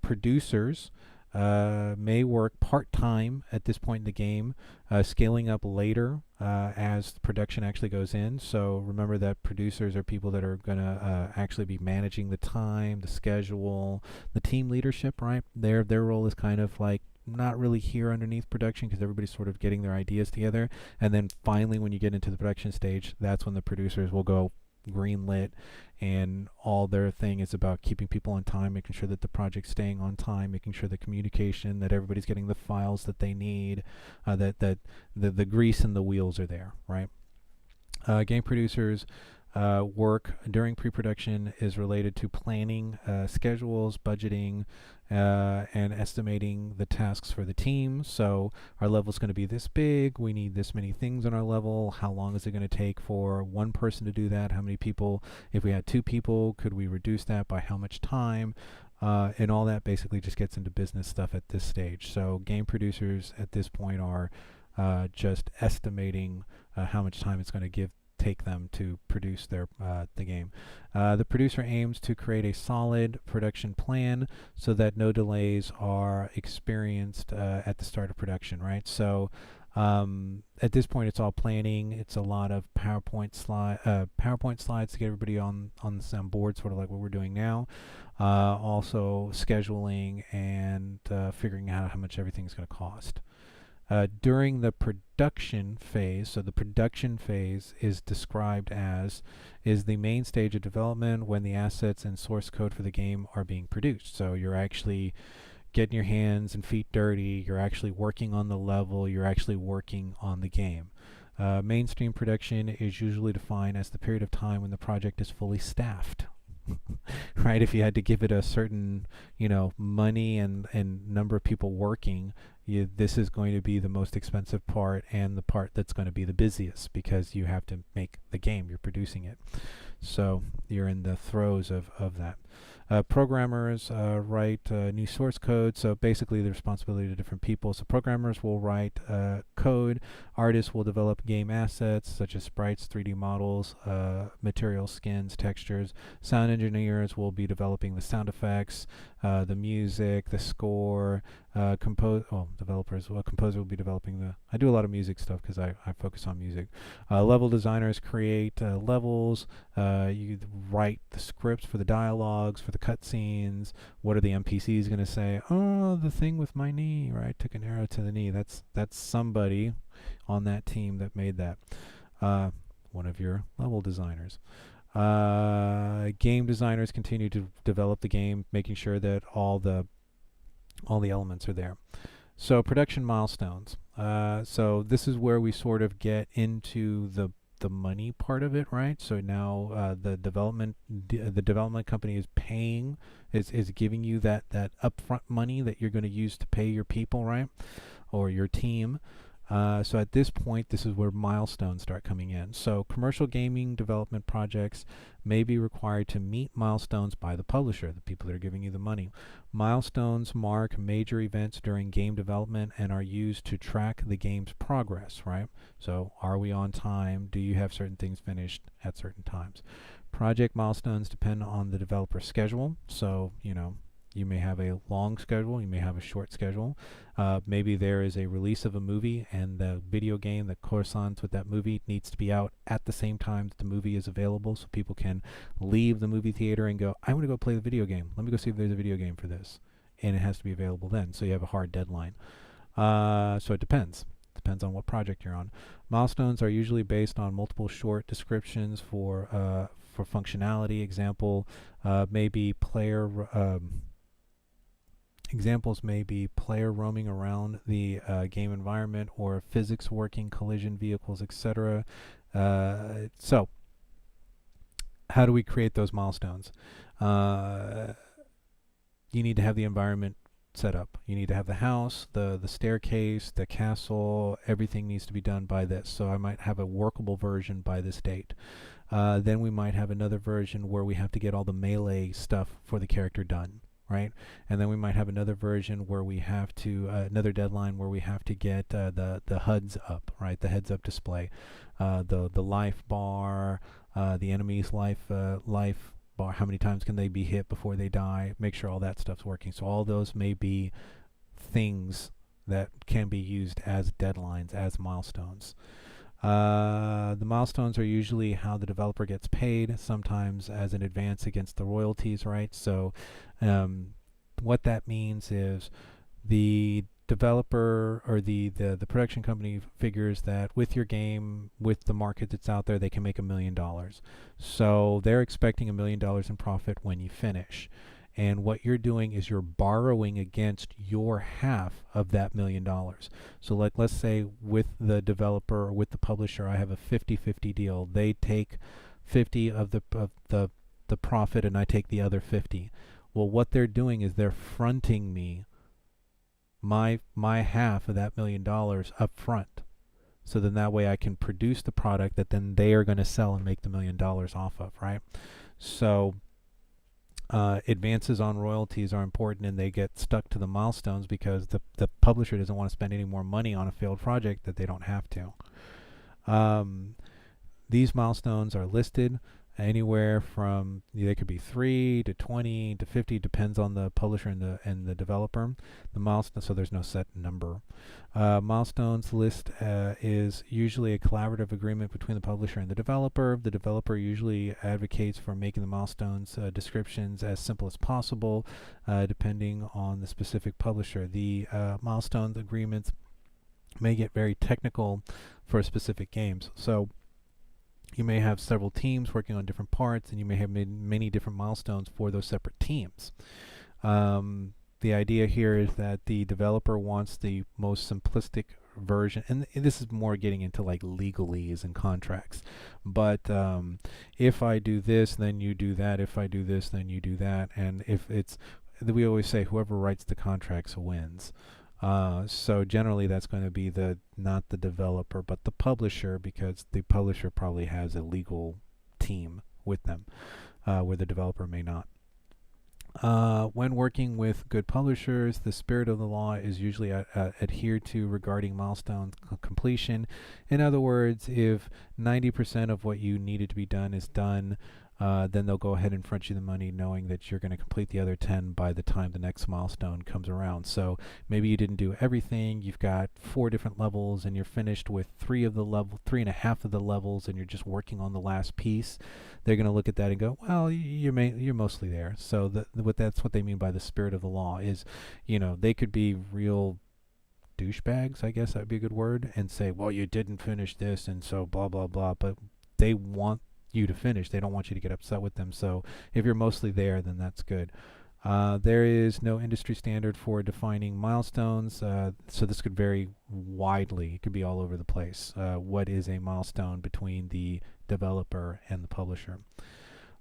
Producers may work part-time at this point in the game, scaling up later as production actually goes in. So remember that producers are people that are going to actually be managing the time, the schedule, the team leadership, right? Their role is kind of like not really here underneath production, because everybody's sort of getting their ideas together. And then finally, when you get into the production stage, that's when the producers will go green lit, and all their thing is about keeping people on time, making sure that the project's staying on time, making sure the communication, that everybody's getting the files that they need, that the grease and the wheels are there, right? Game producers work during pre-production is related to planning schedules, budgeting, and estimating the tasks for the team. So our level is going to be this big. We need this many things on our level. How long is it going to take for one person to do that? How many people? If we had 2 people, could we reduce that by how much time? And all that basically just gets into business stuff at this stage. So game producers at this point are just estimating how much time it's going to take them to produce the game. The producer aims to create a solid production plan so that no delays are experienced at the start of production, right? So at this point, it's all planning. It's a lot of PowerPoint slides to get everybody on board, sort of like what we're doing now. Also scheduling and figuring out how much everything's going to cost. During the production phase, so the production phase is described as is the main stage of development when the assets and source code for the game are being produced. So you're actually getting your hands and feet dirty, you're actually working on the level, you're actually working on the game. Mainstream production is usually defined as the period of time when the project is fully staffed. Right? If you had to give it a certain, money and number of people working, this is going to be the most expensive part and the part that's going to be the busiest, because you have to make the game, you're producing it. So you're in the throes of that. Programmers write new source code, so basically the responsibility to different people. So programmers will write code, artists will develop game assets such as sprites, 3D models, materials, skins, textures. Sound engineers will be developing the sound effects, the music, the score. Composer will be developing I do a lot of music stuff because I focus on music. Level designers create levels. You write the scripts for the dialogues, for the cutscenes. What are the NPCs going to say? Oh, the thing with my knee, right? Took an arrow to the knee. That's somebody on that team that made that. One of your level designers. Game designers continue to develop the game, making sure that all the elements are there. So production milestones. So this is where we sort of get into the money part of it, right? So now the development company is paying, is giving you that upfront money that you're going to use to pay your people, right, or your team. So at this point, this is where milestones start coming in. So commercial gaming development projects may be required to meet milestones by the publisher, the people that are giving you the money. Milestones mark major events during game development and are used to track the game's progress, right? So are we on time? Do you have certain things finished at certain times? Project milestones depend on the developer's schedule. So, you may have a long schedule, you may have a short schedule. Maybe there is a release of a movie, and the video game that corresponds with that movie needs to be out at the same time that the movie is available, so people can leave the movie theater and go, I want to go play the video game. Let me go see if there's a video game for this. And it has to be available then, so you have a hard deadline. So it depends. Depends on what project you're on. Milestones are usually based on multiple short descriptions for functionality. Examples may be player roaming around the game environment, or physics working, collision vehicles, etc. So how do we create those milestones? You need to have the environment set up. You need to have the house, the staircase, the castle. Everything needs to be done by this. So I might have a workable version by this date. Then we might have another version where we have to get all the melee stuff for the character done, right? And then we might have another version where we have to another deadline where we have to get the HUDs up, right? The heads up display, the life bar, the enemy's life bar. How many times can they be hit before they die? Make sure all that stuff's working. So all those may be things that can be used as deadlines, as milestones. The milestones are usually how the developer gets paid, sometimes as an advance against the royalties, right? So what that means is the developer or the production company figures that with your game, with the market that's out there, they can make $1 million. So they're expecting $1 million in profit when you finish. And what you're doing is you're borrowing against your half of that $1 million. So like, let's say with the developer or with the publisher, I have a 50-50 deal. They take 50 of the profit and I take the other 50. Well, what they're doing is they're fronting me my half of that $1 million up front. So then that way I can produce the product that then they are going to sell and make the $1 million off of, right? So advances on royalties are important, and they get stuck to the milestones because the publisher doesn't want to spend any more money on a failed project that they don't have to. These milestones are listed anywhere from, they could be 3 to 20 to 50, depends on the publisher and the developer. The milestone, so there's no set number. Milestones list is usually a collaborative agreement between the publisher and the developer. The developer usually advocates for making the milestones descriptions as simple as possible, depending on the specific publisher. The milestone agreements may get very technical for specific games. So you may have several teams working on different parts, and you may have many different milestones for those separate teams. The idea here is that the developer wants the most simplistic version, and this is more getting into like legalese and contracts. But if I do this, then you do that. If I do this, then you do that. And if it's, we always say whoever writes the contracts wins. So generally that's going to be not the developer, but the publisher, because the publisher probably has a legal team with them, where the developer may not. When working with good publishers, the spirit of the law is usually adhered to regarding milestone completion. In other words, if 90% of what you needed to be done is done, then they'll go ahead and front you the money knowing that you're going to complete the other 10 by the time the next milestone comes around. So maybe you didn't do everything, you've got 4 different levels and you're finished with 3.5 of the levels, and you're just working on the last piece. They're going to look at that and go, well, you're mostly there. So that's what they mean by the spirit of the law is, they could be real douchebags, I guess that'd be a good word, and say, well, you didn't finish this and so blah, blah, blah, but they want you to finish. They don't want you to get upset with them. So if you're mostly there, then that's good. There is no industry standard for defining milestones, so this could vary widely. It could be all over the place. What is a milestone between the developer and the publisher?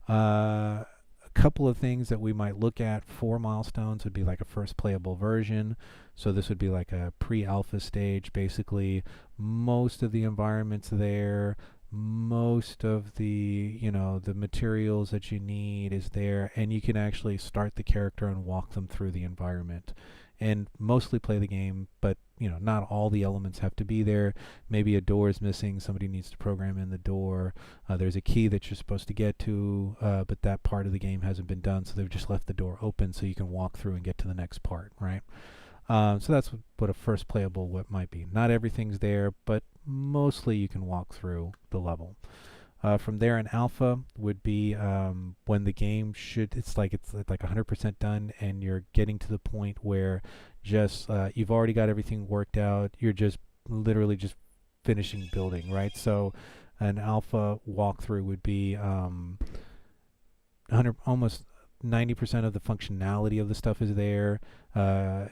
A couple of things that we might look at for milestones would be like a first playable version. So this would be like a pre-alpha stage. Basically, most of the environments there, most of the the materials that you need is there, and you can actually start the character and walk them through the environment and mostly play the game, but not all the elements have to be there. Maybe a door is missing, somebody needs to program in the door. There's a key that you're supposed to get to, but that part of the game hasn't been done, so they've just left the door open so you can walk through and get to the next part, right? So that's what a first playable what might be. Not everything's there, but mostly you can walk through the level. From there, an alpha would be when the game it's like 100% done, and you're getting to the point where just you've already got everything worked out. You're just literally just finishing building, right? So an alpha walkthrough would be almost 90% of the functionality of the stuff is there.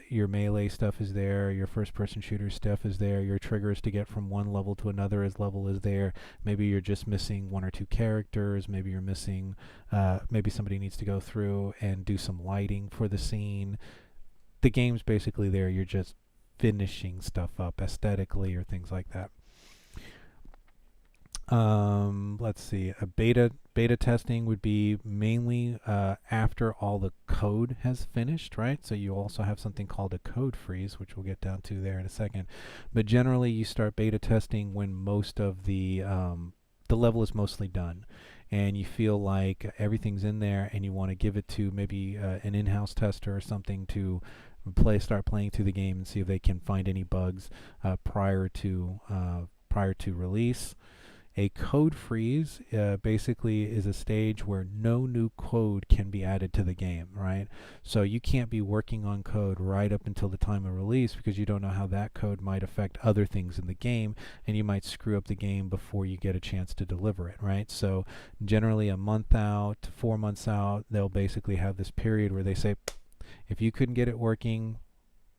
Your melee stuff is there. Your first-person shooter stuff is there. Your triggers to get from one level to another level is there. Maybe you're just missing one or two characters. Maybe you're missing. Maybe somebody needs to go through and do some lighting for the scene. The game's basically there. You're just finishing stuff up aesthetically or things like that. Let's see. A beta testing would be mainly after all the code has finished, right? So you also have something called a code freeze, which we'll get down to there in a second. But generally, you start beta testing when most of the level is mostly done, and you feel like everything's in there, and you want to give it to maybe an in-house tester or something to start playing through the game and see if they can find any bugs prior to release. A code freeze basically is a stage where no new code can be added to the game, right? So you can't be working on code right up until the time of release because you don't know how that code might affect other things in the game, and you might screw up the game before you get a chance to deliver it, right? So generally a month out, 4 months out, they'll basically have this period where they say, if you couldn't get it working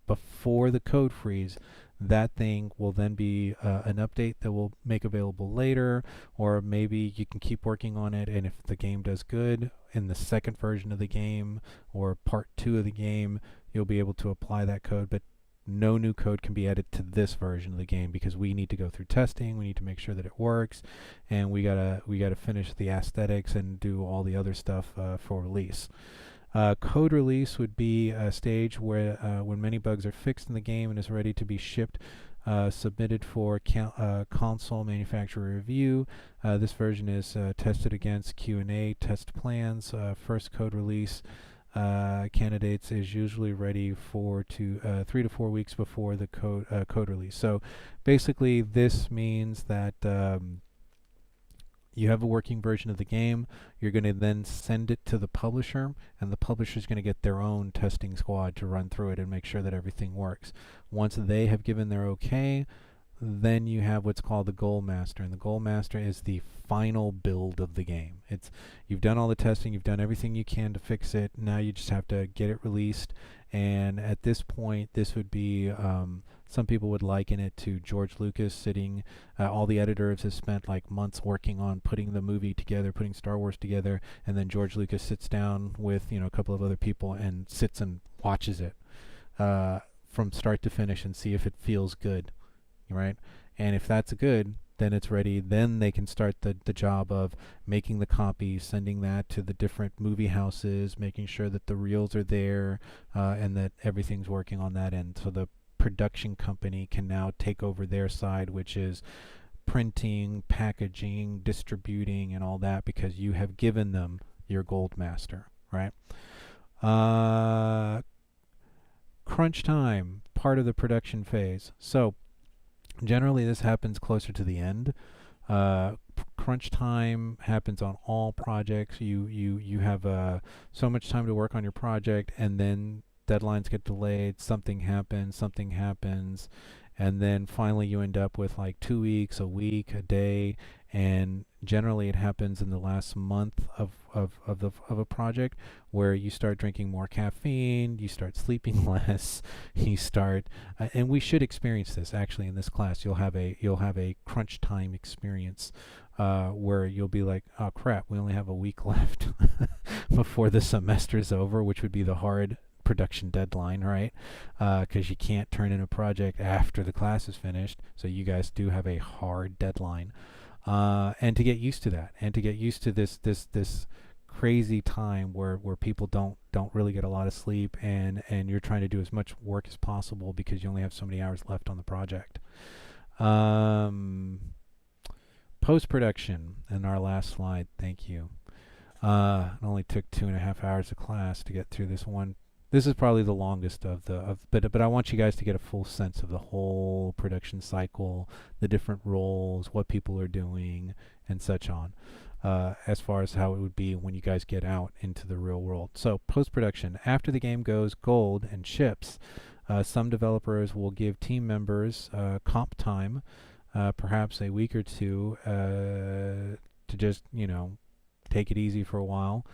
before the code freeze, that thing will then be an update that we'll make available later, or maybe you can keep working on it, and if the game does good in the second version of the game or part 2 of the game, you'll be able to apply that code, but no new code can be added to this version of the game because we need to go through testing, we need to make sure that it works, and we gotta finish the aesthetics and do all the other stuff for release. Code release would be a stage where when many bugs are fixed in the game and is ready to be shipped, submitted for console manufacturer review. This version is tested against Q&A test plans. First code release candidates is usually ready for 3 to 4 weeks before the code release. So basically this means that you have a working version of the game. You're going to then send it to the publisher, and the publisher is going to get their own testing squad to run through it and make sure that everything works. Once they have given their okay, then you have what's called the goal master, and the goal master is the final build of the game. You've done all the testing, you've done everything you can to fix it. Now you just have to get it released, and at this point, this would be some people would liken it to George Lucas sitting. All the editors have spent like months working on putting the movie together, putting Star Wars together, and then George Lucas sits down with a couple of other people and sits and watches it from start to finish and see if it feels good, right? And if that's good, then it's ready. Then they can start the job of making the copies, sending that to the different movie houses, making sure that the reels are there and that everything's working on that end. So the production company can now take over their side, which is printing, packaging, distributing, and all that, because you have given them your gold master, right? Crunch time, part of the production phase. So generally this happens closer to the end. Crunch time happens on all projects. You have so much time to work on your project, and then deadlines get delayed, something happens, and then finally you end up with like 2 weeks, a week, a day, and generally it happens in the last month of a project, where you start drinking more caffeine, you start sleeping less, you start and we should experience this actually in this class. You'll have a crunch time experience where you'll be like, oh crap, we only have a week left before the semester's over, which would be the hard production deadline, right? Because you can't turn in a project after the class is finished, so you guys do have a hard deadline. And to get used to that, and to get used to this crazy time where people don't really get a lot of sleep, and you're trying to do as much work as possible because you only have so many hours left on the project. Post-production, in our last slide, thank you. It only took 2.5 hours of class to get through this one. This is probably the longest but I want you guys to get a full sense of the whole production cycle, the different roles, what people are doing, and such on, as far as how it would be when you guys get out into the real world. So post-production, after the game goes gold and ships, some developers will give team members comp time, perhaps a week or two, to just, take it easy for a while.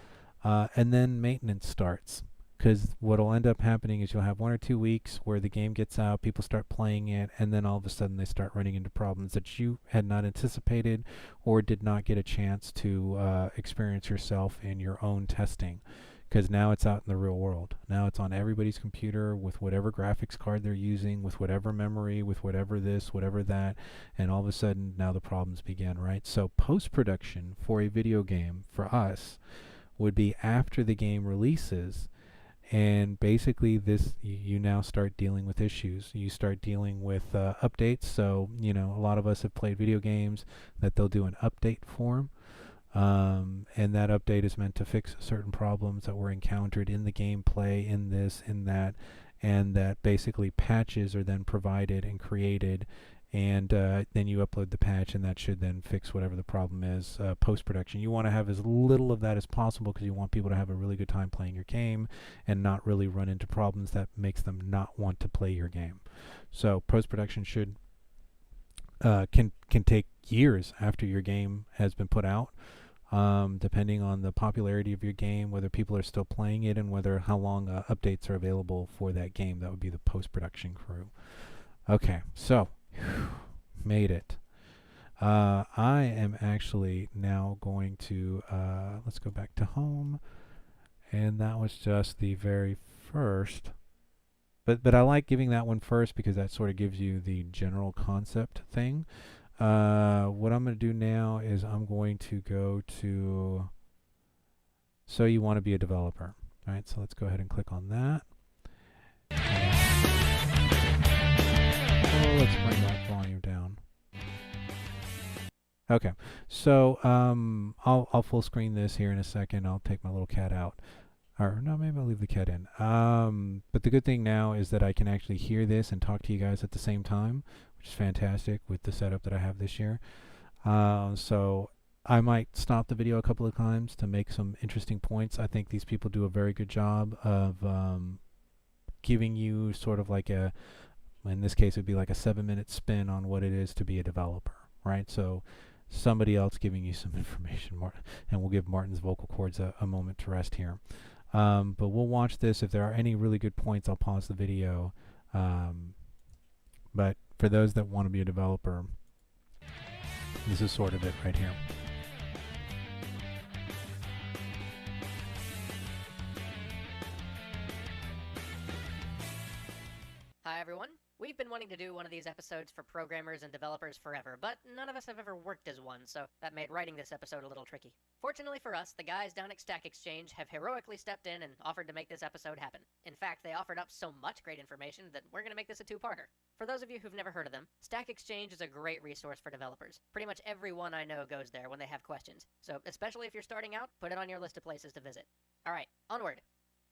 and then maintenance starts. Because what will end up happening is you'll have 1 or 2 weeks where the game gets out, people start playing it, and then all of a sudden they start running into problems that you had not anticipated or did not get a chance to experience yourself in your own testing. Because now it's out in the real world. Now it's on everybody's computer with whatever graphics card they're using, with whatever memory, with whatever this, whatever that, and all of a sudden now the problems begin, right? So post-production for a video game, for us, would be after the game releases. And basically you now start dealing with issues. You start dealing with updates. So, a lot of us have played video games that they'll do an update for. And that update is meant to fix certain problems that were encountered in the gameplay, in this, in that, and that basically patches are then provided and created, and then you upload the patch, and that should then fix whatever the problem is post-production. You want to have as little of that as possible because you want people to have a really good time playing your game and not really run into problems that makes them not want to play your game. So post-production should can take years after your game has been put out, depending on the popularity of your game, whether people are still playing it, and how long updates are available for that game. That would be the post-production crew. Okay, so made it. I am actually now going to let's go back to home, and that was just the very first. But I like giving that one first because that sort of gives you the general concept thing. What I'm going to do now is I'm going to go to So You Want to Be a Developer. All right, so let's go ahead and click on that. Let's bring that volume down. Okay, so I'll full screen this here in a second. I'll take my little cat out. Or no, maybe I'll leave the cat in. But the good thing now is that I can actually hear this and talk to you guys at the same time, which is fantastic with the setup that I have this year. So I might stop the video a couple of times to make some interesting points. I think these people do a very good job of giving you sort of like in this case, it would be like a 7-minute spin on what it is to be a developer, right? So somebody else giving you some information, and we'll give Martin's vocal cords a moment to rest here. But we'll watch this. If there are any really good points, I'll pause the video. But for those that want to be a developer, this is sort of it right here. Hi everyone. We've been wanting to do one of these episodes for programmers and developers forever, but none of us have ever worked as one, so that made writing this episode a little tricky. Fortunately for us, the guys down at Stack Exchange have heroically stepped in and offered to make this episode happen. In fact, they offered up so much great information that we're going to make this a two-parter. For those of you who've never heard of them, Stack Exchange is a great resource for developers. Pretty much everyone I know goes there when they have questions, so especially if you're starting out, put it on your list of places to visit. Alright, onward.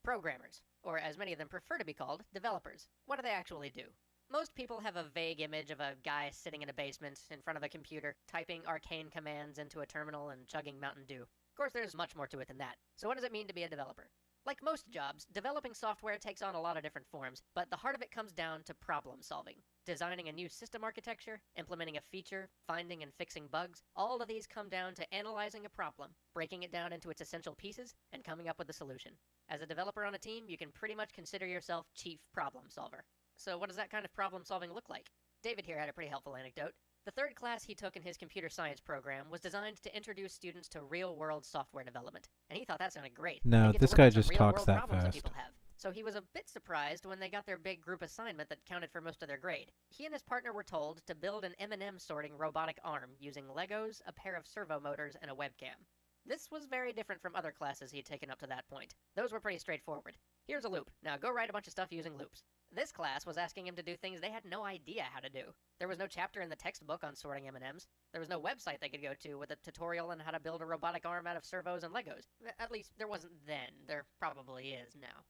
Programmers, or as many of them prefer to be called, developers. What do they actually do? Most people have a vague image of a guy sitting in a basement in front of a computer, typing arcane commands into a terminal and chugging Mountain Dew. Of course, there's much more to it than that. So what does it mean to be a developer? Like most jobs, developing software takes on a lot of different forms, but the heart of it comes down to problem solving. Designing a new system architecture, implementing a feature, finding and fixing bugs, all of these come down to analyzing a problem, breaking it down into its essential pieces, and coming up with a solution. As a developer on a team, you can pretty much consider yourself chief problem solver. So what does that kind of problem solving look like? David here had a pretty helpful anecdote. The third class he took in his computer science program was designed to introduce students to real-world software development, and he thought that sounded great. No, this guy just talks that fast. People have. So he was a bit surprised when they got their big group assignment that counted for most of their grade. He and his partner were told to build an M&M sorting robotic arm using Legos, a pair of servo motors, and a webcam. This was very different from other classes he'd taken up to that point. Those were pretty straightforward. Here's a loop. Now go write a bunch of stuff using loops. This class was asking him to do things they had no idea how to do. There was no chapter in the textbook on sorting M&Ms. There was no website they could go to with a tutorial on how to build a robotic arm out of servos and Legos. At least, there wasn't then. There probably is now.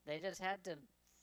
They just had to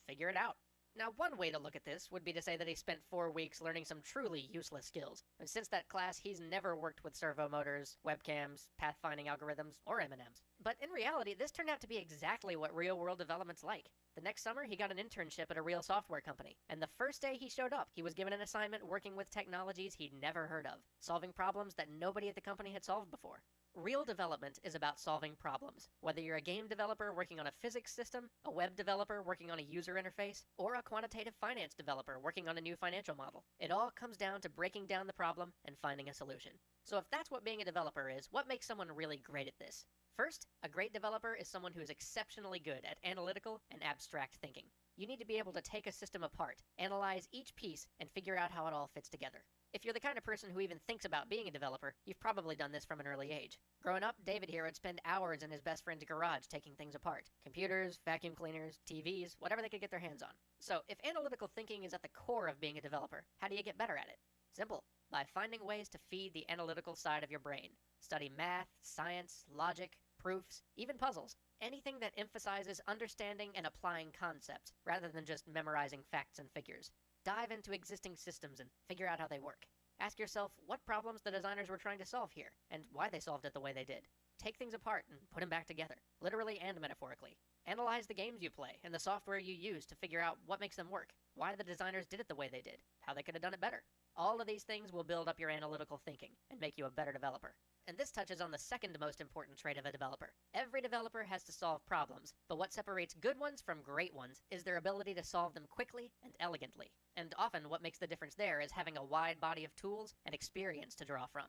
figure it out. Now, one way to look at this would be to say that he spent 4 weeks learning some truly useless skills. And since that class, he's never worked with servo motors, webcams, pathfinding algorithms, or M&Ms. But in reality, this turned out to be exactly what real-world development's like. The next summer, he got an internship at a real software company. And the first day he showed up, he was given an assignment working with technologies he'd never heard of, solving problems that nobody at the company had solved before. real development is about solving problems. Whether you're a game developer working on a physics system, a web developer working on a user interface, or a quantitative finance developer working on a new financial model, it all comes down to breaking down the problem and finding a solution. So if that's what being a developer is, what makes someone really great at this? First, a great developer is someone who is exceptionally good at analytical and abstract thinking. You need to be able to take a system apart, analyze each piece, and figure out how it all fits together. If you're the kind of person who even thinks about being a developer, you've probably done this from an early age. Growing up, David here would spend hours in his best friend's garage taking things apart. Computers, vacuum cleaners, TVs, whatever they could get their hands on. So, if analytical thinking is at the core of being a developer, how do you get better at it? Simple. By finding ways to feed the analytical side of your brain. Study math, science, logic, proofs, even puzzles. Anything that emphasizes understanding and applying concepts, rather than just memorizing facts and figures. Dive into existing systems and figure out how they work. Ask yourself what problems the designers were trying to solve here, and why they solved it the way they did. Take things apart and put them back together, literally and metaphorically. Analyze the games you play and the software you use to figure out what makes them work, why the designers did it the way they did, how they could have done it better. All of these things will build up your analytical thinking and make you a better developer. And this touches on the second most important trait of a developer. Every developer has to solve problems, but what separates good ones from great ones is their ability to solve them quickly and elegantly. And often what makes the difference there is having a wide body of tools and experience to draw from.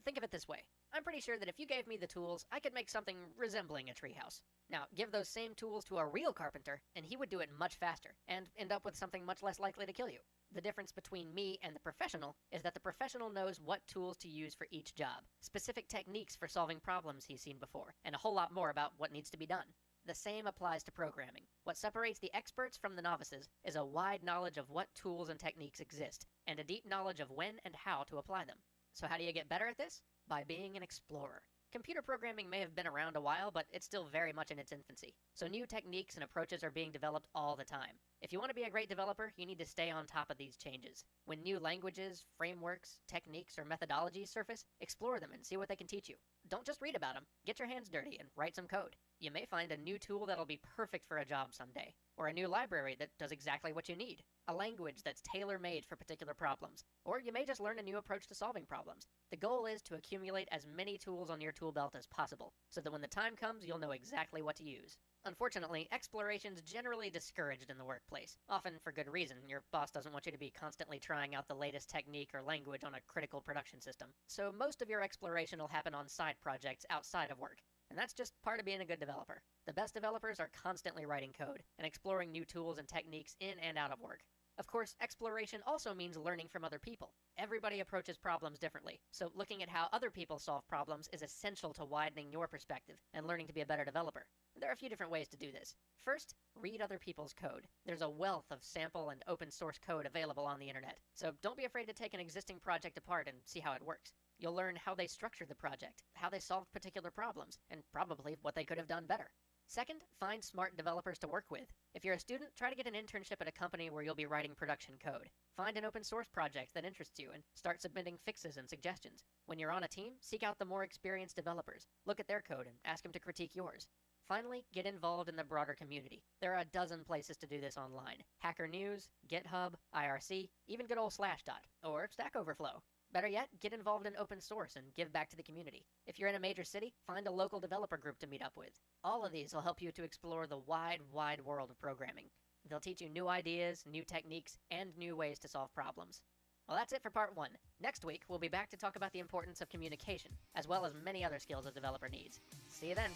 Think of it this way. I'm pretty sure that if you gave me the tools, I could make something resembling a treehouse. Now, give those same tools to a real carpenter, and he would do it much faster, and end up with something much less likely to kill you. The difference between me and the professional is that the professional knows what tools to use for each job, specific techniques for solving problems he's seen before, and a whole lot more about what needs to be done. The same applies to programming. What separates the experts from the novices is a wide knowledge of what tools and techniques exist, and a deep knowledge of when and how to apply them. So how do you get better at this? By being an explorer. Computer programming may have been around a while, but it's still very much in its infancy. So new techniques and approaches are being developed all the time. If you want to be a great developer, you need to stay on top of these changes. When new languages, frameworks, techniques, or methodologies surface, explore them and see what they can teach you. Don't just read about them. Get your hands dirty and write some code. You may find a new tool that'll be perfect for a job someday, or a new library that does exactly what you need, a language that's tailor-made for particular problems, or you may just learn a new approach to solving problems. The goal is to accumulate as many tools on your tool belt as possible, so that when the time comes, you'll know exactly what to use. Unfortunately, exploration's generally discouraged in the workplace, often for good reason. Your boss doesn't want you to be constantly trying out the latest technique or language on a critical production system. So most of your exploration will happen on side projects outside of work. And that's just part of being a good developer. The best developers are constantly writing code and exploring new tools and techniques in and out of work. Of course, exploration also means learning from other people. Everybody approaches problems differently, so looking at how other people solve problems is essential to widening your perspective and learning to be a better developer. There are a few different ways to do this. First, read other people's code. There's a wealth of sample and open source code available on the internet, so don't be afraid to take an existing project apart and see how it works. You'll learn how they structured the project, how they solved particular problems, and probably what they could have done better. Second, find smart developers to work with. If you're a student, try to get an internship at a company where you'll be writing production code. Find an open source project that interests you and start submitting fixes and suggestions. When you're on a team, seek out the more experienced developers. Look at their code and ask them to critique yours. Finally, get involved in the broader community. There are a dozen places to do this online. Hacker News, GitHub, IRC, even good old Slashdot, or Stack Overflow. Better yet, get involved in open source and give back to the community. If you're in a major city, find a local developer group to meet up with. All of these will help you to explore the wide world of programming. They'll teach you new ideas, new techniques, and new ways to solve problems. Well, that's it for part 1. Next week, we'll be back to talk about the importance of communication, as well as many other skills a developer needs. See you then.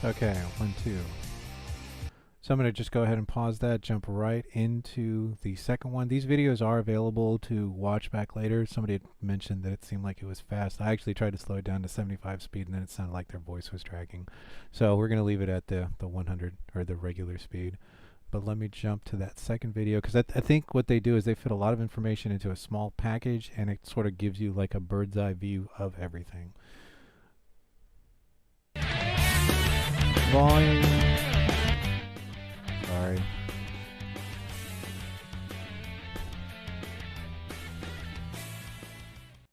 Okay, 1, 2. So I'm going to just go ahead and pause that, jump right into the second one. These videos are available to watch back later. Somebody had mentioned that it seemed like it was fast. I actually tried to slow it down to 75 speed, and then it sounded like their voice was dragging. So we're going to leave it at the 100, or the regular speed. But let me jump to that second video, because I think what they do is they fit a lot of information into a small package, and it sort of gives you like a bird's eye view of everything. Volume. Sorry.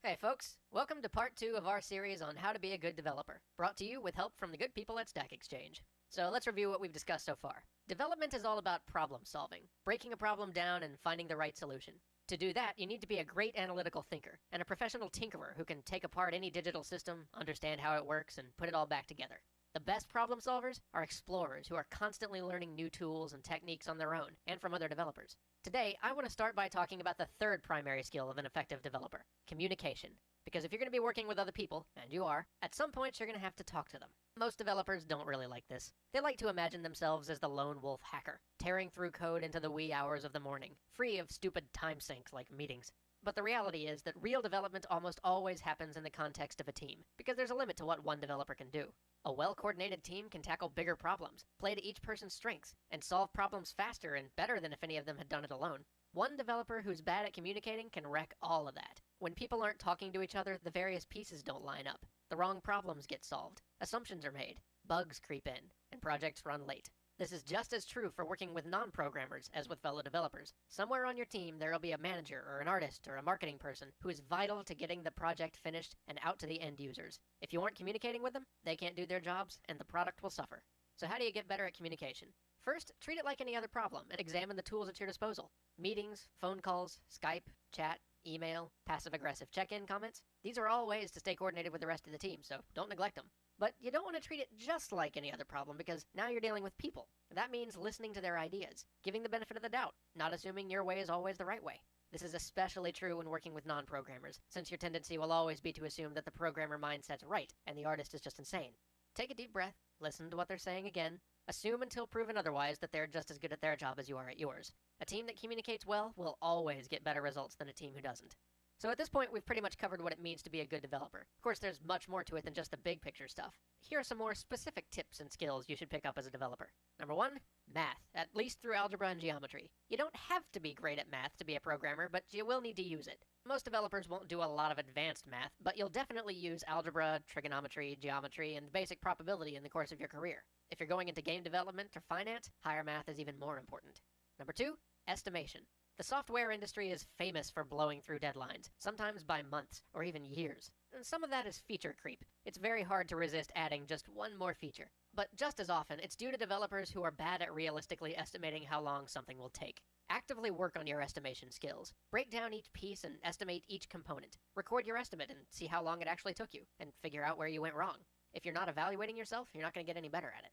Hey folks, welcome to part 2 of our series on how to be a good developer, brought to you with help from the good people at Stack Exchange. So let's review what we've discussed so far. Development is all about problem solving, breaking a problem down and finding the right solution. To do that, you need to be a great analytical thinker and a professional tinkerer who can take apart any digital system, understand how it works, and put it all back together. The best problem solvers are explorers who are constantly learning new tools and techniques on their own and from other developers. Today, I want to start by talking about the third primary skill of an effective developer, communication. Because if you're going to be working with other people, and you are, at some point you're going to have to talk to them. Most developers don't really like this. They like to imagine themselves as the lone wolf hacker, tearing through code into the wee hours of the morning, free of stupid time sinks like meetings. But the reality is that real development almost always happens in the context of a team, because there's a limit to what one developer can do. A well-coordinated team can tackle bigger problems, play to each person's strengths, and solve problems faster and better than if any of them had done it alone. One developer who's bad at communicating can wreck all of that. When people aren't talking to each other, the various pieces don't line up. The wrong problems get solved, assumptions are made, bugs creep in, and projects run late. This is just as true for working with non-programmers as with fellow developers. Somewhere on your team there will be a manager or an artist or a marketing person who is vital to getting the project finished and out to the end users. If you aren't communicating with them, they can't do their jobs and the product will suffer. So how do you get better at communication? First, treat it like any other problem and examine the tools at your disposal. Meetings, phone calls, Skype, chat, email, passive-aggressive check-in comments. These are all ways to stay coordinated with the rest of the team, so don't neglect them. But you don't want to treat it just like any other problem because now you're dealing with people. That means listening to their ideas, giving the benefit of the doubt, not assuming your way is always the right way. This is especially true when working with non-programmers, since your tendency will always be to assume that the programmer mindset's right and the artist is just insane. Take a deep breath, listen to what they're saying again, assume until proven otherwise that they're just as good at their job as you are at yours. A team that communicates well will always get better results than a team who doesn't. So at this point, we've pretty much covered what it means to be a good developer. Of course, there's much more to it than just the big picture stuff. Here are some more specific tips and skills you should pick up as a developer. Number 1, math, at least through algebra and geometry. You don't have to be great at math to be a programmer, but you will need to use it. Most developers won't do a lot of advanced math, but you'll definitely use algebra, trigonometry, geometry, and basic probability in the course of your career. If you're going into game development or finance, higher math is even more important. Number 2, estimation. The software industry is famous for blowing through deadlines, sometimes by months or even years. And some of that is feature creep. It's very hard to resist adding just one more feature. But just as often, it's due to developers who are bad at realistically estimating how long something will take. Actively work on your estimation skills. Break down each piece and estimate each component. Record your estimate and see how long it actually took you, and figure out where you went wrong. If you're not evaluating yourself, you're not going to get any better at it.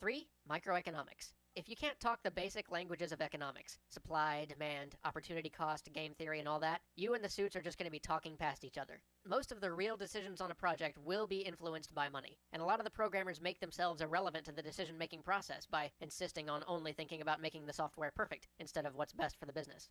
3, microeconomics. If you can't talk the basic languages of economics, supply, demand, opportunity cost, game theory, and all that, you and the suits are just going to be talking past each other. Most of the real decisions on a project will be influenced by money, and a lot of the programmers make themselves irrelevant to the decision-making process by insisting on only thinking about making the software perfect instead of what's best for the business.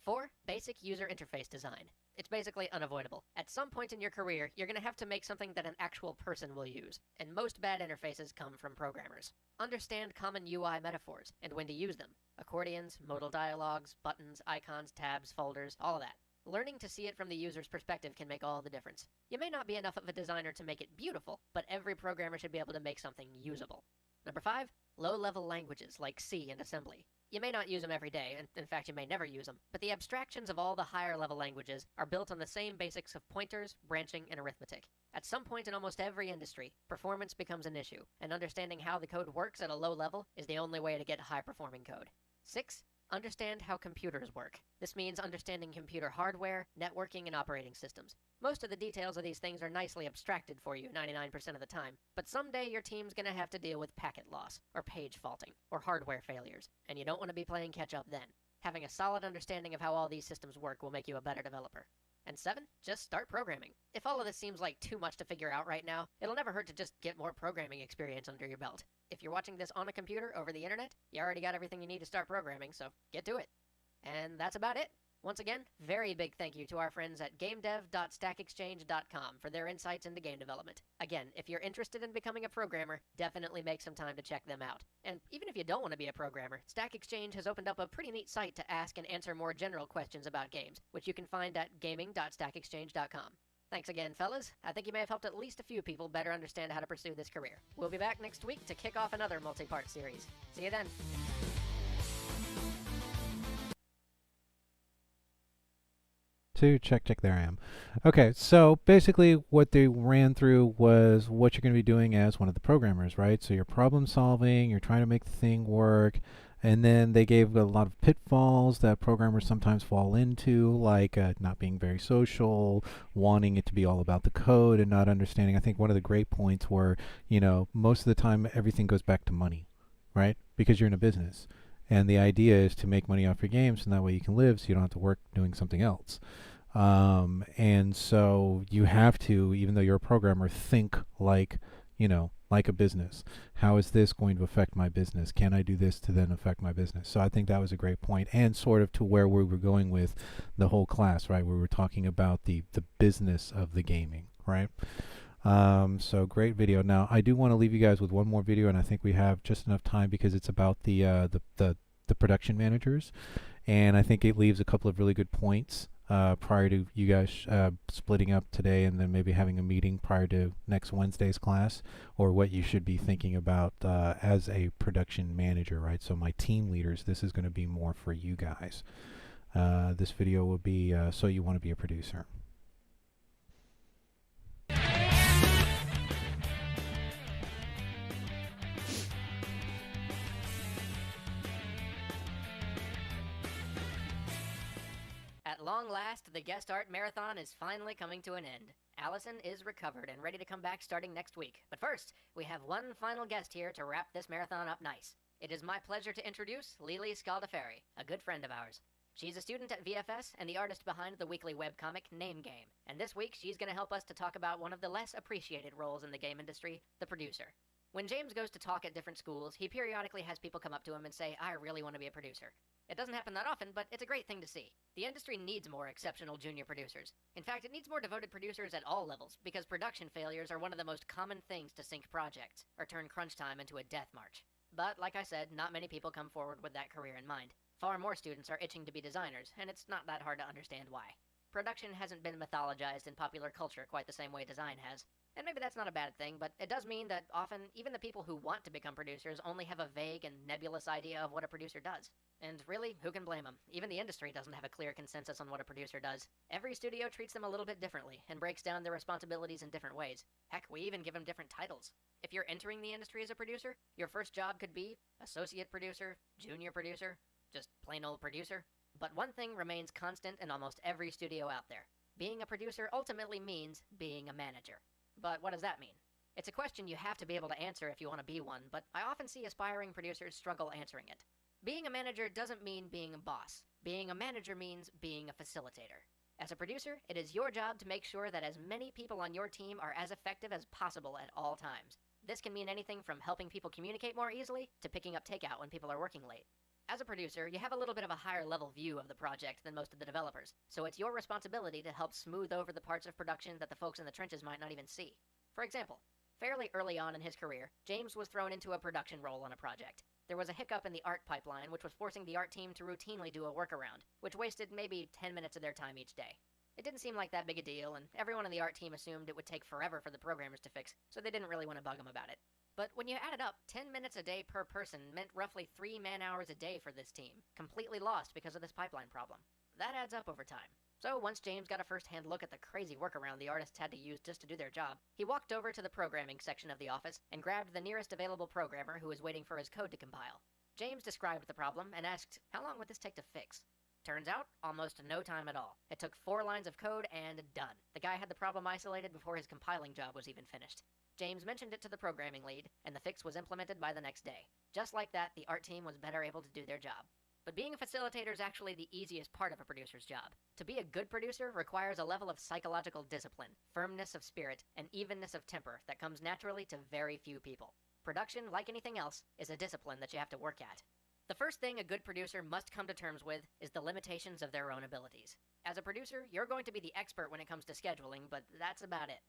4, basic user interface design. It's basically unavoidable. At some point in your career, you're going to have to make something that an actual person will use, and most bad interfaces come from programmers. Understand common UI metaphors and when to use them. Accordions, modal dialogues, buttons, icons, tabs, folders, all of that. Learning to see it from the user's perspective can make all the difference. You may not be enough of a designer to make it beautiful, but every programmer should be able to make something usable. Number 5, low-level languages like C and assembly. You may not use them every day, and in fact you may never use them, but the abstractions of all the higher level languages are built on the same basics of pointers, branching, and arithmetic. At some point in almost every industry, performance becomes an issue, and understanding how the code works at a low level is the only way to get high-performing code. 6, understand how computers work. This means understanding computer hardware, networking, and operating systems. Most of the details of these things are nicely abstracted for you 99% of the time, but someday your team's gonna have to deal with packet loss, or page faulting, or hardware failures, and you don't want to be playing catch-up then. Having a solid understanding of how all these systems work will make you a better developer. And 7, just start programming. If all of this seems like too much to figure out right now, it'll never hurt to just get more programming experience under your belt. If you're watching this on a computer over the internet, you already got everything you need to start programming, so get to it. And that's about it. Once again, very big thank you to our friends at gamedev.stackexchange.com for their insights into game development. Again, if you're interested in becoming a programmer, definitely make some time to check them out. And even if you don't want to be a programmer, Stack Exchange has opened up a pretty neat site to ask and answer more general questions about games, which you can find at gaming.stackexchange.com. Thanks again, fellas. I think you may have helped at least a few people better understand how to pursue this career. We'll be back next week to kick off another multi-part series. See you then. Check, there I am. Okay, so basically what they ran through was what you're going to be doing as one of the programmers, right? So you're problem solving, you're trying to make the thing work, And then they gave a lot of pitfalls that programmers sometimes fall into, like not being very social, wanting it to be all about the code and not understanding. I think one of the great points were, most of the time everything goes back to money, right? Because you're in a business. And the idea is to make money off your games, and that way you can live so you don't have to work doing something else. And so you have to, even though you're a programmer, think like, like a business. How is this going to affect my business? Can I do this to then affect my business? So I think that was a great point, and sort of to where we were going with the whole class, right? We were talking about the business of the gaming, right? So great video. Now I do want to leave you guys with one more video, and I think we have just enough time because it's about the production managers, and I think it leaves a couple of really good points prior to you guys splitting up today and then maybe having a meeting prior to next Wednesday's class, or what you should be thinking about as a production manager, right? So my team leaders, this is going to be more for you guys. This video will be so you want to be a producer. At long last, the guest art marathon is finally coming to an end. Allison is recovered and ready to come back starting next week. But first, we have one final guest here to wrap this marathon up nice. It is my pleasure to introduce Lily Scaldaferi, a good friend of ours. She's a student at VFS and the artist behind the weekly webcomic Name Game. And this week, she's going to help us to talk about one of the less appreciated roles in the game industry, the producer. When James goes to talk at different schools, he periodically has people come up to him and say, "I really want to be a producer." It doesn't happen that often, but it's a great thing to see. The industry needs more exceptional junior producers. In fact, it needs more devoted producers at all levels, because production failures are one of the most common things to sink projects, or turn crunch time into a death march. But, like I said, not many people come forward with that career in mind. Far more students are itching to be designers, and it's not that hard to understand why. Production hasn't been mythologized in popular culture quite the same way design has. And maybe that's not a bad thing, but it does mean that often even the people who want to become producers only have a vague and nebulous idea of what a producer does. And really, who can blame them? Even the industry doesn't have a clear consensus on what a producer does. Every studio treats them a little bit differently and breaks down their responsibilities in different ways. Heck, we even give them different titles. If you're entering the industry as a producer, your first job could be associate producer, junior producer, just plain old producer. But one thing remains constant in almost every studio out there. Being a producer ultimately means being a manager. But what does that mean? It's a question you have to be able to answer if you want to be one, but I often see aspiring producers struggle answering it. Being a manager doesn't mean being a boss. Being a manager means being a facilitator. As a producer, it is your job to make sure that as many people on your team are as effective as possible at all times. This can mean anything from helping people communicate more easily to picking up takeout when people are working late. As a producer, you have a little bit of a higher level view of the project than most of the developers, so it's your responsibility to help smooth over the parts of production that the folks in the trenches might not even see. For example, fairly early on in his career, James was thrown into a production role on a project. There was a hiccup in the art pipeline, which was forcing the art team to routinely do a workaround, which wasted maybe 10 minutes of their time each day. It didn't seem like that big a deal, and everyone on the art team assumed it would take forever for the programmers to fix, so they didn't really want to bug him about it. But when you add it up, 10 minutes a day per person meant roughly 3 man-hours a day for this team, completely lost because of this pipeline problem. That adds up over time. So once James got a first-hand look at the crazy workaround the artists had to use just to do their job, he walked over to the programming section of the office and grabbed the nearest available programmer who was waiting for his code to compile. James described the problem and asked, how long would this take to fix? Turns out, almost no time at all. It took 4 lines of code and done. The guy had the problem isolated before his compiling job was even finished. James mentioned it to the programming lead, and the fix was implemented by the next day. Just like that, the art team was better able to do their job. But being a facilitator is actually the easiest part of a producer's job. To be a good producer requires a level of psychological discipline, firmness of spirit, and evenness of temper that comes naturally to very few people. Production, like anything else, is a discipline that you have to work at. The first thing a good producer must come to terms with is the limitations of their own abilities. As a producer, you're going to be the expert when it comes to scheduling, but that's about it.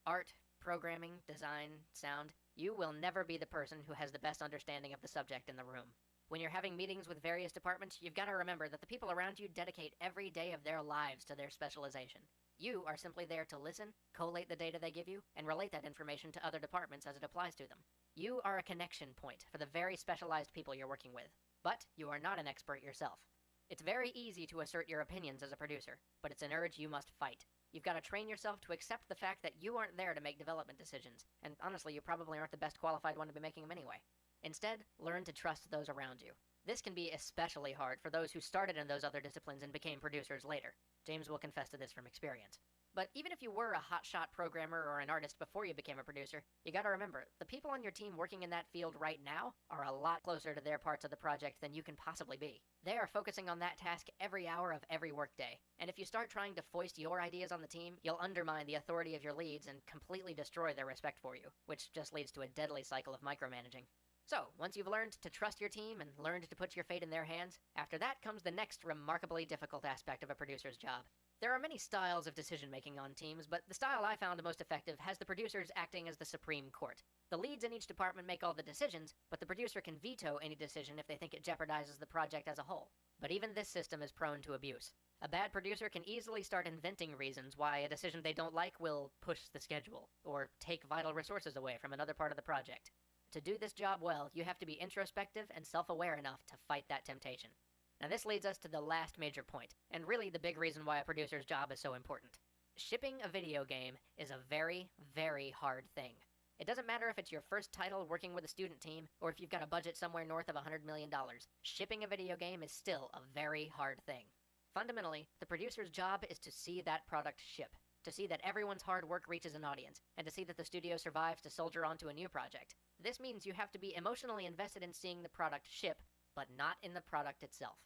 Art, programming, design, sound, you will never be the person who has the best understanding of the subject in the room. When you're having meetings with various departments, you've got to remember that the people around you dedicate every day of their lives to their specialization. You are simply there to listen, collate the data they give you, and relate that information to other departments as it applies to them. You are a connection point for the very specialized people you're working with, but you are not an expert yourself. It's very easy to assert your opinions as a producer, but it's an urge you must fight. You've got to train yourself to accept the fact that you aren't there to make development decisions, and honestly, you probably aren't the best qualified one to be making them anyway. Instead, learn to trust those around you. This can be especially hard for those who started in those other disciplines and became producers later. James will confess to this from experience. But even if you were a hotshot programmer or an artist before you became a producer, you gotta remember, the people on your team working in that field right now are a lot closer to their parts of the project than you can possibly be. They are focusing on that task every hour of every workday, and if you start trying to foist your ideas on the team, you'll undermine the authority of your leads and completely destroy their respect for you, which just leads to a deadly cycle of micromanaging. So, once you've learned to trust your team and learned to put your fate in their hands, after that comes the next remarkably difficult aspect of a producer's job. There are many styles of decision-making on teams, but the style I found most effective has the producers acting as the supreme court. The leads in each department make all the decisions, but the producer can veto any decision if they think it jeopardizes the project as a whole. But even this system is prone to abuse. A bad producer can easily start inventing reasons why a decision they don't like will push the schedule, or take vital resources away from another part of the project. To do this job well, you have to be introspective and self-aware enough to fight that temptation. Now this leads us to the last major point, and really the big reason why a producer's job is so important. Shipping a video game is a very, very hard thing. It doesn't matter if it's your first title working with a student team, or if you've got a budget somewhere north of $100 million. Shipping a video game is still a very hard thing. Fundamentally, the producer's job is to see that product ship, to see that everyone's hard work reaches an audience, and to see that the studio survives to soldier onto a new project. This means you have to be emotionally invested in seeing the product ship, but not in the product itself.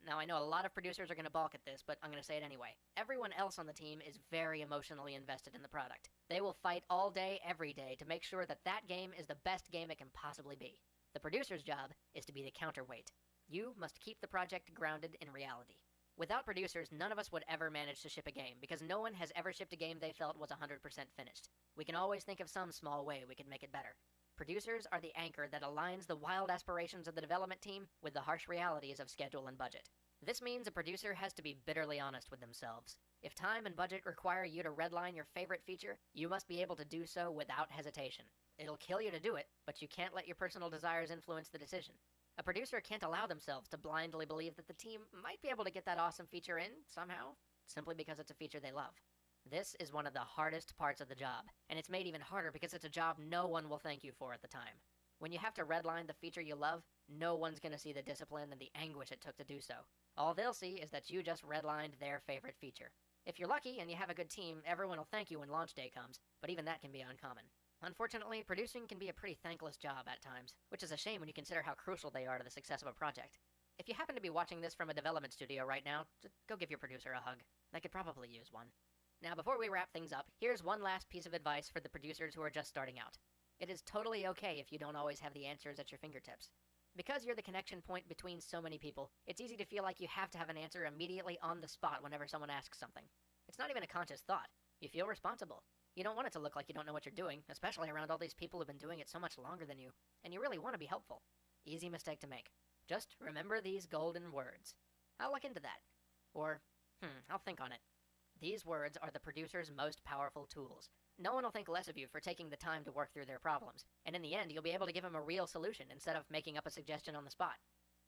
Now, I know a lot of producers are going to balk at this, but I'm going to say it anyway. Everyone else on the team is very emotionally invested in the product. They will fight all day, every day, to make sure that that game is the best game it can possibly be. The producer's job is to be the counterweight. You must keep the project grounded in reality. Without producers, none of us would ever manage to ship a game, because no one has ever shipped a game they felt was 100% finished. We can always think of some small way we could make it better. Producers are the anchor that aligns the wild aspirations of the development team with the harsh realities of schedule and budget. This means a producer has to be bitterly honest with themselves. If time and budget require you to redline your favorite feature, you must be able to do so without hesitation. It'll kill you to do it, but you can't let your personal desires influence the decision. A producer can't allow themselves to blindly believe that the team might be able to get that awesome feature in, somehow, simply because it's a feature they love. This is one of the hardest parts of the job, and it's made even harder because it's a job no one will thank you for at the time. When you have to redline the feature you love, no one's going to see the discipline and the anguish it took to do so. All they'll see is that you just redlined their favorite feature. If you're lucky and you have a good team, everyone will thank you when launch day comes, but even that can be uncommon. Unfortunately, producing can be a pretty thankless job at times, which is a shame when you consider how crucial they are to the success of a project. If you happen to be watching this from a development studio right now, just go give your producer a hug. They could probably use one. Now, before we wrap things up, here's one last piece of advice for the producers who are just starting out. It is totally okay if you don't always have the answers at your fingertips. Because you're the connection point between so many people, it's easy to feel like you have to have an answer immediately on the spot whenever someone asks something. It's not even a conscious thought. You feel responsible. You don't want it to look like you don't know what you're doing, especially around all these people who've been doing it so much longer than you, and you really want to be helpful. Easy mistake to make. Just remember these golden words. I'll look into that. Or, I'll think on it. These words are the producer's most powerful tools. No one will think less of you for taking the time to work through their problems, and in the end, you'll be able to give them a real solution instead of making up a suggestion on the spot.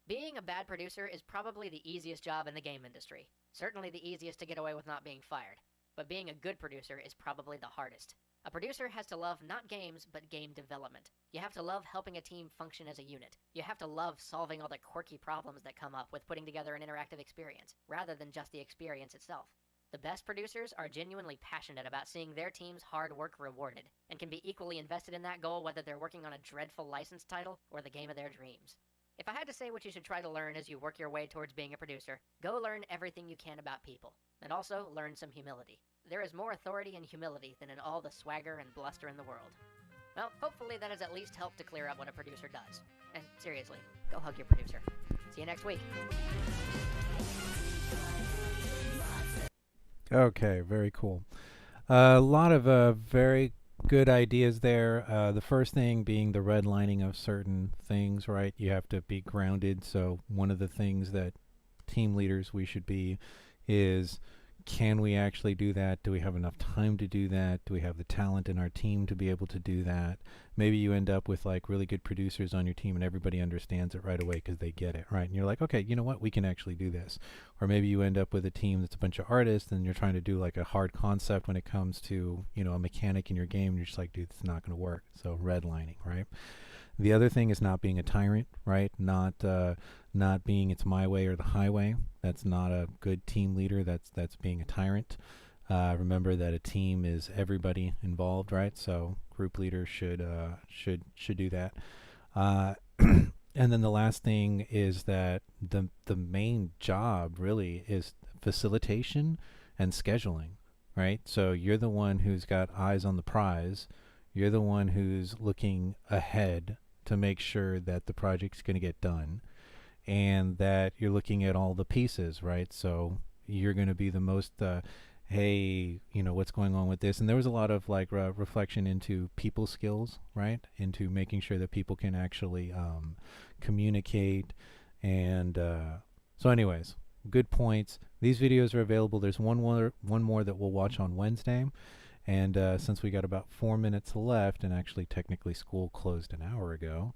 Being a bad producer is probably the easiest job in the game industry. Certainly the easiest to get away with not being fired. But being a good producer is probably the hardest. A producer has to love not games, but game development. You have to love helping a team function as a unit. You have to love solving all the quirky problems that come up with putting together an interactive experience, rather than just the experience itself. The best producers are genuinely passionate about seeing their team's hard work rewarded, and can be equally invested in that goal whether they're working on a dreadful licensed title or the game of their dreams. If I had to say what you should try to learn as you work your way towards being a producer, go learn everything you can about people, and also learn some humility. There is more authority in humility than in all the swagger and bluster in the world. Well, hopefully that has at least helped to clear up what a producer does. And seriously, go hug your producer. See you next week. Okay, very cool. A lot of very good ideas there. The first thing being the redlining of certain things, right? You have to be grounded. So one of the things that team leaders we should be is, can we actually do that? Do we have enough time to do that? Do we have the talent in our team to be able to do that? Maybe you end up with like really good producers on your team and everybody understands it right away because they get it, right? And you're like, okay, you know what? We can actually do this. Or maybe you end up with a team that's a bunch of artists and you're trying to do like a hard concept when it comes to, you know, a mechanic in your game. And you're just like, dude, it's not going to work. So redlining, right? The other thing is not being a tyrant, right? Not being it's my way or the highway. That's not a good team leader. That's being a tyrant. Remember that a team is everybody involved, right? So group leaders should do that. And then the last thing is that the main job really is facilitation and scheduling, right? So you're the one who's got eyes on the prize. You're the one who's looking ahead to make sure that the project's going to get done and that you're looking at all the pieces, right? So you're going to be the most hey, what's going on with this? And there was a lot of like reflection into people skills, right? Into making sure that people can actually communicate. And so anyways, good points. These videos are available. There's one more that we'll watch on Wednesday. And since we got about 4 minutes left, and actually technically school closed an hour ago,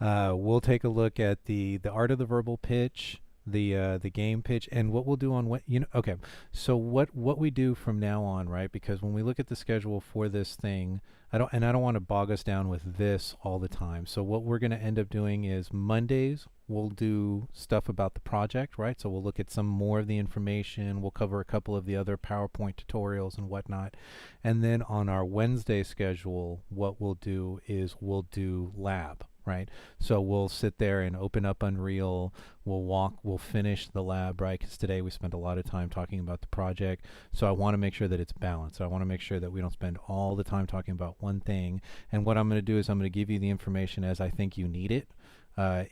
we'll take a look at the art of the verbal pitch, the game pitch, and what we'll do on what okay. So what we do from now on, right? Because when we look at the schedule for this thing, I don't want to bog us down with this all the time. So what we're going to end up doing is Mondays we'll do stuff about the project, right? So we'll look at some more of the information. We'll cover a couple of the other PowerPoint tutorials and whatnot. And then on our Wednesday schedule, what we'll do is we'll do lab, right? So we'll sit there and open up Unreal. We'll finish the lab, right? Because today we spent a lot of time talking about the project. So I want to make sure that it's balanced. So I want to make sure that we don't spend all the time talking about one thing. And what I'm going to do is I'm going to give you the information as I think you need it.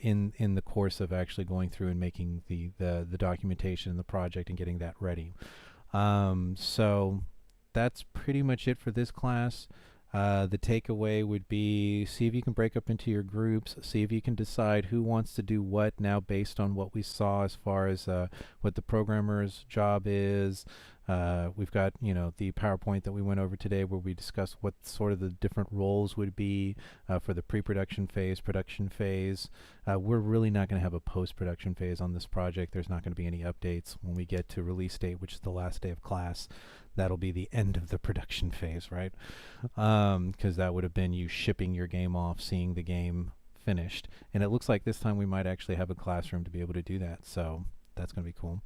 In the course of actually going through and making the documentation and the project and getting that ready. So that's pretty much it for this class. The takeaway would be see if you can break up into your groups, see if you can decide who wants to do what now based on what we saw as far as what the programmer's job is. We've got, the PowerPoint that we went over today where we discussed what sort of the different roles would be for the pre-production phase, production phase. We're really not going to have a post-production phase on this project. There's not going to be any updates when we get to release date, which is the last day of class. That'll be the end of the production phase, right? Because that would have been you shipping your game off, seeing the game finished. And it looks like this time we might actually have a classroom to be able to do that. So that's going to be cool.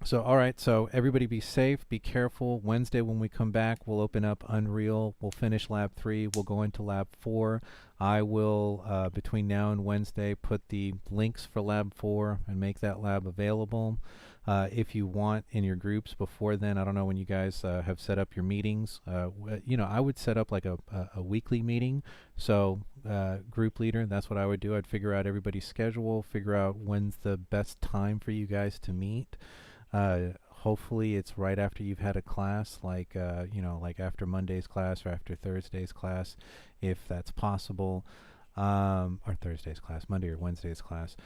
So, all right, so everybody be safe, be careful. Wednesday when we come back, we'll open up Unreal. We'll finish Lab 3. We'll go into Lab 4. I will, between now and Wednesday, put the links for Lab 4 and make that lab available. If you want in your groups before then, I don't know when you guys have set up your meetings. I would set up like a weekly meeting. So group leader, that's what I would do. I'd figure out everybody's schedule, figure out when's the best time for you guys to meet. Hopefully it's right after you've had a class, like like after Monday's class or after Thursday's class, if that's possible, or Thursday's class, Monday or Wednesday's class,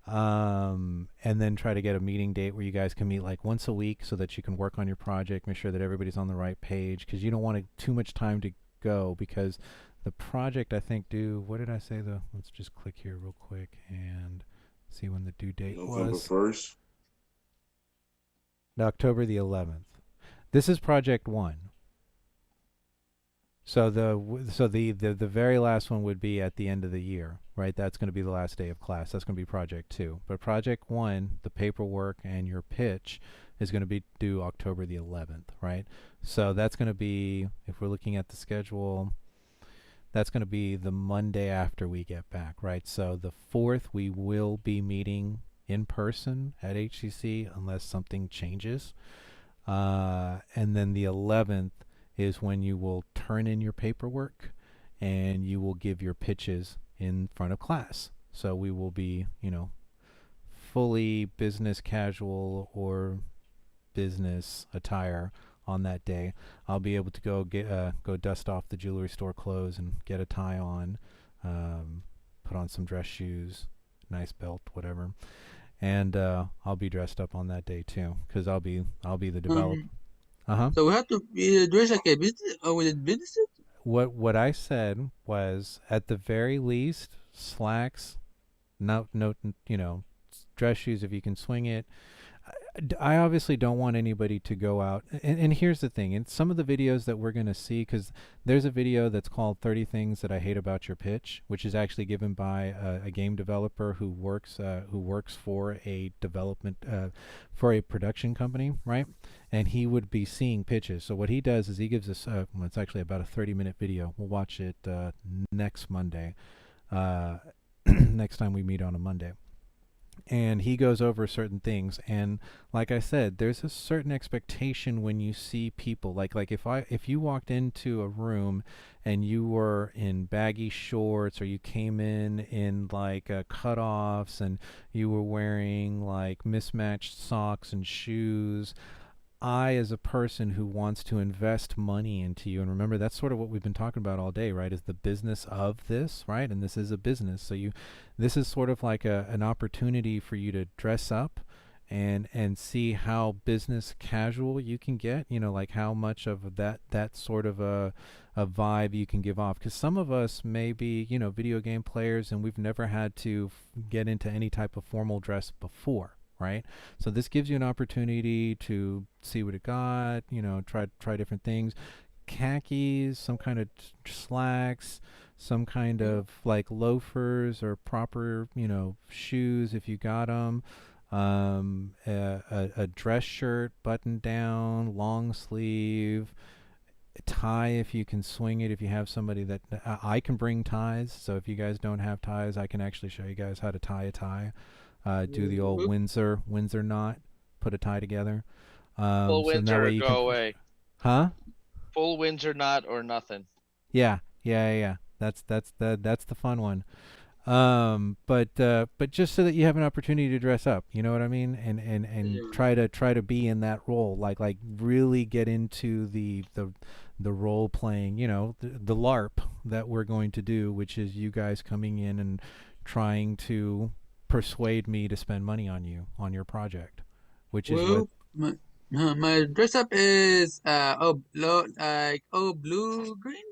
and then try to get a meeting date where you guys can meet like once a week so that you can work on your project, make sure that everybody's on the right page, because you don't want too much time to go, because the project I think what did I say let's just click here real quick and see when the due date November was. 1st. October the 11th. This is project 1. So the very last one would be at the end of the year, right? That's going to be the last day of class. That's going to be project 2. But project 1, the paperwork and your pitch is going to be due October the 11th, right? So that's going to be, if we're looking at the schedule, that's going to be the Monday after we get back, right? So the 4th we will be meeting in person at HCC unless something changes. And then the 11th is when you will turn in your paperwork and you will give your pitches in front of class. So we will be, fully business casual or business attire on that day. I'll be able to go dust off the jewelry store clothes and get a tie on, put on some dress shoes, nice belt, whatever. And I'll be dressed up on that day too, because I'll be the developer. So we have to be dressed like a business or with a business suit? What I said was, at the very least, slacks, no, dress shoes if you can swing it. I obviously don't want anybody to go out. And here's the thing: in some of the videos that we're gonna see, because there's a video that's called "30 Things That I Hate About Your Pitch," which is actually given by a game developer who works for a development for a production company, right? And he would be seeing pitches. So what he does is he gives us well, it's actually about a 30-minute video. We'll watch it next Monday, next time we meet on a Monday. And he goes over certain things, and like I said, there's a certain expectation when you see people like if you walked into a room and you were in baggy shorts, or you came in like cutoffs, and you were wearing like mismatched socks and shoes. I, as a person who wants to invest money into you, and remember, that's sort of what we've been talking about all day, right? Is the business of this, right? And this is a business. So this is sort of like an opportunity for you to dress up and see how business casual you can get, like how much of that sort of a vibe you can give off. Because some of us may be, video game players, and we've never had to get into any type of formal dress before. Right, so this gives you an opportunity to see what it got. Try different things, khakis, some kind of slacks, some kind of like loafers or proper, shoes if you got them. A dress shirt, button down, long sleeve, tie if you can swing it. If you have somebody that I can bring ties, so if you guys don't have ties, I can actually show you guys how to tie a tie. Do the old Windsor knot, put a tie together. Full so Windsor, that way you go can, away. huh? Full Windsor knot or nothing. Yeah. That's the fun one. But just so that you have an opportunity to dress up, you know what I mean, and try to be in that role, like really get into the role playing, the LARP that we're going to do, which is you guys coming in and trying to persuade me to spend money on you on your project, which is what my dress up is blue green.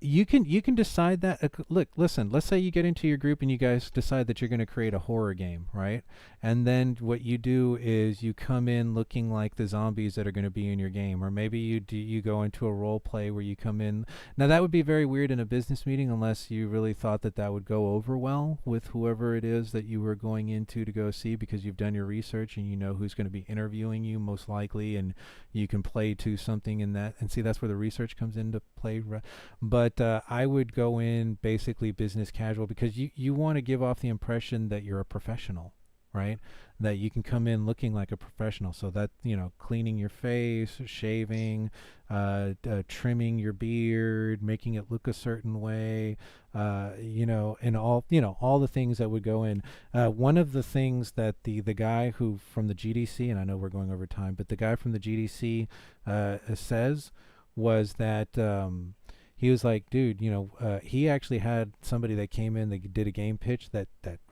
you can decide that. Look, listen, let's say you get into your group and you guys decide that you're going to create a horror game, right? And then what you do is you come in looking like the zombies that are going to be in your game. Or maybe you go into a role play where you come in. Now that would be very weird in a business meeting, unless you really thought that would go over well with whoever it is that you were going into to go see, because you've done your research and you know who's going to be interviewing you most likely, and you can play to something in that. And see, that's where the research comes into play. But I would go in basically business casual, because you want to give off the impression that you're a professional, right? That you can come in looking like a professional. So that, cleaning your face, shaving, trimming your beard, making it look a certain way, and all the things that would go in. One of the things that the guy who from the GDC, and I know we're going over time, but the guy from the GDC says was that he was like, dude, he actually had somebody that came in that did a game pitch that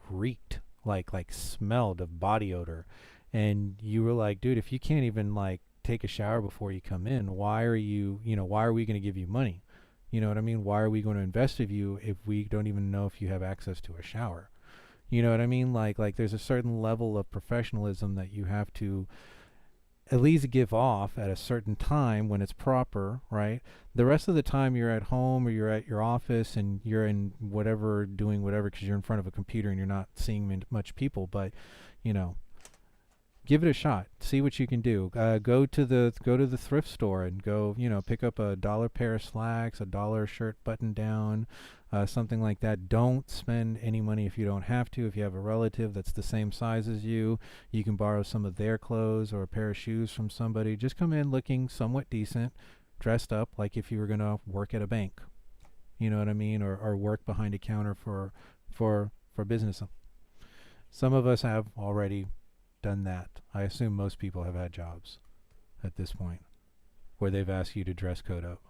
reeked, like smelled of body odor. And you were like, dude, if you can't even like take a shower before you come in, why are we going to give you money? You know what I mean? Why are we going to invest in you if we don't even know if you have access to a shower? You know what I mean? Like there's a certain level of professionalism that you have to at least give off at a certain time when it's proper, right? The rest of the time you're at home or you're at your office and you're in whatever, doing whatever, because you're in front of a computer and you're not seeing much people. But, give it a shot. See what you can do. Go to the thrift store and go, pick up $1 pair of slacks, $1 shirt button down, something like that. Don't spend any money if you don't have to. If you have a relative that's the same size as you, you can borrow some of their clothes or a pair of shoes from somebody. Just come in looking somewhat decent, dressed up like if you were going to work at a bank. You know what I mean? Or work behind a counter for business. Some of us have already done that. I assume most people have had jobs at this point where they've asked you to dress code up.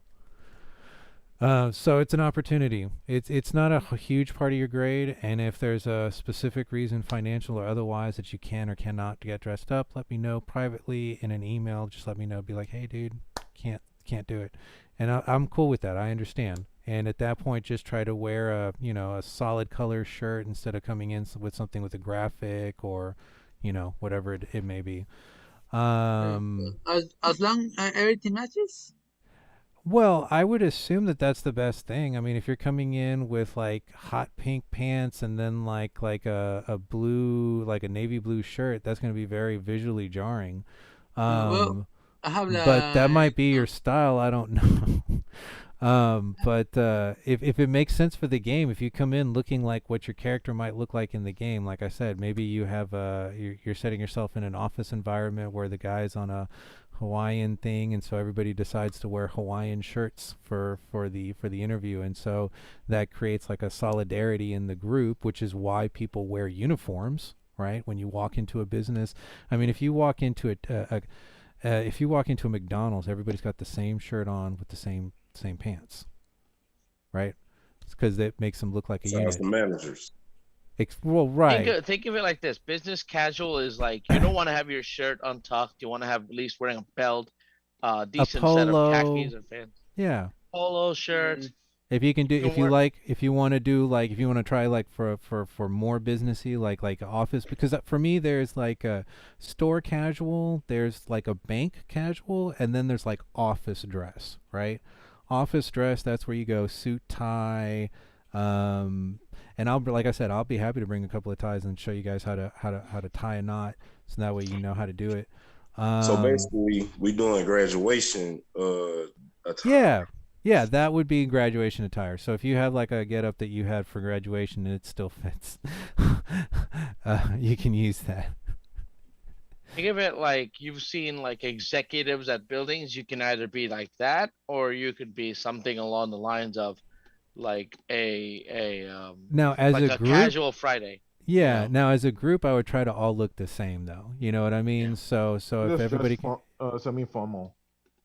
So it's an opportunity. It's not a huge part of your grade, and if there's a specific reason, financial or otherwise, that you can or cannot get dressed up, let me know privately in an email. Just let me know. Be like, hey, dude, can't do it, and I'm cool with that. I understand. And at that point, just try to wear a solid color shirt instead of coming in with something with a graphic or whatever it may be. As long everything matches. Well, I would assume that that's the best thing. I mean, if you're coming in with like hot pink pants and then like a blue, like a navy blue shirt, that's going to be very visually jarring. Well, I have But that might like be your style. I don't know. But if it makes sense for the game, if you come in looking like what your character might look like in the game, like I said, maybe you have you're setting yourself in an office environment where the guy's on a Hawaiian thing, and so everybody decides to wear Hawaiian shirts for the interview, and so that creates like a solidarity in the group, which is why people wear uniforms, right? When you walk into a business, I mean, if you walk into if you walk into a McDonald's, everybody's got the same shirt on with the same pants, right? It's because it makes them look like a So that's unit. the managers. Well, right. Think of it like this: business casual is like you don't want to have your shirt untucked. You want to have at least wearing a belt, decent set of polo. khakis and pants. Yeah. Polo shirt. If you can do, You can wear- if you want to do like, if you want to try like for more businessy, like office, because for me there's like a store casual, there's like a bank casual, and then there's like office dress, right? Office dress, that's where you go suit, tie, and like I said, I'll be happy to bring a couple of ties and show you guys how to tie a knot, so that way you know how to do it. So basically, we doing graduation attire. Yeah, that would be graduation attire. So if you have like a get up that you had for graduation and it still fits, you can use that. Think of it like you've seen like executives at buildings. You can either be like that, or you could be something along the lines of like now as like a group, casual Friday. Yeah. Now as a group, I would try to all look the same, though. You know what I mean? So if everybody, semi-formal.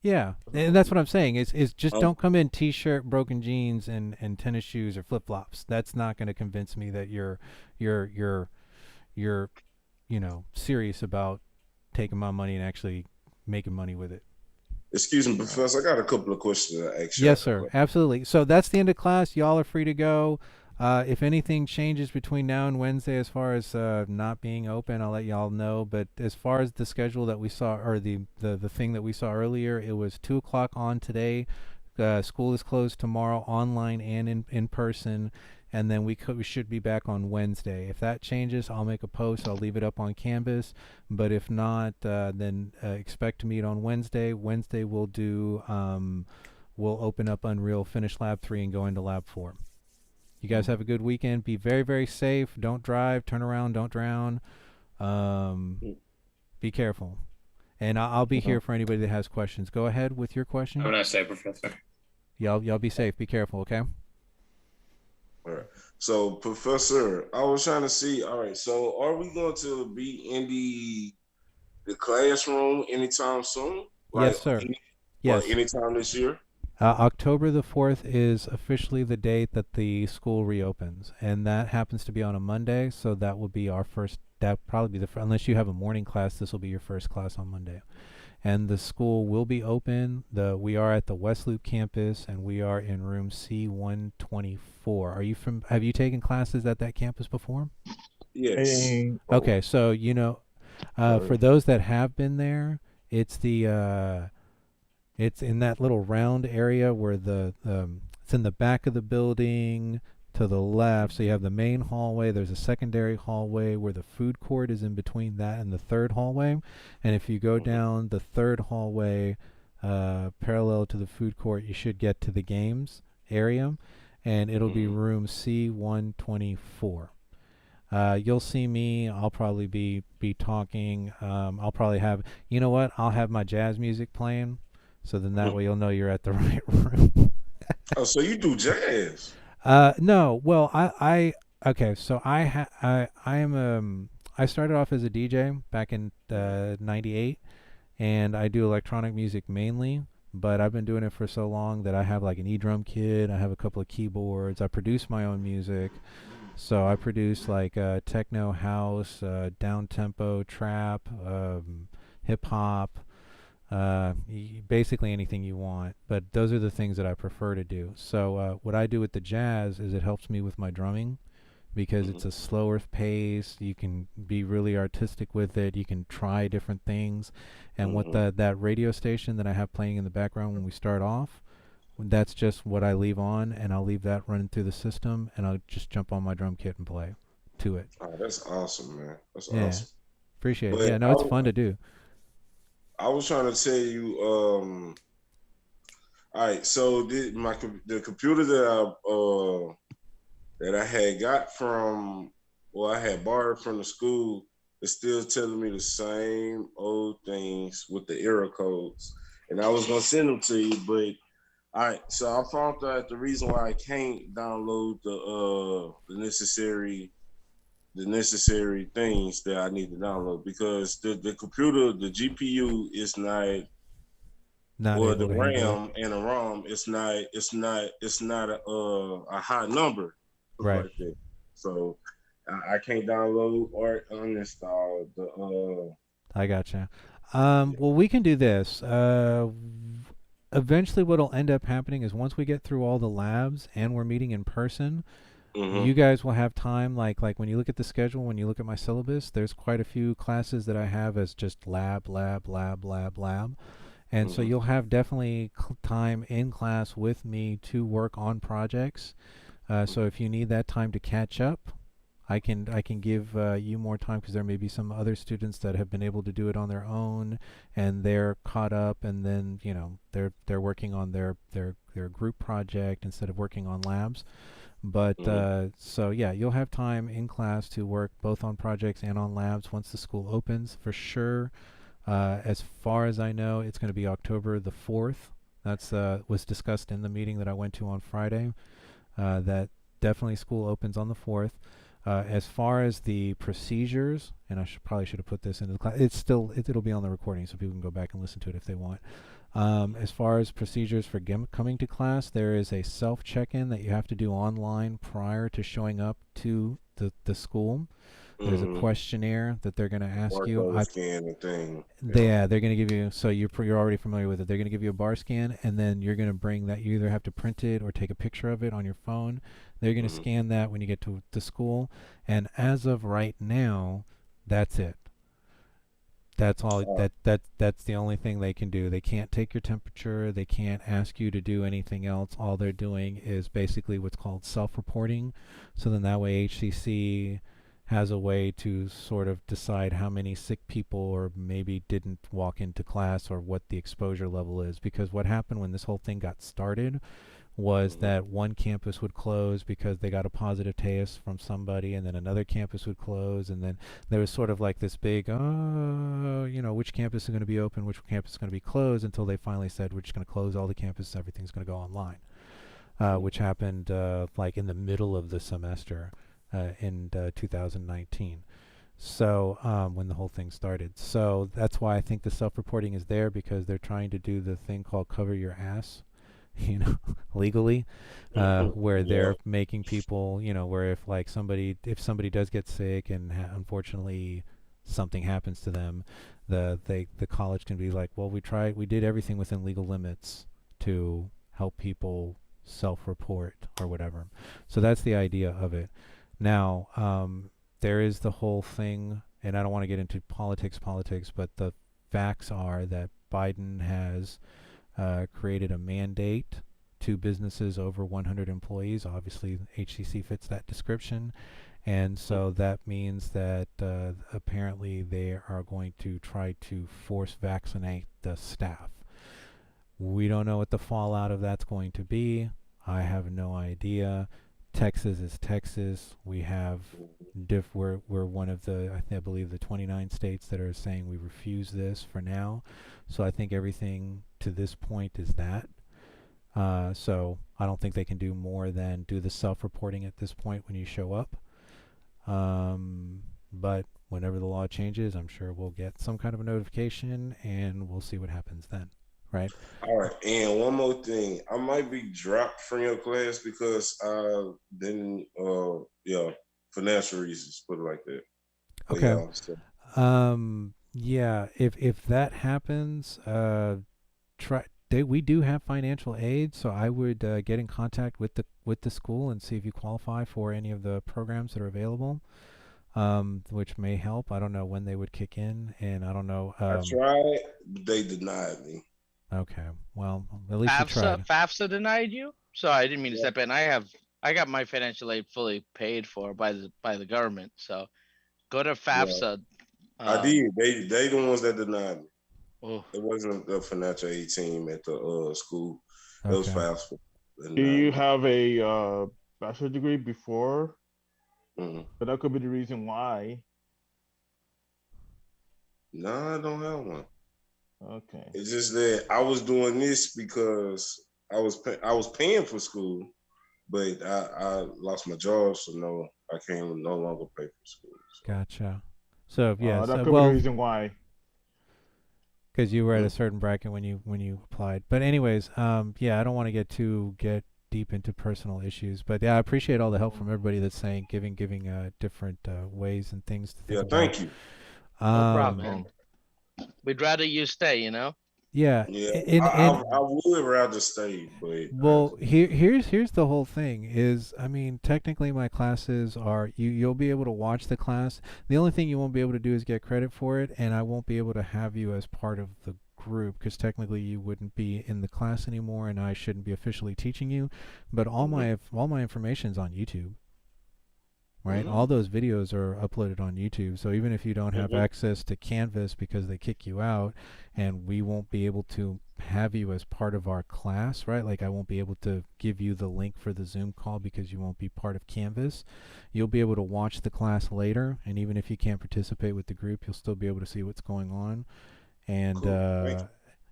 yeah, and that's what I'm saying. Is just don't come in t-shirt, broken jeans, and tennis shoes or flip flops. That's not going to convince me that you're serious about taking my money and actually making money with it. Excuse me, Professor. I got a couple of questions to ask you. Yes, sir. Absolutely. So that's the end of class. Y'all are free to go. If anything changes between now and Wednesday as far as not being open, I'll let y'all know. But as far as the schedule that we saw, or the thing that we saw earlier, it was 2 o'clock on today. School is closed tomorrow, online and in person. And then we should be back on Wednesday. If that changes, I'll make a post. I'll leave it up on Canvas. But if not, then expect to meet on Wednesday. Wednesday we'll do we'll open up Unreal, finish Lab 3, and go into Lab 4. You guys have a good weekend. Be very, very safe. Don't drive. Turn around. Don't drown. Be careful. And I'll be here for anybody that has questions. Go ahead with your question. Have a nice day, Professor. Y'all be safe. Be careful, okay? All right. So, Professor, I was trying to see. All right. So, are we going to be in the classroom anytime soon? Yes, sir. Yes. Anytime this year? October the 4th is officially the date that the school reopens, and that happens to be on a Monday, so that will be our first. That probably be unless you have a morning class, this will be your first class on Monday. And the school will be open. We are at the West Loop campus, and we are in room C124. Have you taken classes at that campus before? Yes. Okay, so for those that have been there, it's it's in that little round area where it's in the back of the building to the left. So you have the main hallway. There's a secondary hallway where the food court is in between that and the third hallway. And if you go down the third hallway, parallel to the food court, you should get to the games area, and it'll be room C124. You'll see me. I'll probably be talking. I'll probably have, I'll have my jazz music playing. So then that way you'll know you're at the right room. Oh, so you do jazz? No. Well, okay. So I started off as a DJ back in '98, and I do electronic music mainly. But I've been doing it for so long that I have like an e-drum kit. I have a couple of keyboards. I produce my own music. So I produce like techno, house, down-tempo, trap, hip-hop. Basically anything you want, but those are the things that I prefer to do. So what I do with the jazz is it helps me with my drumming because it's a slower pace. You can be really artistic with it. You can try different things. And what that radio station that I have playing in the background when we start off, that's just what I leave on, and I'll leave that running through the system, and I'll just jump on my drum kit and play to it. Oh, that's awesome, man. That's Yeah. awesome. Appreciate it. But Yeah, no, it's fun to do. I was trying to tell you, all right, so the computer that I had got from, well, I had borrowed from the school, is still telling me the same old things with the error codes. And I was gonna send them to you, but all right, so I found out the reason why I can't download the necessary things that I need to download, because the computer, the GPU is not or the RAM and the ROM, it's not a high number, right? Like that. So I can't download or uninstall the. I gotcha. Well, we can do this. Eventually, what'll end up happening is once we get through all the labs and we're meeting in person, you guys will have time. Like when you look at the schedule, when you look at my syllabus, there's quite a few classes that I have as just lab. And so you'll have definitely time in class with me to work on projects. So if you need that time to catch up, I can give you more time, because there may be some other students that have been able to do it on their own and they're caught up, and then they're working on their group project instead of working on labs. But so yeah, you'll have time in class to work both on projects and on labs once the school opens, for sure. As far as I know, it's going to be October the 4th. That's was discussed in the meeting that I went to on Friday. That definitely school opens on the 4th. As far as the procedures, and I probably should have put this into the class. It'll be on the recording, so people can go back and listen to it if they want. As far as procedures for coming to class, there is a self check-in that you have to do online prior to showing up to the school. There's a questionnaire that they're going to ask you. Scan and thing. They're going to give you, so you're already familiar with it. They're going to give you a bar scan, and then you're going to bring that. You either have to print it or take a picture of it on your phone. They're going to scan that when you get to the school. And as of right now, that's it. That's all. That's the only thing they can do. They can't take your temperature. They can't ask you to do anything else. All they're doing is basically what's called self-reporting. So then that way HCC has a way to sort of decide how many sick people or maybe didn't walk into class, or what the exposure level is. Because what happened when this whole thing got started was that one campus would close because they got a positive test from somebody, and then another campus would close, and then there was sort of like this big, which campus is going to be open, which campus is going to be closed, until they finally said, we're just going to close all the campuses, everything's going to go online, which happened like in the middle of the semester. In 2019, so when the whole thing started. So that's why I think the self-reporting is there, because they're trying to do the thing called cover your ass, legally, where they're making people, where if somebody does get sick and unfortunately something happens to them, the college can be like, well, we did everything within legal limits to help people self-report or whatever. So that's the idea of it. Now, there is the whole thing, and I don't want to get into politics, but the facts are that Biden has created a mandate to businesses over 100 employees. Obviously, HCC fits that description. And so that means that apparently they are going to try to force vaccinate the staff. We don't know what the fallout of that's going to be. I have no idea. Texas is Texas. We have we're one of the, I believe, the 29 states that are saying we refuse this for now. So I think everything to this point is that. So I don't think they can do more than do the self-reporting at this point when you show up. But whenever the law changes, I'm sure we'll get some kind of a notification, and we'll see what happens then. Right. All right. And one more thing, I might be dropped from your class because I didn't, financial reasons, put it like that. Okay. Yeah. If that happens, we do have financial aid, so I would get in contact with with the school and see if you qualify for any of the programs that are available, which may help. I don't know when they would kick in, and I don't know. I tried, but they denied me. Okay, well, at least you tried. FAFSA denied you? So I didn't mean to step in. I got my financial aid fully paid for by the government. So go to FAFSA. I did. They the ones that denied me. Oh. It wasn't the financial aid team at the school. It was FAFSA. Do you have a bachelor degree before? Mm-hmm. But that could be the reason why. No, I don't have one. Okay. It's just that I was doing this because I was paying for school, but I lost my job, so no, I can no longer pay for school. So. Gotcha. So yeah, that could be the reason why. Because you were at a certain bracket when you applied. But anyways, yeah, I don't want to get deep into personal issues, but yeah, I appreciate all the help from everybody that's saying giving different ways and things to think about. Thank you. No problem, man. We'd rather you stay, you know. Yeah. I would rather stay, but here's the whole thing is, I mean, technically my classes are you'll be able to watch the class. The only thing you won't be able to do is get credit for it, and I won't be able to have you as part of the group because technically you wouldn't be in the class anymore, and I shouldn't be officially teaching you. But all my information's on YouTube. Right, all those videos are uploaded on YouTube. So even if you don't have access to Canvas because they kick you out, and we won't be able to have you as part of our class, right? Like I won't be able to give you the link for the Zoom call because you won't be part of Canvas. You'll be able to watch the class later, and even if you can't participate with the group, you'll still be able to see what's going on. And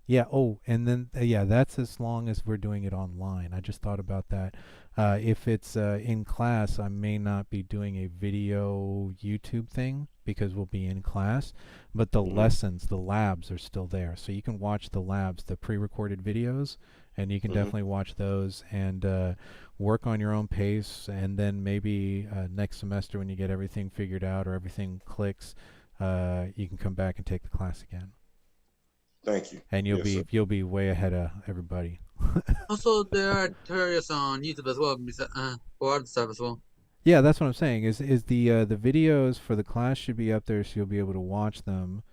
yeah. Oh, and then that's as long as we're doing it online. I just thought about that. If it's in class, I may not be doing a video YouTube thing because we'll be in class, but the lessons, the labs are still there. So you can watch the labs, the pre-recorded videos, and you can definitely watch those and work on your own pace. And then maybe next semester when you get everything figured out or everything clicks, you can come back and take the class again. Thank you. And you'll be way ahead of everybody. Also, there are tutorials on YouTube as well, for other stuff as well. Yeah, that's what I'm saying. Is the videos for the class should be up there, so you'll be able to watch them,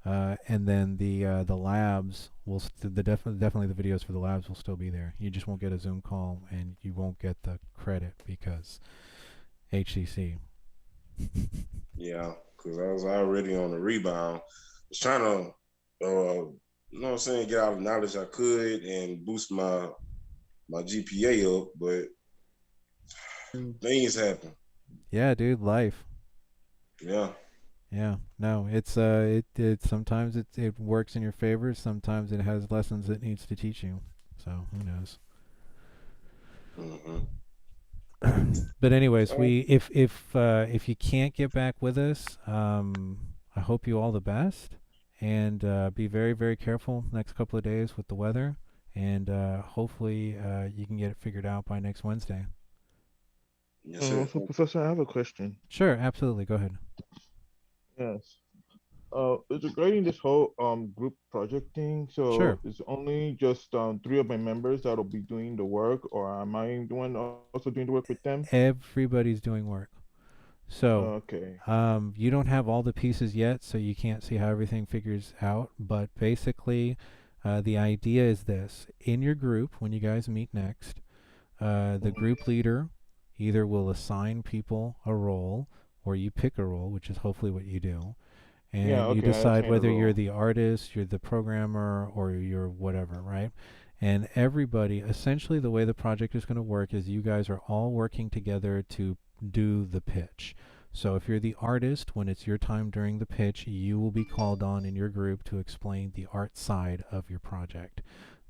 and then the labs will definitely the videos for the labs will still be there. You just won't get a Zoom call, and you won't get the credit because HCC. Yeah, because I was already on the rebound. I was trying to, you know what I'm saying, get all the knowledge I could and boost my GPA up, but things happen. Yeah, dude, life. Yeah. Yeah. No, it's it sometimes it works in your favor, sometimes it has lessons it needs to teach you. So who knows? But anyways, if you can't get back with us, I hope you all the best. And be very, very careful next couple of days with the weather. And hopefully you can get it figured out by next Wednesday. Yes, sir. So, Professor, I have a question. Sure, absolutely. Go ahead. Yes. It's regarding this whole group project thing. So Sure. it's only just 3 of my members that'll be doing the work, or am I the one also doing the work with them? Everybody's doing work. So okay. You don't have all the pieces yet, so you can't see how everything figures out. But basically, the idea is this. In your group, when you guys meet next, the group leader either will assign people a role, or you pick a role, which is hopefully what you do. And you decide whether you're the artist, you're the programmer, or you're whatever, right? And everybody, essentially the way the project is going to work is you guys are all working together to do the pitch. So if you're the artist, when it's your time during the pitch, you will be called on in your group to explain the art side of your project.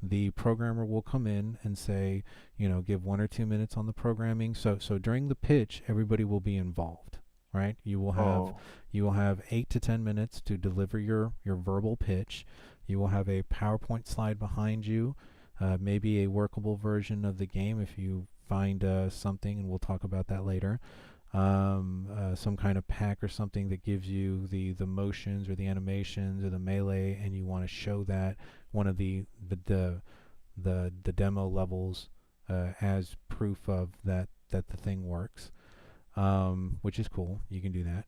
The programmer will come in and say, give 1 or 2 minutes on the programming. So during the pitch, everybody will be involved, right? You will have 8 to 10 minutes to deliver your verbal pitch. You will have a PowerPoint slide behind you, maybe a workable version of the game if you find something, and we'll talk about that later. Some kind of pack or something that gives you the motions or the animations or the melee, and you want to show that one of the demo levels as proof of that the thing works, which is cool. You can do that.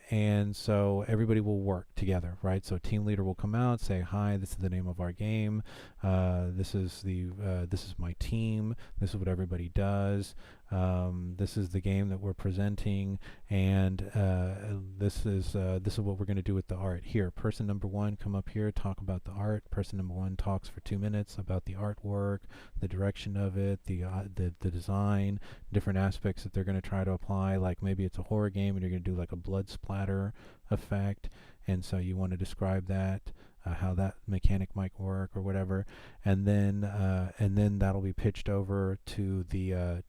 And so everybody will work together, right? So team leader will come out, say, "Hi, this is the name of our game. This is my team. This is what everybody does. This is the game that we're presenting, and this is what we're going to do with the art. Here, person number one, come up here, talk about the art. Person number one talks for 2 minutes about the artwork, the direction of it, the design, different aspects that they're going to try to apply. Like maybe it's a horror game and you're going to do like a blood splatter effect, and so you want to describe that, how that mechanic might work or whatever, and then that'll be pitched over to the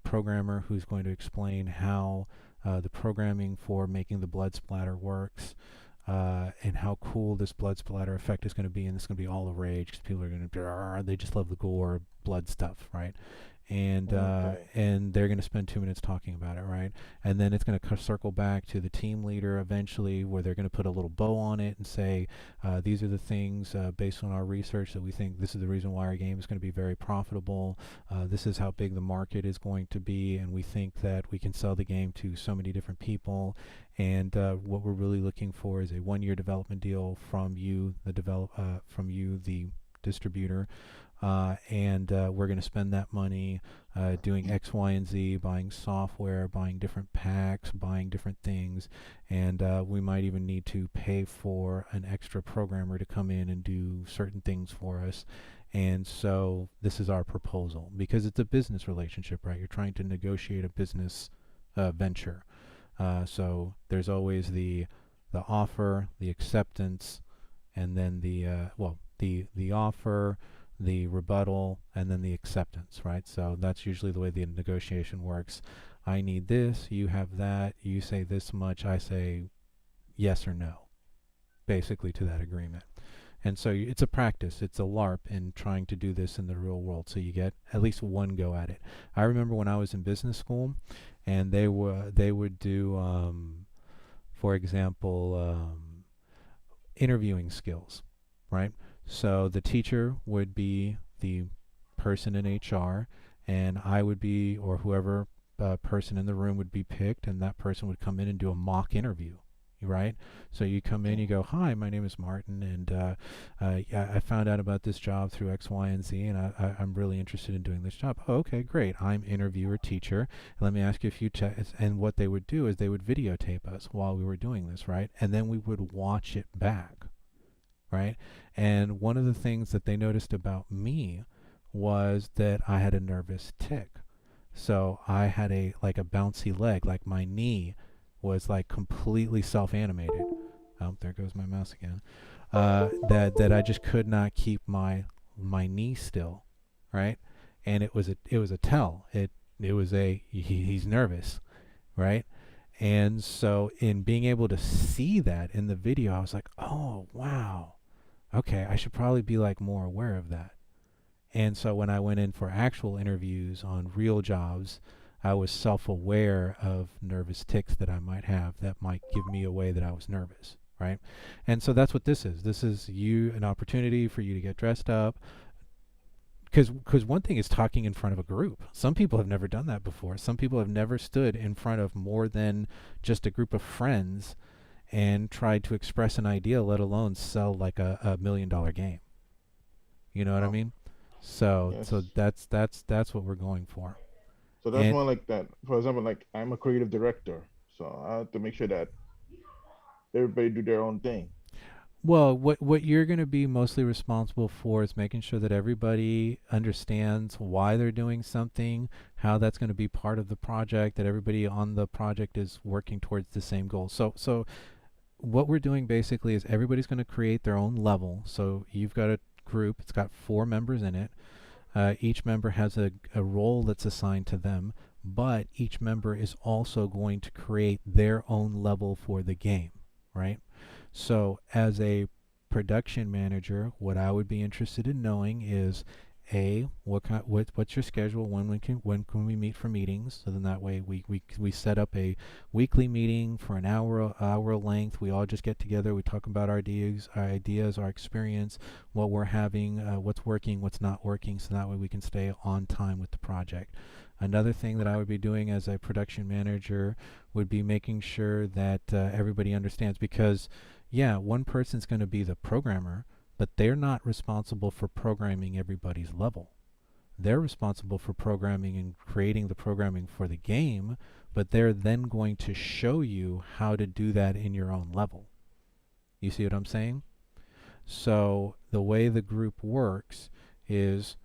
programmer, who's going to explain how the programming for making the blood splatter works, and how cool this blood splatter effect is going to be. And this is going to be all the rage because people are going to they just love the gore, blood stuff, right? And and they're going to spend 2 minutes talking about it, right? And then it's going to circle back to the team leader eventually, where they're going to put a little bow on it and say, these are the things based on our research that we think this is the reason why our game is going to be very profitable. This is how big the market is going to be, and we think that we can sell the game to so many different people. And what we're really looking for is a 1-year development deal from you, the distributor. And we're going to spend that money doing X, Y, and Z, buying software, buying different packs, buying different things, and we might even need to pay for an extra programmer to come in and do certain things for us. And so this is our proposal, because it's a business relationship, right? You're trying to negotiate a business venture. So there's always the offer, the acceptance, and then the offer, the rebuttal, and then the acceptance, right? So that's usually the way the negotiation works. I need this, you have that, you say this much, I say yes or no, basically, to that agreement. And so it's a practice, it's a LARP in trying to do this in the real world, so you get at least one go at it. I remember when I was in business school, and they would do, for example, interviewing skills, right? So the teacher would be the person in HR, and I would be, or whoever person in the room would be picked, and that person would come in and do a mock interview, right? So you come in, you go, "Hi, my name is Martin, and I found out about this job through X, Y, and Z, and I'm really interested in doing this job." "Oh, okay, great. I'm interviewer, teacher. Let me ask you a few tests." And what they would do is they would videotape us while we were doing this, right? And then we would watch it back. Right? And one of the things that they noticed about me was that I had a nervous tic. So I had a bouncy leg, like my knee was like completely self-animated. Oh, there goes my mouse again. That I just could not keep my knee still, right? And it was a tell. It was he's nervous, right? And so in being able to see that in the video, I was like, "Oh, wow. Okay, I should probably be like more aware of that." And so when I went in for actual interviews on real jobs, I was self-aware of nervous tics that I might have that might give me away that I was nervous, right? And so that's what this is. This is an opportunity for you to get dressed up. Because one thing is talking in front of a group. Some people have never done that before. Some people have never stood in front of more than just a group of friends and tried to express an idea, let alone sell like a $1 million game. You know what I mean? So Yes. so that's what we're going for. So that's more like that. For example, like I'm a creative director, so I have to make sure that everybody do their own thing. Well, what you're going to be mostly responsible for is making sure that everybody understands why they're doing something, how that's going to be part of the project, that everybody on the project is working towards the same goal. So what we're doing basically is everybody's going to create their own level. So you've got a group, it's got 4 members in it. Each member has a role that's assigned to them, but each member is also going to create their own level for the game, right? So as a production manager, what I would be interested in knowing is what's your schedule? When can we meet for meetings? So then that way we set up a weekly meeting for an hour length. We all just get together. We talk about our ideas, our experience, what we're having, what's working, what's not working. So that way we can stay on time with the project. Another thing that I would be doing as a production manager would be making sure that everybody understands, because yeah, one person's going to be the programmer, but they're not responsible for programming everybody's level. They're responsible for programming and creating the programming for the game, but they're then going to show you how to do that in your own level. You see what I'm saying? So the way the group works is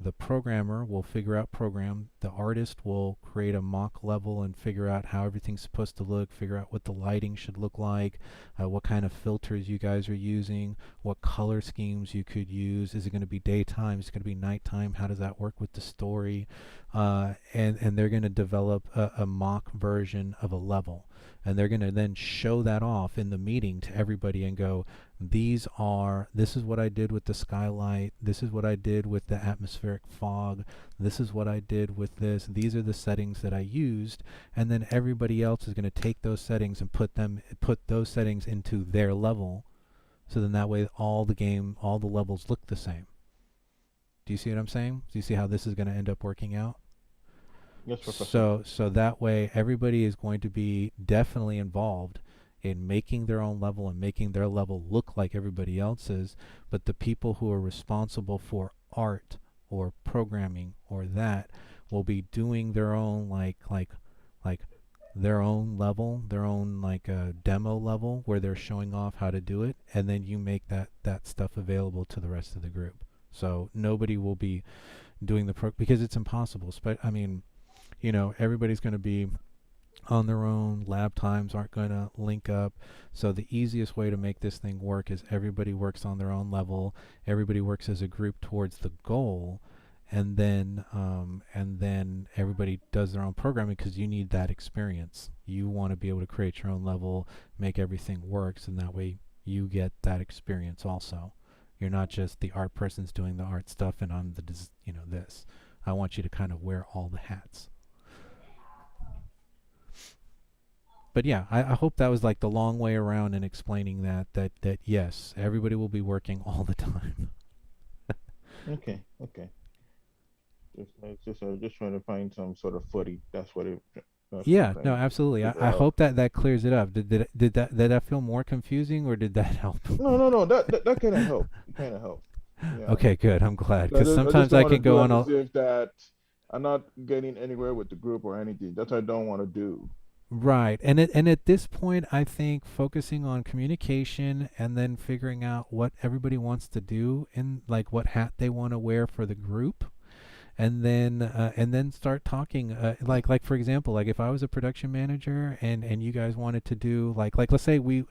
the programmer will figure out program, the artist will create a mock level and figure out how everything's supposed to look, figure out what the lighting should look like, what kind of filters you guys are using, what color schemes you could use. Is it going to be daytime? Is it going to be nighttime? How does that work with the story? And they're going to develop a mock version of a level. And they're going to then show that off in the meeting to everybody and go, this is what I did with the skylight, this is what I did with the atmospheric fog, this is what I did with this, these are the settings that I used, and then everybody else is going to take those settings and put those settings into their level, so then that way all the levels look the same. Do you see what I'm saying? Do you see how this is going to end up working out? Yes, Professor. So that way everybody is going to be definitely involved in making their own level and making their level look like everybody else's, but the people who are responsible for art or programming or that will be doing their own like their own level, their own demo level where they're showing off how to do it, and then you make that stuff available to the rest of the group. So nobody will be doing because it's impossible. I mean, everybody's going to be on their own. Lab times aren't going to link up. So the easiest way to make this thing work is everybody works on their own level. Everybody works as a group towards the goal, and then everybody does their own programming, because you need that experience. You want to be able to create your own level, make everything work, and that way you get that experience also. You're not just the art person's doing the art stuff and I'm this. I want you to kind of wear all the hats. But yeah, I hope that was like the long way around in explaining that yes, everybody will be working all the time. Okay. Just trying to find some sort of footing. That's what it. Yeah, no, absolutely. I hope that clears it up. Did that feel more confusing, or did that help? No. That kind of helped. Yeah. Okay, good. I'm glad, because sometimes I can go on as if that I'm not getting anywhere with the group or anything. That's what I don't want to do. Right. And at this point, I think focusing on communication and then figuring out what everybody wants to do and like what hat they want to wear for the group, and then start talking, like for example, like if I was a production manager and you guys wanted to do like let's say we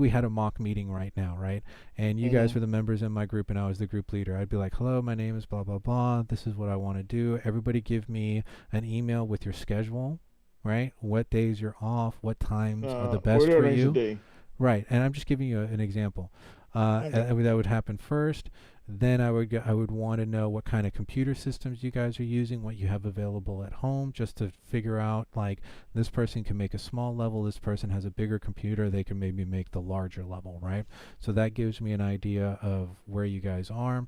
had a mock meeting right now, right? And you guys were the members in my group and I was the group leader. I'd be like, hello, my name is blah blah blah, this is what I want to do. Everybody give me an email with your schedule, right? What days you're off, what times are the best for you. Right. And I'm just giving you an example. That would happen first. Then I would want to know what kind of computer systems you guys are using, what you have available at home, just to figure out like this person can make a small level, this person has a bigger computer, they can maybe make the larger level, right? So that gives me an idea of where you guys are,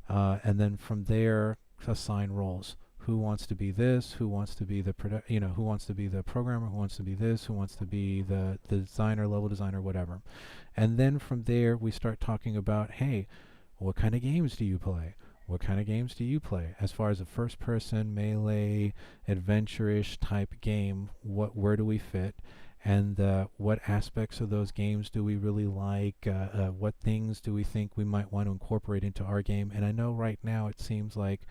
and then from there assign roles. Who wants to be this? Who wants to be the who wants to be the programmer? Who wants to be this? Who wants to be the designer, level designer, whatever? And then from there we start talking about, hey, what kind of games do you play? What kind of games do you play? As far as a first-person, melee, adventure-ish type game, where do we fit? And what aspects of those games do we really like? What things do we think we might want to incorporate into our game? And I know right now it seems like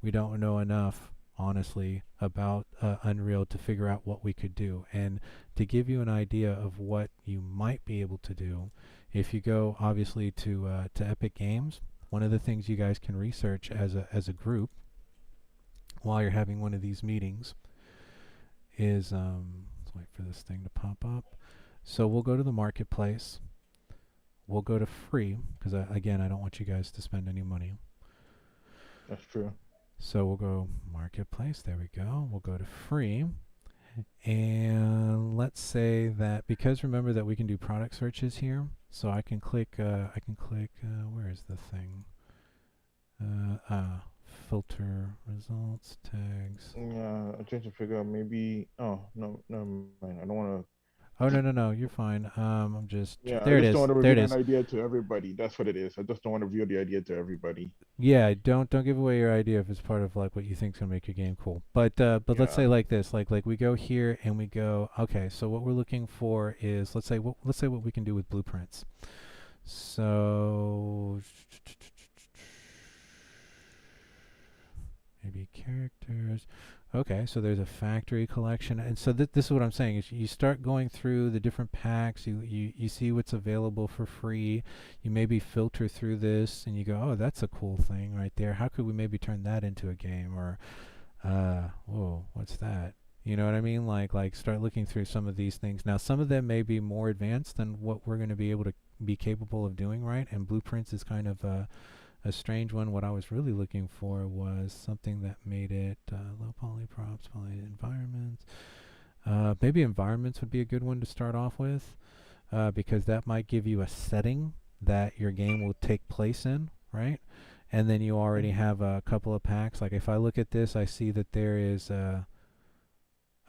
we don't know enough, honestly, about Unreal to figure out what we could do. And to give you an idea of what you might be able to do, if you go obviously to Epic Games, one of the things you guys can research as a group while you're having one of these meetings is let's wait for this thing to pop up. So we'll go to the marketplace. We'll go to free, because again, I don't want you guys to spend any money. That's true. So we'll go marketplace. There we go. We'll go to free. And let's say that, because remember that we can do product searches here. So I can click, where is the thing? Filter, results, tags. Yeah, I'm trying to figure out maybe. Oh no, never mind. I don't want to. Oh, no, you're fine. I'm just, Yeah, there I it just don't is. want to There it reveal is. an idea to everybody. That's what it is. I just don't want to reveal the idea to everybody. Yeah, don't give away your idea if it's part of like what you think's gonna make your game cool. But let's say Yeah. like this, like we go here and we go, okay, so what we're looking for is, let's say what we can do with blueprints. So maybe characters. Okay, so there's a factory collection, and so this is what I'm saying is you start going through the different packs, you see what's available for free, you maybe filter through this, and you go, oh, that's a cool thing right there. How could we maybe turn that into a game? Or, whoa, what's that? You know what I mean? Like start looking through some of these things. Now, some of them may be more advanced than what we're going to be able to be capable of doing, right? And blueprints is kind of a strange one. What I was really looking for was something that made it low poly props, poly environments. Maybe environments would be a good one to start off with, because that might give you a setting that your game will take place in, right? And then you already have a couple of packs. Like if I look at this, I see that there is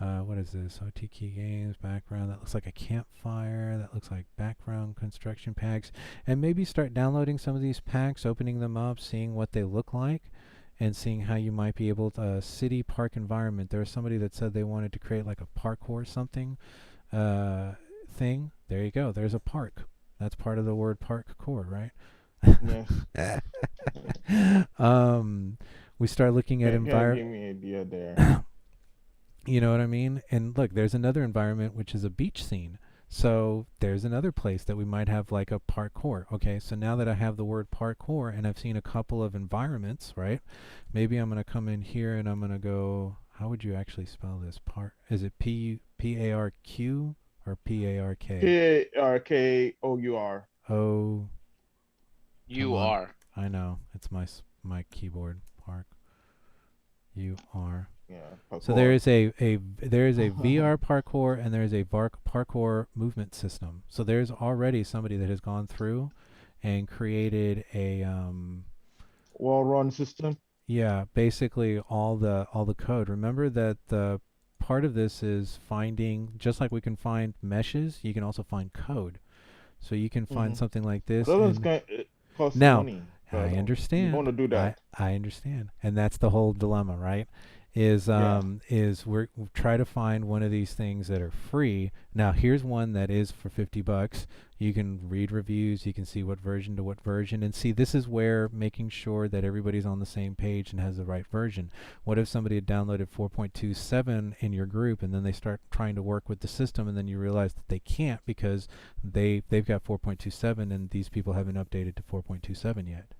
what is this? OTK games, background. That looks like a campfire. That looks like background construction packs. And maybe start downloading some of these packs, opening them up, seeing what they look like, and seeing how you might be able to, city park environment. There was somebody that said they wanted to create like a parkour something thing. There you go. There's a park. That's part of the word parkour, right? Yes. We start looking at Give environment. me an idea there. You know what I mean? And look, there's another environment which is a beach scene. So there's another place that we might have like a parkour. Okay, so now that I have the word parkour and I've seen a couple of environments, right? Maybe I'm going to come in here and I'm going to go, how would you actually spell this? Is it P-A-R-Q or P-A-R-K? P-A-R-K-O-U-R. Oh. You are. I know. It's my keyboard. Park. You are. Yeah. So there is a VR parkour and there is a parkour movement system. So there's already somebody that has gone through and created a wall run system. Yeah, basically all the code. Remember that the part of this is finding, just like we can find meshes, you can also find code. So you can find something like this. Those cost now, money. I understand. You want to do that. I understand, and that's the whole dilemma, right? Is we try to find one of these things that are free. Now here's one that is for $50. You can read reviews, you can see what version to what version, and see, this is where making sure that everybody's on the same page and has the right version. What if somebody had downloaded 4.27 in your group and then they start trying to work with the system and then you realize that they can't because they've got 4.27 and these people haven't updated to 4.27 yet,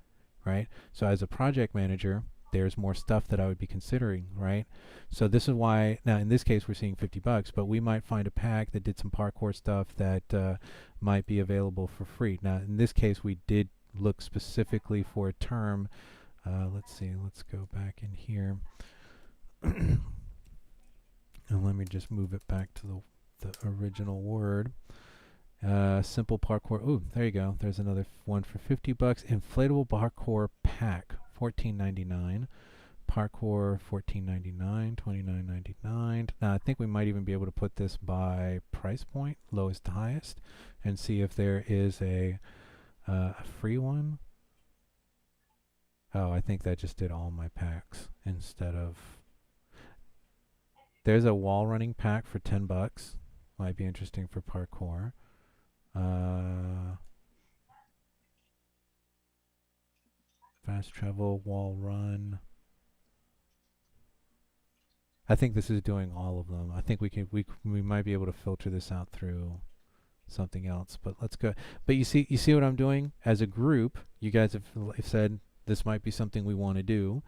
right? So as a project manager, there's more stuff that I would be considering, right? So this is why, now in this case we're seeing $50, but we might find a pack that did some parkour stuff that might be available for free. Now in this case we did look specifically for a term. Let's see, let's go back in here. And let me just move it back to the original word. Simple parkour. Ooh, there you go. There's another one for $50. Inflatable parkour pack, $14.99. Parkour, $14.99, $29.99. Now I think we might even be able to put this by price point, lowest to highest, and see if there is a free one. Oh, I think that just did all my packs instead of. There's a wall running pack for $10. Might be interesting for parkour. Fast travel, wall run. I think this is doing all of them. I think we might be able to filter this out through something else. But let's go. But you see what I'm doing as a group. You guys have said this might be something we want to do,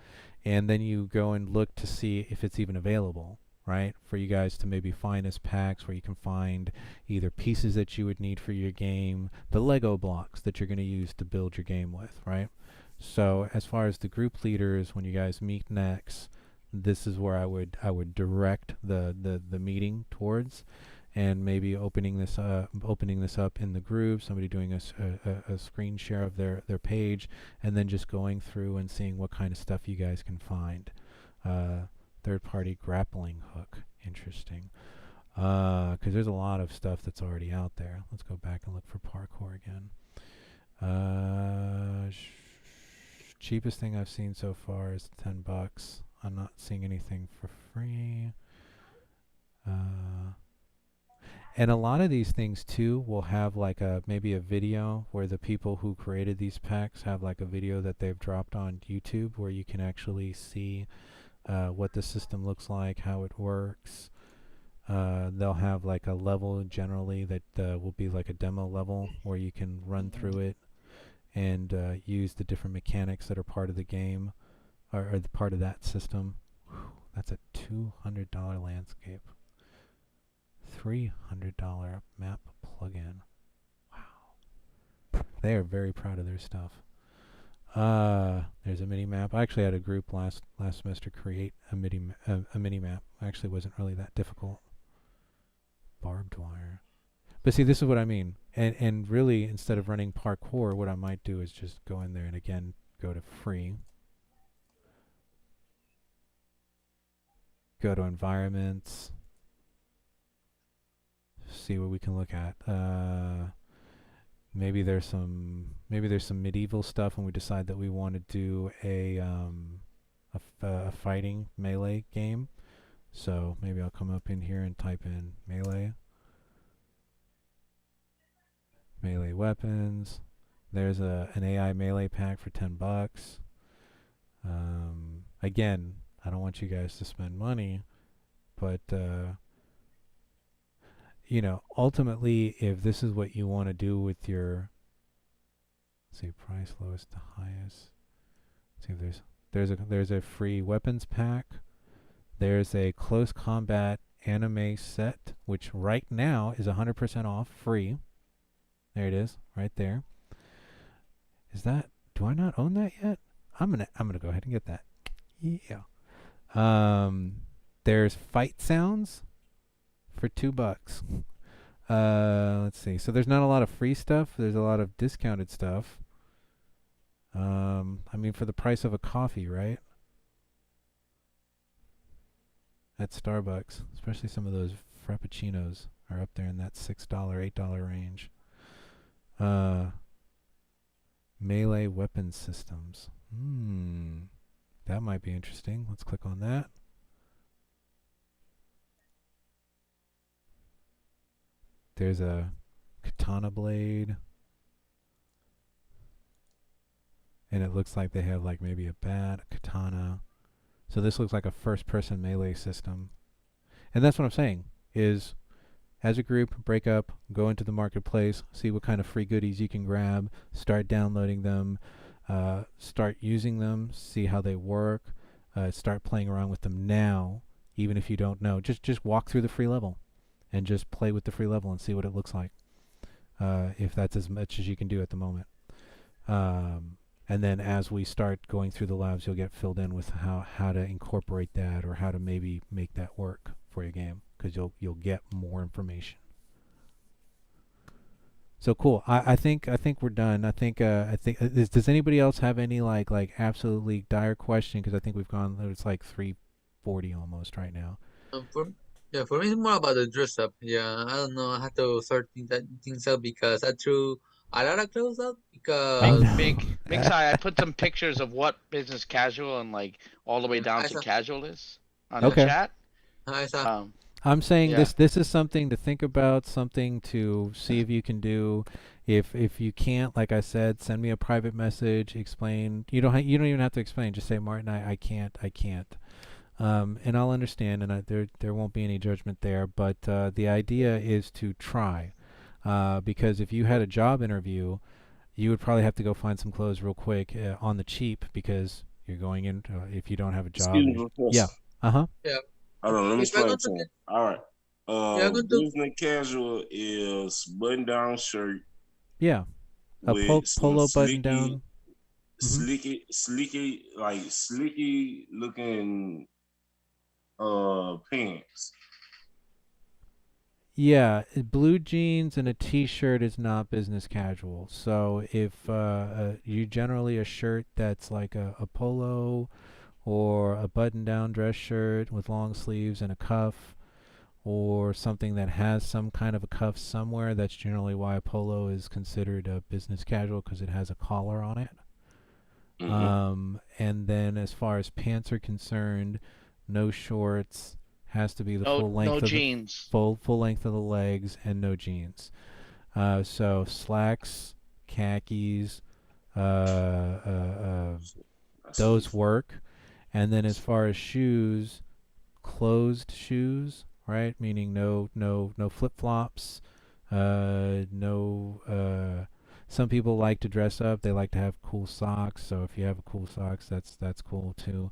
and then you go and look to see if it's even available, right? For you guys to maybe find as packs where you can find either pieces that you would need for your game, the Lego blocks that you're going to use to build your game with, right? So as far as the group leaders, when you guys meet next, this is where I would direct the meeting towards, and maybe opening this up in the group, somebody doing a screen share of their page, and then just going through and seeing what kind of stuff you guys can find. Third-party grappling hook, interesting. Because there's a lot of stuff that's already out there. Let's go back and look for parkour again. Cheapest thing I've seen so far is $10. I'm not seeing anything for free. And a lot of these things too will have like maybe a video where the people who created these packs have like a video that they've dropped on YouTube where you can actually see what the system looks like, how it works. They'll have like a level generally that will be like a demo level where you can run through it and use the different mechanics that are part of the game or the part of that system. Whew, that's a $200 landscape. $300 map plugin. Wow. They are very proud of their stuff. There's a mini map. I actually had a group last semester create a mini map. Actually wasn't really that difficult. Barbed wire. But see, this is what I mean. And really, instead of running parkour, what I might do is just go in there and again go to free. Go to environments. See what we can look at. Maybe there's some medieval stuff when we decide that we want to do a fighting melee game. So maybe I'll come up in here and type in melee. Melee weapons. There's an AI melee pack for $10. Again, I don't want you guys to spend money, but you know, ultimately, if this is what you want to do with your, let's see, price lowest to highest. Let's see if there's a free weapons pack. There's a close combat anime set, which right now is 100% off, free. There it is, right there. Is that? Do I not own that yet? I'm gonna go ahead and get that. Yeah. There's fight sounds for $2. Let's see. So there's not a lot of free stuff. There's a lot of discounted stuff. I mean, for the price of a coffee, right? At Starbucks, especially some of those frappuccinos are up there in that $6, $8 range. Melee weapon systems. That might be interesting. Let's click on that. There's a katana blade. And it looks like they have like maybe a bat, a katana. So this looks like a first-person melee system. And that's what I'm saying, is as a group, break up, go into the marketplace, see what kind of free goodies you can grab, start downloading them, start using them, see how they work, start playing around with them now, even if you don't know. Just walk through the free level and just play with the free level and see what it looks like, if that's as much as you can do at the moment. And then as we start going through the labs, you'll get filled in with how to incorporate that or how to maybe make that work for your game, because you'll get more information. So cool. I think we're done. I think does anybody else have any like absolutely dire question? Because I think we've gone. It's like 3:40 almost right now. For me, it's more about the dress up. Yeah, I don't know. I have to sort things out because I threw a lot of clothes out because Big side. I put some pictures of what business casual and like all the way down to casual is on the chat. I saw. I'm saying this is something to think about, something to see if you can do. If you can't, like I said, send me a private message. Explain. You don't even have to explain. Just say, Martin, I can't. And I'll understand, and there won't be any judgment there. But the idea is to try, because if you had a job interview, you would probably have to go find some clothes real quick on the cheap, because you're going in if you don't have a job. Yeah. Yeah. Hold on, let me explain something. All right. Business casual is button down shirt. Yeah. A polo button down. slicky, like slicky looking pants. Yeah, blue jeans and a t-shirt is not business casual. So if you generally a shirt that's like a polo or a button-down dress shirt with long sleeves and a cuff, or something that has some kind of a cuff somewhere, that's generally why a polo is considered a business casual, because it has a collar on it. And then as far as pants are concerned, no shorts, has to be the full length no of jeans. the full length of the legs, and no jeans. So slacks, khakis, those work. And then as far as shoes, closed shoes, right? Meaning no flip-flops, no. Some people like to dress up. They like to have cool socks. So if you have cool socks, that's cool too.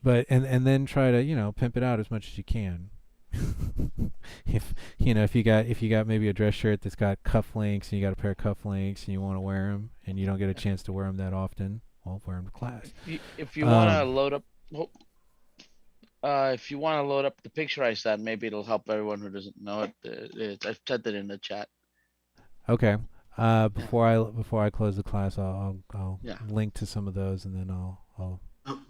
But and then try to pimp it out as much as you can. if you got maybe a dress shirt that's got cufflinks, and you got a pair of cufflinks and you want to wear them and you don't get a chance to wear them that often, well, wear them to class. If you want to load up, if you want to load up the picture I sent, maybe it'll help everyone who doesn't know it. I've sent it in the chat. Okay. Before I close the class, I'll link to some of those, and then I'll.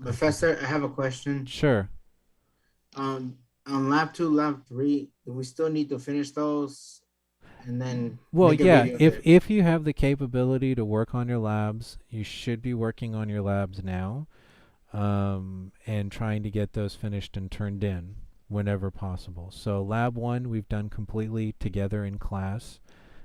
Professor, I have a question. Sure. On lab 2, lab 3, do we still need to finish those? And then if you have the capability to work on your labs, you should be working on your labs now, and trying to get those finished and turned in whenever possible. So lab 1 we've done completely together in class,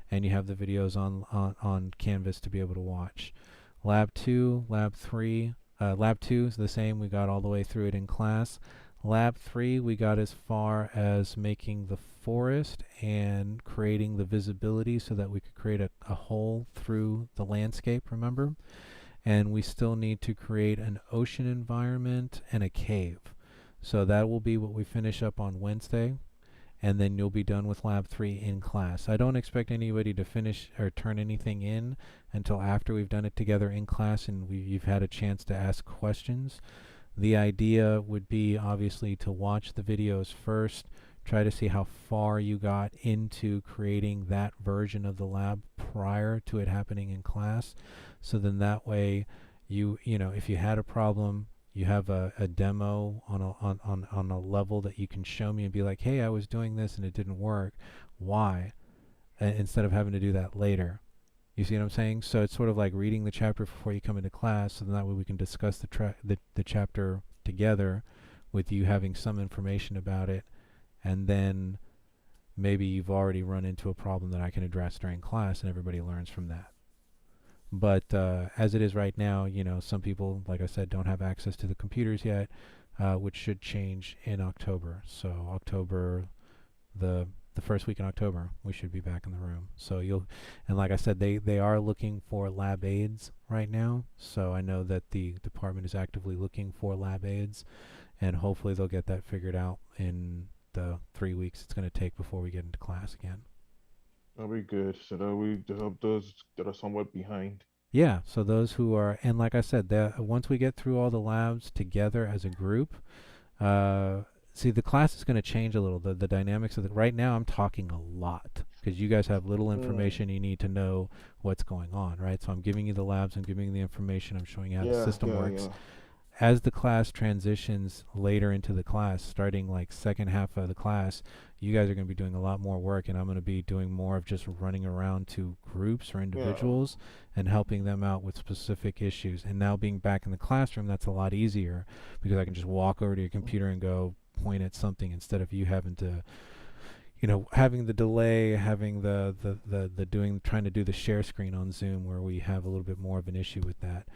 and you have the videos on Canvas to be able to watch. Lab 2, lab 3, lab 2 is the same. We got all the way through it in class. Lab 3, we got as far as making the forest and creating the visibility so that we could create a hole through the landscape, remember? And we still need to create an ocean environment and a cave. So that will be what we finish up on Wednesday, and then you'll be done with Lab 3 in class. I don't expect anybody to finish or turn anything in until after we've done it together in class and you've had a chance to ask questions. The idea would be obviously to watch the videos first, try to see how far you got into creating that version of the lab prior to it happening in class. So then that way, if you had a problem, you have a demo on a level that you can show me and be like, hey, I was doing this and it didn't work. Why? Instead of having to do that later. You see what I'm saying? So it's sort of like reading the chapter before you come into class, so that way we can discuss the chapter together with you having some information about it, and then maybe you've already run into a problem that I can address during class and everybody learns from that. But as it is right now, some people, like I said, don't have access to the computers yet, which should change in October. So October, the first week in October, we should be back in the room. So and like I said, they are looking for lab aides right now. So I know that the department is actively looking for lab aides, and hopefully they'll get that figured out in the 3 weeks it's going to take before we get into class again. That'll be good. So that we just help those that are somewhat behind. Yeah, so those who are, and like I said, once we get through all the labs together as a group, see, the class is going to change a little. The dynamics of it. Right now, I'm talking a lot because you guys have little information. You need to know what's going on, right? So I'm giving you the labs. I'm giving you the information. I'm showing you how the system works. Yeah. As the class transitions later into the class, starting like second half of the class, you guys are going to be doing a lot more work, and I'm going to be doing more of just running around to groups or individuals and helping them out with specific issues. And now being back in the classroom, that's a lot easier because I can just walk over to your computer and go point at something instead of you having to, having the delay, having trying to do the share screen on Zoom, where we have a little bit more of an issue with that.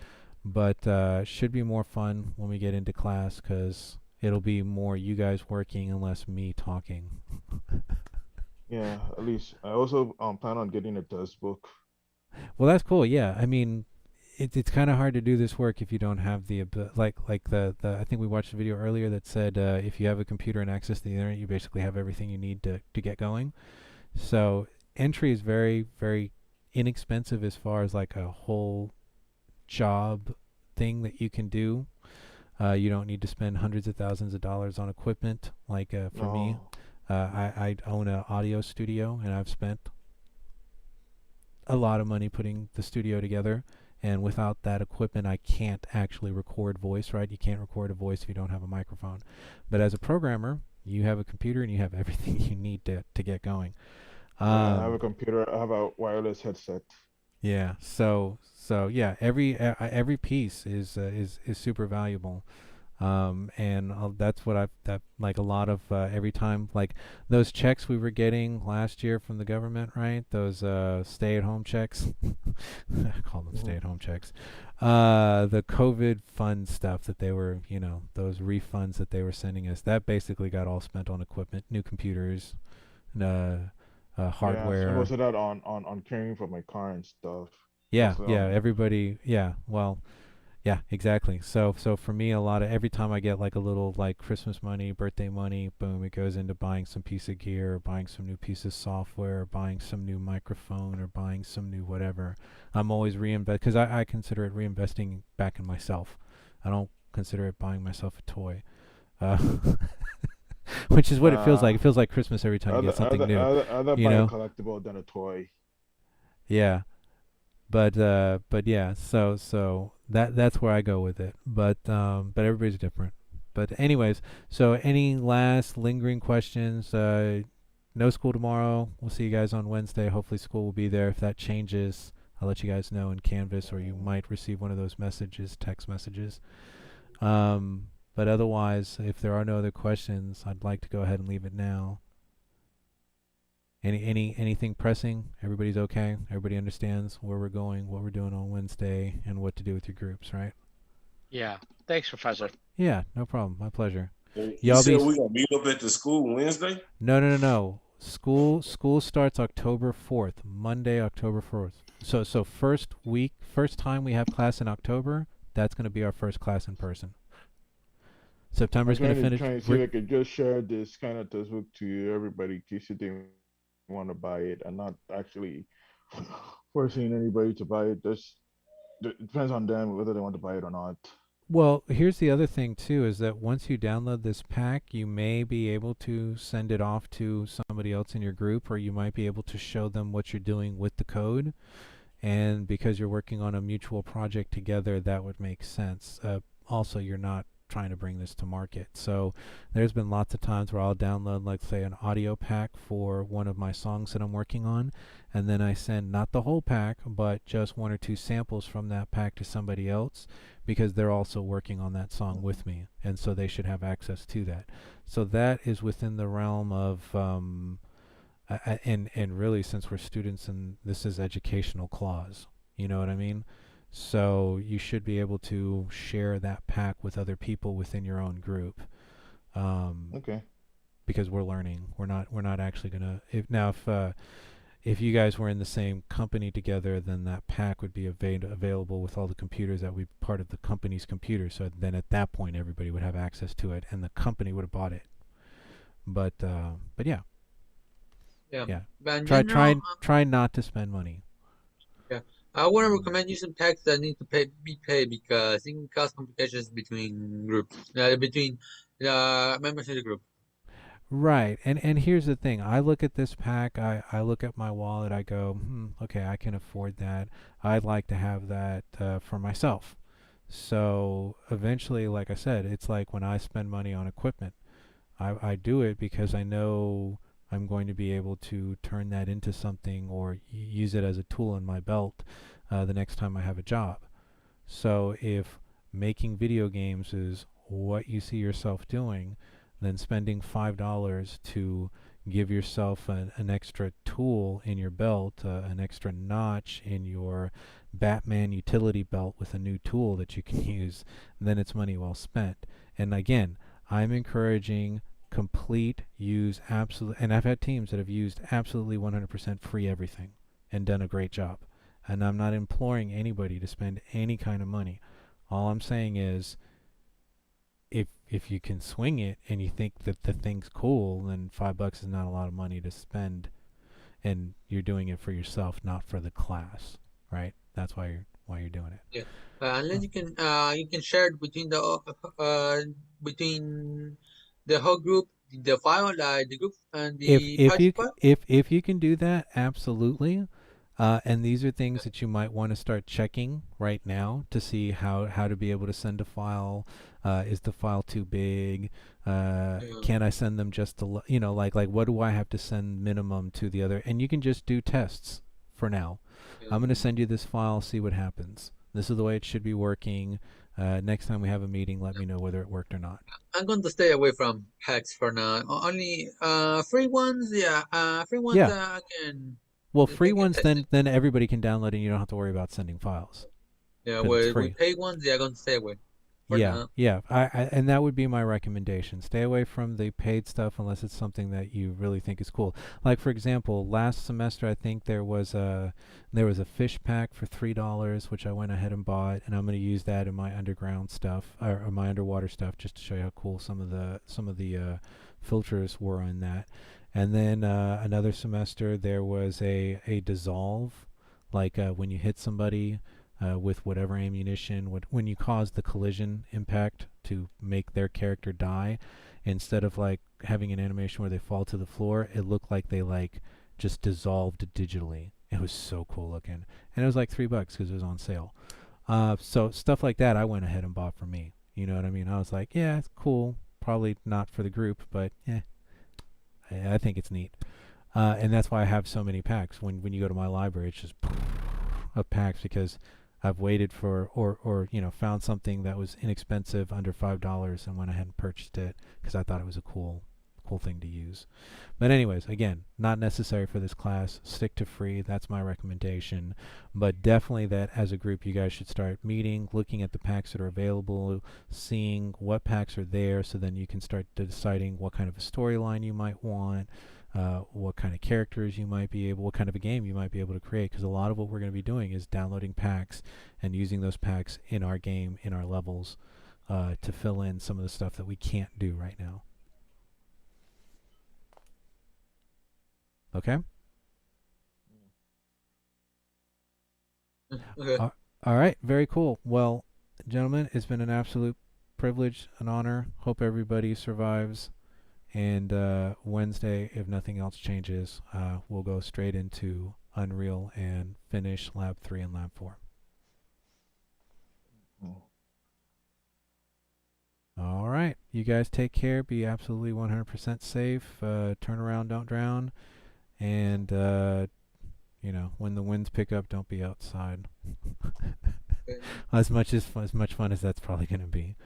But should be more fun when we get into class because it'll be more you guys working and less me talking. Yeah, at least I also plan on getting a test book. Well, that's cool. Yeah, I mean, it's kind of hard to do this work if you don't have the like the I think we watched a video earlier that said if you have a computer and access to the internet, you basically have everything you need to get going. So entry is very, very inexpensive as far as like a whole job thing that you can do. You don't need to spend hundreds of thousands of dollars on equipment. Like for me, I own an audio studio, and I've spent a lot of money putting the studio together. And without that equipment, I can't actually record voice, right? You can't record a voice if you don't have a microphone. But as a programmer, you have a computer and you have everything you need to get going. I have a computer. I have a wireless headset. Yeah. So yeah, every piece is super valuable. And that's what that like a lot of every time, like those checks we were getting last year from the government, right? Those stay-at-home checks. I call them stay-at-home checks. The COVID fund stuff that they were, those refunds that they were sending us, that basically got all spent on equipment, new computers, hardware. Yeah, so most of that on caring for my car and stuff. Yeah, everybody. Yeah, well. Yeah, exactly. So for me, every time I get like a little like Christmas money, birthday money, boom, it goes into buying some piece of gear, or buying some new piece of software, or buying some new microphone, or buying some new whatever. I'm always reinvest because I consider it reinvesting back in myself. I don't consider it buying myself a toy, which is what it feels like. It feels like Christmas every time you get something new. I'd buy a collectible than a toy. Yeah. But yeah, so that's where I go with it. But everybody's different. But anyways, so any last lingering questions? No school tomorrow. We'll see you guys on Wednesday. Hopefully school will be there. If that changes, I'll let you guys know in Canvas, or you might receive one of those messages, text messages. But otherwise, if there are no other questions, I'd like to go ahead and leave it now. Anything pressing? Everybody's okay? Everybody understands where we're going, what we're doing on Wednesday, and what to do with your groups, right? Yeah. Thanks, Professor. Yeah, no problem. My pleasure. You said we gonna meet up at the school Wednesday? No. School starts October 4th, Monday, October 4th. So first time we have class in October, that's going to be our first class in person. September's going to finish. Trying to see if I could just share this kind of textbook to everybody in case you didn't want to buy it, and not actually forcing anybody to buy it. It depends on them whether they want to buy it or not. Well, here's the other thing too, is that once you download this pack, you may be able to send it off to somebody else in your group, or you might be able to show them what you're doing with the code. And because you're working on a mutual project together, that would make sense. Also, you're not trying to bring this to market. So there's been lots of times where I'll download, like, say, an audio pack for one of my songs that I'm working on, and then I send not the whole pack, but just one or two samples from that pack to somebody else, because they're also working on that song with me, and so they should have access to that. So that is within the realm of and really, since we're students and this is educational clause, you know what I mean? So you should be able to share that pack with other people within your own group. Okay. Because we're learning. We're not actually gonna. If you guys were in the same company together, then that pack would be available with all the computers that we part of the company's computers. So then at that point, everybody would have access to it, and the company would have bought it. But yeah. Yeah. Try not to spend money. Yeah. I want to recommend using packs that need to be paid, because it can cause complications between groups, between members of the group. Right. And here's the thing. I look at this pack, I look at my wallet, I go, okay, I can afford that. I'd like to have that for myself. So eventually, like I said, it's like when I spend money on equipment, I do it because I know I'm going to be able to turn that into something, or use it as a tool in my belt the next time I have a job. So if making video games is what you see yourself doing, then spending $5 to give yourself an extra tool in your belt, an extra notch in your Batman utility belt with a new tool that you can use, then it's money well spent. And again, I'm encouraging and I've had teams that have used absolutely 100% free everything and done a great job. And I'm not imploring anybody to spend any kind of money. All I'm saying is, if you can swing it and you think that the thing's cool, then $5 is not a lot of money to spend. and you're doing it for yourself, not for the class, right? That's why you're doing it. Yeah. Unless you can share it between the whole group, the file, the group and the project file. If you can do that, absolutely. And these are things that you might want to start checking right now to see how to be able to send a file. Is the file too big? Yeah. Can I send them just like what do I have to send minimum to the other? And you can just do tests for now. Yeah. I'm going to send you this file, see what happens. This is the way it should be working. Next time we have a meeting, let me know whether it worked or not. I'm going to stay away from hacks for now. Only free ones. Yeah. Free ones. Yeah. I can. Well, I free can ones, test it. then everybody can download it and you don't have to worry about sending files. Yeah. 'Cause it's free. With paid ones, yeah, I'm going to stay away. For now. Yeah. And that would be my recommendation. Stay away from the paid stuff unless it's something that you really think is cool. Like for example, last semester I think there was a fish pack for $3, which I went ahead and bought, and I'm going to use that in my underground stuff or my underwater stuff just to show you how cool some of the filters were on that. And then another semester there was a dissolve, like when you hit somebody. With whatever ammunition, when you cause the collision impact to make their character die, instead of like having an animation where they fall to the floor, it looked like they like just dissolved digitally. It was so cool looking, and it was like $3 because it was on sale. So stuff like that, I went ahead and bought for me. You know what I mean? I was like, yeah, it's cool. Probably not for the group, but yeah, I think it's neat. And that's why I have so many packs. When you go to my library, it's just of packs because I've waited for or found something that was inexpensive under $5 and went ahead and purchased it because I thought it was a cool thing to use. But anyways, again, not necessary for this class. Stick to free. That's my recommendation. But definitely that as a group you guys should start meeting, looking at the packs that are available, seeing what packs are there, so then you can start deciding what kind of a storyline you might want. What kind of characters you might be able, what kind of a game you might be able to create, because a lot of what we're going to be doing is downloading packs and using those packs in our game, in our levels, to fill in some of the stuff that we can't do right now. Okay? Okay. All right, very cool. Well, gentlemen, it's been an absolute privilege, an honor. Hope everybody survives. And Wednesday, if nothing else changes, we'll go straight into Unreal and finish Lab 3 and Lab 4. All right. You guys take care. Be absolutely 100% safe. Turn around, don't drown. And, when the winds pick up, don't be outside. As much fun as that's probably going to be.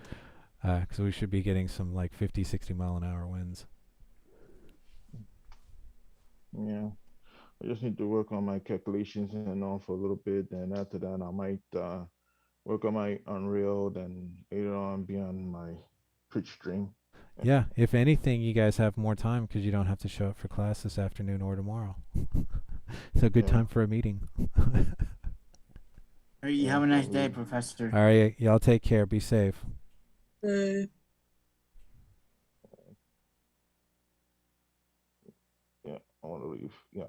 Because we should be getting some like 50, 60 mile an hour winds. Yeah. I just need to work on my calculations and all for a little bit. And after that, I might work on my Unreal, then later on be on my Twitch stream. Yeah, if anything, you guys have more time because you don't have to show up for class this afternoon or tomorrow. It's a good time for a meeting. You have a nice day, Professor. All right, y'all take care. Be safe. Yeah, I want to leave. Yeah.